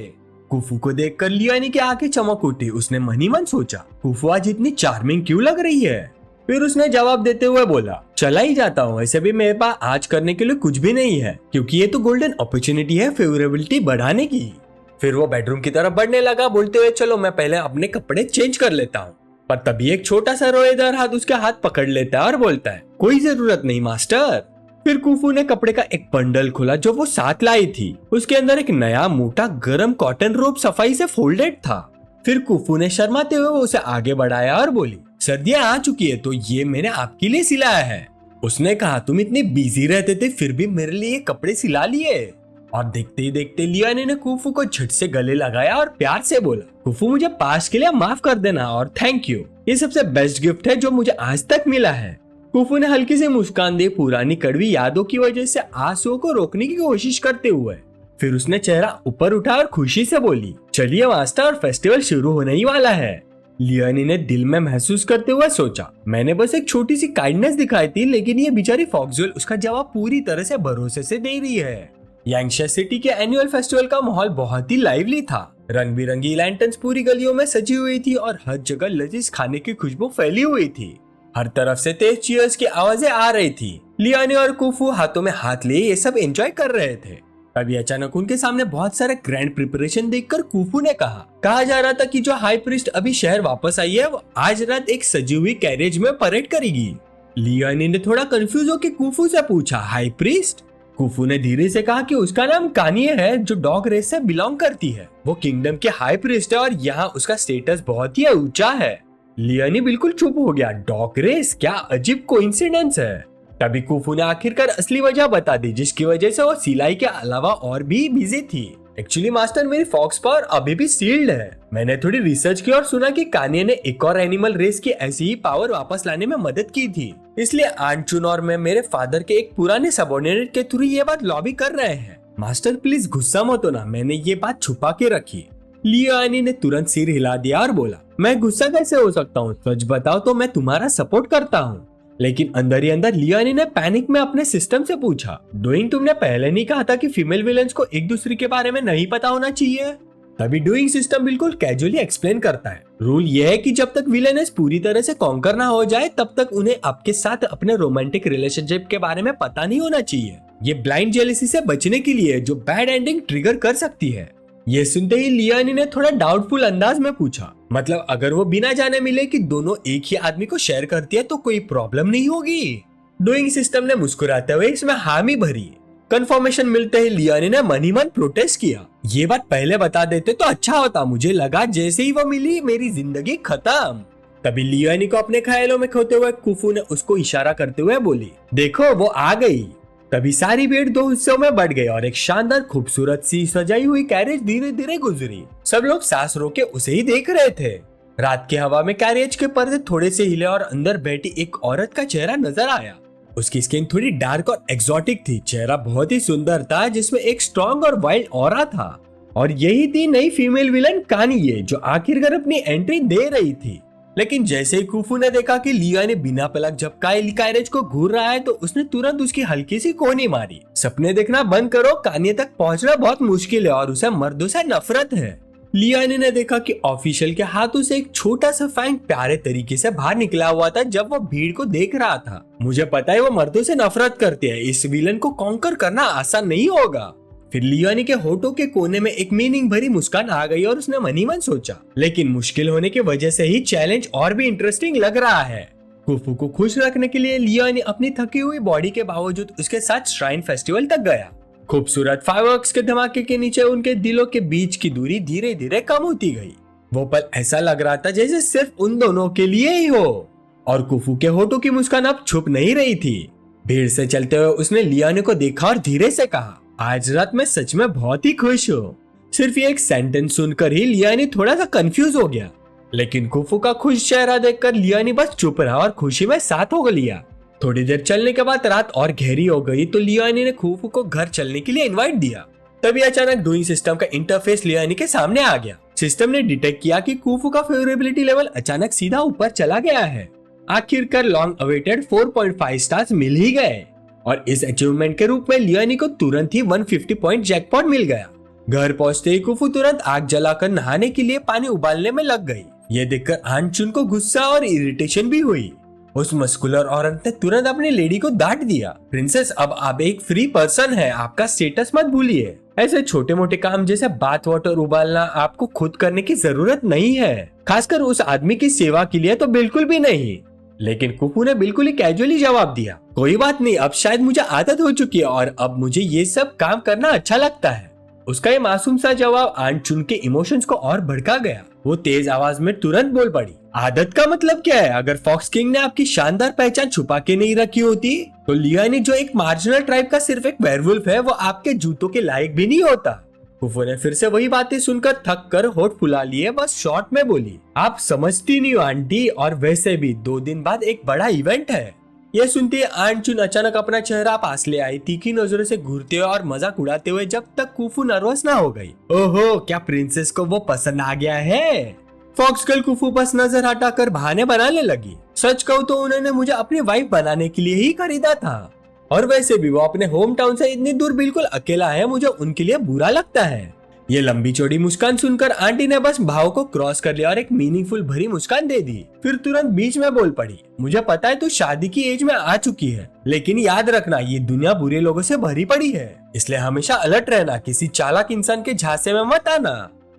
कुफू को देखकर लियोनी की आंखें चमक उठी। उसने मन ही मन सोचा, कुफू आज इतनी चार्मिंग क्यों लग रही है? फिर उसने जवाब देते हुए बोला, चला ही जाता हूँ, ऐसे भी मेरे पास आज करने के लिए कुछ भी नहीं है क्योंकि ये तो गोल्डन अपॉर्चुनिटी है फेवरेबिलिटी बढ़ाने की। फिर वो बेडरूम की तरफ बढ़ने लगा बोलते हुए, चलो मैं पहले अपने कपड़े चेंज कर लेता हूँ। पर तभी एक छोटा सा रोएदार हाथ उसके हाथ पकड़ लेता है और बोलता है, कोई जरूरत नहीं मास्टर। फिर कुफू ने कपड़े का एक बंडल खोला जो वो साथ लाई थी। उसके अंदर एक नया मोटा गर्म कॉटन रोब सफाई से फोल्डेड था। फिर कुफू ने शर्माते हुए उसे आगे बढ़ाया और बोली, सर्दियां आ चुकी है तो ये मैंने आपके लिए सिलाया है। उसने कहा, तुम इतने बिजी रहते थे फिर भी मेरे लिए कपड़े सिला लिए। और देखते ही देखते लियोनी ने कुफू को झट से गले लगाया और प्यार से बोला, कुफू मुझे पास के लिए माफ कर देना और थैंक यू, ये सबसे बेस्ट गिफ्ट है जो मुझे आज तक मिला है। कुफू ने हल्की सी मुस्कान दी पुरानी कड़वी यादों की वजह से आंसुओं को रोकने की कोशिश करते हुए। फिर उसने चेहरा ऊपर उठा और खुशी से बोली, चलिए मास्टर फेस्टिवल शुरू होने ही वाला है। लियोनी ने दिल में महसूस करते हुए सोचा, मैंने बस एक छोटी सी काइंडनेस दिखाई थी लेकिन ये बेचारी फॉक्सगर्ल उसका जवाब पूरी तरह से भरोसे से दे रही है। यांगशे सिटी के एनुअल फेस्टिवल का माहौल बहुत ही लाइवली था। रंग बिरंगी लैंटर्न्स पूरी गलियों में सजी हुई थी और हर जगह लजीज खाने की खुशबू फैली हुई थी। हर तरफ से तेज चीयर्स की आवाजें आ रही थी। लियोनी और कुफू हाथों में हाथ लिए ये सब एंजॉय कर रहे थे। तभी अचानक उनके सामने बहुत सारे ग्रैंड प्रिपरेशन देखकर कुफू ने कहा जा रहा था कि जो हाई प्रीस्ट अभी शहर वापस आई है वो आज रात एक सजी हुई कैरेज में परेड करेगी। लियोनी ने थोड़ा कंफ्यूज होकर कुफू से पूछा, हाई प्रीस्ट? कुफू ने धीरे से कहा कि उसका नाम कानिये है जो डॉग रेस से बिलोंग करती है। वो किंगडम के हाई प्रीस्ट है और यहाँ उसका स्टेटस बहुत ही ऊंचा है। लियोनी बिल्कुल चुप हो गया। डॉग रेस, क्या अजीब कोइंसिडेंस है। तभी कुफू ने आखिरकार असली वजह बता दी जिसकी वजह से वो सिलाई के अलावा और भी बिजी थी। एक्चुअली मास्टर, मेरी फॉक्स पावर अभी भी सील्ड है। मैंने थोड़ी रिसर्च की और सुना कि कान्ये ने एक और एनिमल रेस की ऐसी ही पावर वापस लाने में मदद की थी। इसलिए आंचुन और मैं मेरे फादर के एक पुराने सबऑर्डिनेट के थ्रू ये बात लॉबी कर रहे हैं। मास्टर प्लीज गुस्सा मत होना, मैंने ये बात छुपा के रखी। लियानी ने तुरंत सिर हिला दिया और बोला, मैं गुस्सा कैसे हो सकता हूँ? सच बताओ तो मैं तुम्हारा सपोर्ट करता हूँ। लेकिन अंदर ही अंदर लियानी ने पैनिक में अपने सिस्टम से पूछा, डूइंग तुमने पहले नहीं कहा था कि फीमेल विलेंस को एक दूसरे के बारे में नहीं पता होना चाहिए? तभी डूइंग सिस्टम बिल्कुल कैजुअली एक्सप्लेन करता है, रूल ये है कि जब तक विलेनेस पूरी तरह से कॉन्कर ना हो जाए तब तक उन्हें आपके साथ अपने रोमांटिक रिलेशनशिप के बारे में पता नहीं होना चाहिए। ये ब्लाइंड जेलसी से बचने के लिए जो बैड एंडिंग ट्रिगर कर सकती है। ये सुनते ही लियानी ने थोड़ा डाउटफुल अंदाज में पूछा, मतलब अगर वो बिना जाने मिले कि दोनों एक ही आदमी को शेयर करती है तो कोई प्रॉब्लम नहीं होगी? डूइंग सिस्टम ने मुस्कुराते हुए इसमें हामी भरी। कंफर्मेशन मिलते ही लियानी ने मन ही मन प्रोटेस्ट किया, ये बात पहले बता देते तो अच्छा होता, मुझे लगा जैसे ही वो मिली मेरी जिंदगी खत्म। तभी लियानी को अपने ख्यालों में खोते हुए कुफू ने उसको इशारा करते हुए बोली, देखो वो आ गई। तभी सारी भीड़ दो हिस्सों में बढ़ गई और एक शानदार खूबसूरत सी सजाई हुई कैरेज धीरे धीरे गुजरी। सब लोग सांस रोके उसे ही देख रहे थे। रात की हवा में कैरेज के पर्दे थोड़े से हिले और अंदर बैठी एक औरत का चेहरा नजर आया। उसकी स्किन थोड़ी डार्क और एक्सोटिक थी, चेहरा बहुत ही सुंदर था जिसमें एक स्ट्रॉन्ग और वाइल्ड ऑरा था। और यही थी नई फीमेल विलन कान्ये, जो आखिरकार अपनी एंट्री दे रही थी। लेकिन जैसे ही कुफू ने देखा कि लियानी बिना पलक झपकाए कैरेज को घूर रहा है तो उसने तुरंत उसकी हल्की सी कोनी मारी। सपने देखना बंद करो, कान्ये तक पहुंचना बहुत मुश्किल है और उसे मर्दों से नफरत है। लियानी ने देखा कि ऑफिशियल के हाथों से एक छोटा सा फैंग प्यारे तरीके से बाहर निकला हुआ था जब वो भीड़ को देख रहा था। मुझे पता है वो मर्दों से नफरत करते हैं, इस विलन को कॉन्कर करना आसान नहीं होगा। फिर लियानी के होठों के कोने में एक मीनिंग भरी मुस्कान आ गई और उसने मन ही मन सोचा, लेकिन मुश्किल होने की वजह से ही चैलेंज और भी इंटरेस्टिंग लग रहा है। कुफू को खुश रखने के लिए लियानी अपनी थकी हुई बॉडी के बावजूद उसके साथ श्राइन फेस्टिवल तक गया। खूबसूरत फायरवर्क्स के धमाके के नीचे उनके दिलों के बीच की दूरी धीरे धीरे कम होती गई। वो पल ऐसा लग रहा था जैसे सिर्फ उन दोनों के लिए ही हो। और कुफू के होठों की मुस्कान अब छुप नहीं रही थी। भीड़ से चलते हुए उसने लियानी को देखा और धीरे से कहा, आज रात मैं सच में बहुत ही खुश हूँ। सिर्फ ये एक सेंटेंस सुनकर ही लियानी थोड़ा सा कंफ्यूज हो गया, लेकिन कुफू का खुश चेहरा देखकर लियानी बस चुप रहा और खुशी में साथ हो लिया। थोड़ी देर चलने के बाद रात और गहरी हो गई तो लियानी ने कुफू को घर चलने के लिए इनवाइट दिया। तभी अचानक डूइंग सिस्टम का इंटरफेस लियानी के सामने आ गया। सिस्टम ने डिटेक्ट किया कि कुफू का फेवरेबिलिटी लेवल अचानक सीधा ऊपर चला गया है। आखिरकार लॉन्ग अवेटेड 4.5 स्टार्स मिल ही गए और इस अचीवमेंट के रूप में लियानी को तुरंत ही 150 पॉइंट जैकपॉट मिल गया। घर पहुंचते ही कुफू तुरंत आग जलाकर नहाने के लिए पानी उबालने में लग गई। ये देखकर आंचुन को गुस्सा और इरिटेशन भी हुई। उस मस्कुलर औरत ने तुरंत अपनी लेडी को डांट दिया, प्रिंसेस अब आप एक फ्री पर्सन है, आपका स्टेटस मत भूलिए। ऐसे छोटे मोटे काम जैसे बाथ वाटर उबालना आपको खुद करने की जरूरत नहीं है, खासकर उस आदमी की सेवा के लिए तो बिल्कुल भी नहीं। लेकिन कुफू ने बिल्कुल ही कैजुअली जवाब दिया, कोई बात नहीं, अब शायद मुझे आदत हो चुकी है और अब मुझे ये सब काम करना अच्छा लगता है। उसका ये मासूम सा जवाब आंचुन के इमोशंस को और भड़का गया। वो तेज आवाज में तुरंत बोल पड़ी, आदत का मतलब क्या है? अगर फॉक्स किंग ने आपकी शानदार पहचान छुपा के नहीं रखी होती तो लियानी जो एक मार्जिनल ट्राइब का सिर्फ एक वेयरवुल्फ है वो आपके जूतों के लायक भी नहीं होता। कुफू ने फिर से वही बातें सुनकर थक कर होठ फुला लिए, बस शॉर्ट में बोली, आप समझती नहीं हो आंटी, और वैसे भी 2 दिन बाद एक बड़ा इवेंट है। यह सुनते आंचुन अचानक अपना चेहरा पास ले आई, तीखी नजरों से घूरते हुए और मजाक उड़ाते हुए, जब तक कुफू नर्वस ना हो गई। ओहो, क्या प्रिंसेस को वो पसंद आ गया है? फॉक्स गर्ल कुफू बस नजर हटाकर बहाने बनाने लगी। सच कहूँ तो उन्होंने मुझे अपनी वाइफ बनाने के लिए ही खरीदा था, और वैसे भी वो अपने होम टाउन से इतनी दूर बिल्कुल अकेला है, मुझे उनके लिए बुरा लगता है। ये लंबी चौड़ी मुस्कान सुनकर आंटी ने बस भाव को क्रॉस कर लिया और एक मीनिंगफुल भरी मुस्कान दे दी। फिर तुरंत बीच में बोल पड़ी, मुझे पता है तू शादी की एज में आ चुकी है, लेकिन याद रखना ये दुनिया बुरे लोगों से भरी पड़ी है, इसलिए हमेशा अलर्ट रहना, किसी चालाक इंसान के झांसे में मत आना।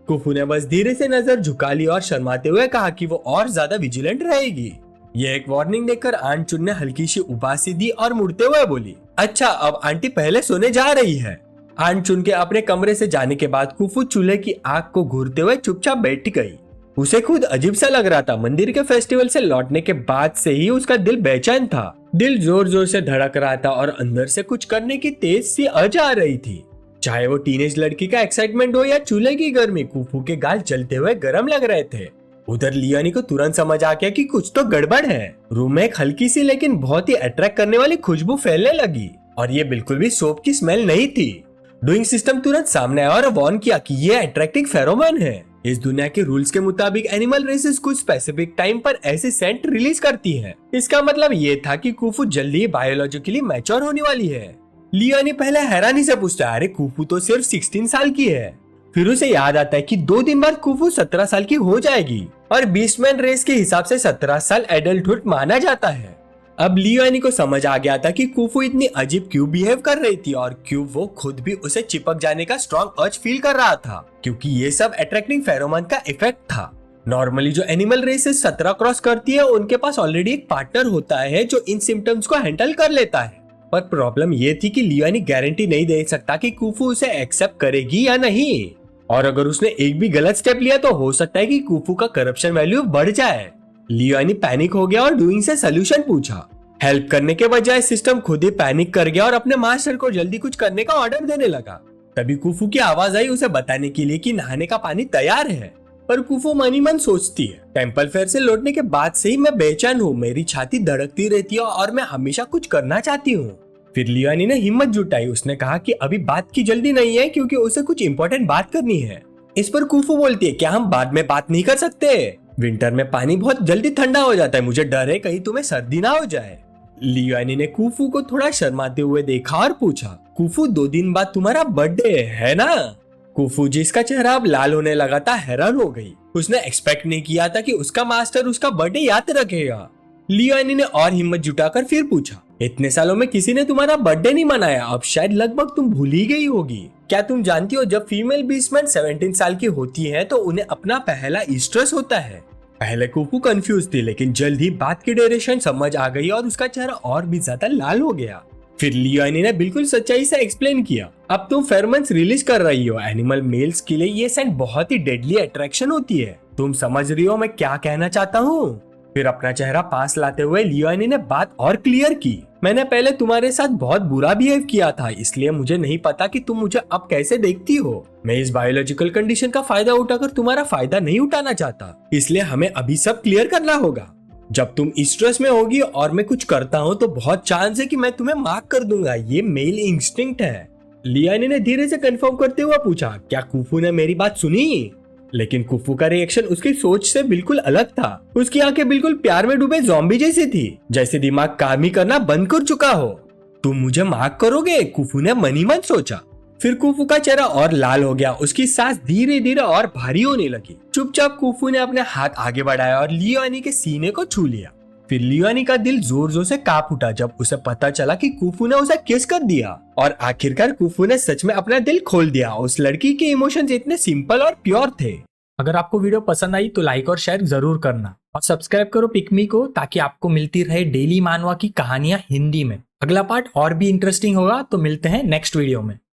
कुफू ने बस धीरे से नजर झुका ली और शर्माते हुए कहा कि वो और ज्यादा विजिलेंट रहेगी। ये एक वार्निंग देकर आंचुन ने हल्की सी उबासी दी और मुड़ते हुए बोली, अच्छा अब आंटी पहले सोने जा रही है। आंचुन के अपने कमरे से जाने के बाद कुफू चूल्हे की आग को घूरते हुए चुपचाप बैठ गई। उसे खुद अजीब सा लग रहा था। मंदिर के फेस्टिवल से लौटने के बाद से ही उसका दिल बेचैन था। दिल जोर जोर से धड़क रहा था और अंदर से कुछ करने की तेज सी अर्ज आ रही थी। चाहे वो टीनेज लड़की का एक्साइटमेंट हो या चूल्हे की गर्मी, कुफू के गाल जलते हुए गर्म लग रहे थे। उधर लियानी को तुरंत समझ आ गया कि कुछ तो गड़बड़ है। रूम में एक हल्की सी लेकिन बहुत ही अट्रैक्ट करने वाली खुशबू फैलने लगी और ये बिल्कुल भी सोप की स्मेल नहीं थी। डूइंग सिस्टम तुरंत सामने आया और वार्न किया कि ये अट्रैक्टिंग फेरोमोन है। इस दुनिया के रूल्स के मुताबिक एनिमल रेसेस कुछ स्पेसिफिक टाइम पर ऐसे सेंट रिलीज करती है। इसका मतलब ये था कि कुफू जल्दी ही बायोलॉजिकली मैच्योर होने वाली है। लियानी पहले हैरानी से पूछता है, अरे कुफू तो सिर्फ 16 साल की है। फिर उसे याद आता है कि 2 दिन बाद कुफू 17 साल की हो जाएगी और बीस्टमैन रेस के हिसाब से 17 साल एडल्टहुड माना जाता है। अब लियानी को समझ आ गया था कि कुफू इतनी अजीब क्यों बिहेव कर रही थी और क्यों वो खुद भी उसे चिपक जाने का स्ट्रॉन्ग अर्ज फील कर रहा था, क्योंकि ये सब अट्रैक्टिंग फेरोमोन का इफेक्ट था। नॉर्मली जो एनिमल रेसेस 17 क्रॉस करती है उनके पास ऑलरेडी एक पार्टनर होता है जो इन सिम्टम्स को हैंडल कर लेता है। पर प्रॉब्लम ये थी कि लियानी गारंटी नहीं दे सकता कि कुफू उसे एक्सेप्ट करेगी या नहीं, और अगर उसने एक भी गलत स्टेप लिया तो हो सकता है कि कुफू का करप्शन वैल्यू बढ़ जाए। लियानी पैनिक हो गया और डूइंग से सोल्यूशन पूछा। हेल्प करने के बजाय सिस्टम खुद ही पैनिक कर गया और अपने मास्टर को जल्दी कुछ करने का ऑर्डर देने लगा। तभी कुफू की आवाज आई उसे बताने के लिए कि नहाने का पानी तैयार है। पर कुफू मनी मन सोचती है, टेंपल फेयर से लौटने के बाद से ही मैं बेचैन हूँ, मेरी छाती धड़कती रहती है और मैं हमेशा कुछ करना चाहती हूँ। फिर लियानी ने हिम्मत जुटाई। उसने कहा कि अभी बात की जल्दी नहीं है क्योंकि उसे कुछ इम्पोर्टेंट बात करनी है। इस पर कुफू बोलती है, क्या हम बाद में बात नहीं कर सकते? विंटर में पानी बहुत जल्दी ठंडा हो जाता है, मुझे डर है कहीं तुम्हें सर्दी ना हो जाए। लियानी ने कुफू को थोड़ा शर्माते हुए देखा और पूछा, कुफू 2 दिन बाद तुम्हारा बर्थडे है ना? कुफू जिसका चेहरा अब लाल होने लगा था हैरान हो गई। उसने एक्सपेक्ट नहीं किया था कि उसका मास्टर उसका बर्थडे याद रखेगा। लियानी ने और हिम्मत जुटाकर फिर पूछा, इतने सालों में किसी ने तुम्हारा बर्थडे नहीं मनाया, अब शायद लगभग तुम भूल ही गई होगी। क्या तुम जानती हो जब फीमेल बीस्टमैन 17 साल की होती है तो उन्हें अपना पहला ईस्ट्रस होता है। पहले कुफू कंफ्यूज थी लेकिन जल्द ही बात की डायरेक्शन समझ आ गई और उसका चेहरा और भी ज्यादा लाल हो गया। फिर लियानी ने बिल्कुल सच्चाई से एक्सप्लेन किया, अब तुम फेरोमोन्स रिलीज कर रही हो, एनिमल मेल्स के लिए ये सेंट बहुत ही डेडली अट्रैक्शन होती है। तुम समझ रही हो मैं क्या कहना चाहता हूँ? फिर अपना चेहरा पास लाते हुए लियानी ने बात और क्लियर की, मैंने पहले तुम्हारे साथ बहुत बुरा बिहेव किया था, इसलिए मुझे नहीं पता कि तुम मुझे अब कैसे देखती हो। मैं इस बायोलॉजिकल कंडीशन का फायदा उठाकर तुम्हारा फायदा नहीं उठाना चाहता, इसलिए हमें अभी सब क्लियर करना होगा। जब तुम स्ट्रेस में होगी और मैं कुछ करता हूँ तो बहुत चांस है कि मैं तुम्हें मार्क कर दूंगा, ये मेल इंस्टिंक्ट है। लियानी ने धीरे से कंफर्म करते हुए पूछा, क्या कुफू ने मेरी बात सुनी? लेकिन कुफू का रिएक्शन उसकी सोच से बिल्कुल अलग था। उसकी आंखें बिल्कुल प्यार में डूबे ज़ॉम्बी जैसी थी, जैसे दिमाग काम ही करना बंद कर चुका हो। तुम मुझे मार्क करोगे? कुफू ने मनी मन सोचा। फिर कुफू का चेहरा और लाल हो गया, उसकी सांस धीरे धीरे और भारी होने लगी। चुपचाप कुफू ने अपने हाथ आगे बढ़ाया और लियानी के सीने को छू लिया। फिर लियानी का दिल जोर जोर से कांप उठा जब उसे पता चला कि कुफू ने उसे किस कर दिया और आखिरकार कुफू ने सच में अपना दिल खोल दिया। उस लड़की के इमोशंस इतने सिंपल और प्योर थे। अगर आपको वीडियो पसंद आई तो लाइक और शेयर जरूर करना और सब्सक्राइब करो पिकमी को, ताकि आपको मिलती रहे डेली मानवा की कहानियां हिंदी में। अगला पार्ट और भी इंटरेस्टिंग होगा, तो मिलते हैं नेक्स्ट वीडियो में।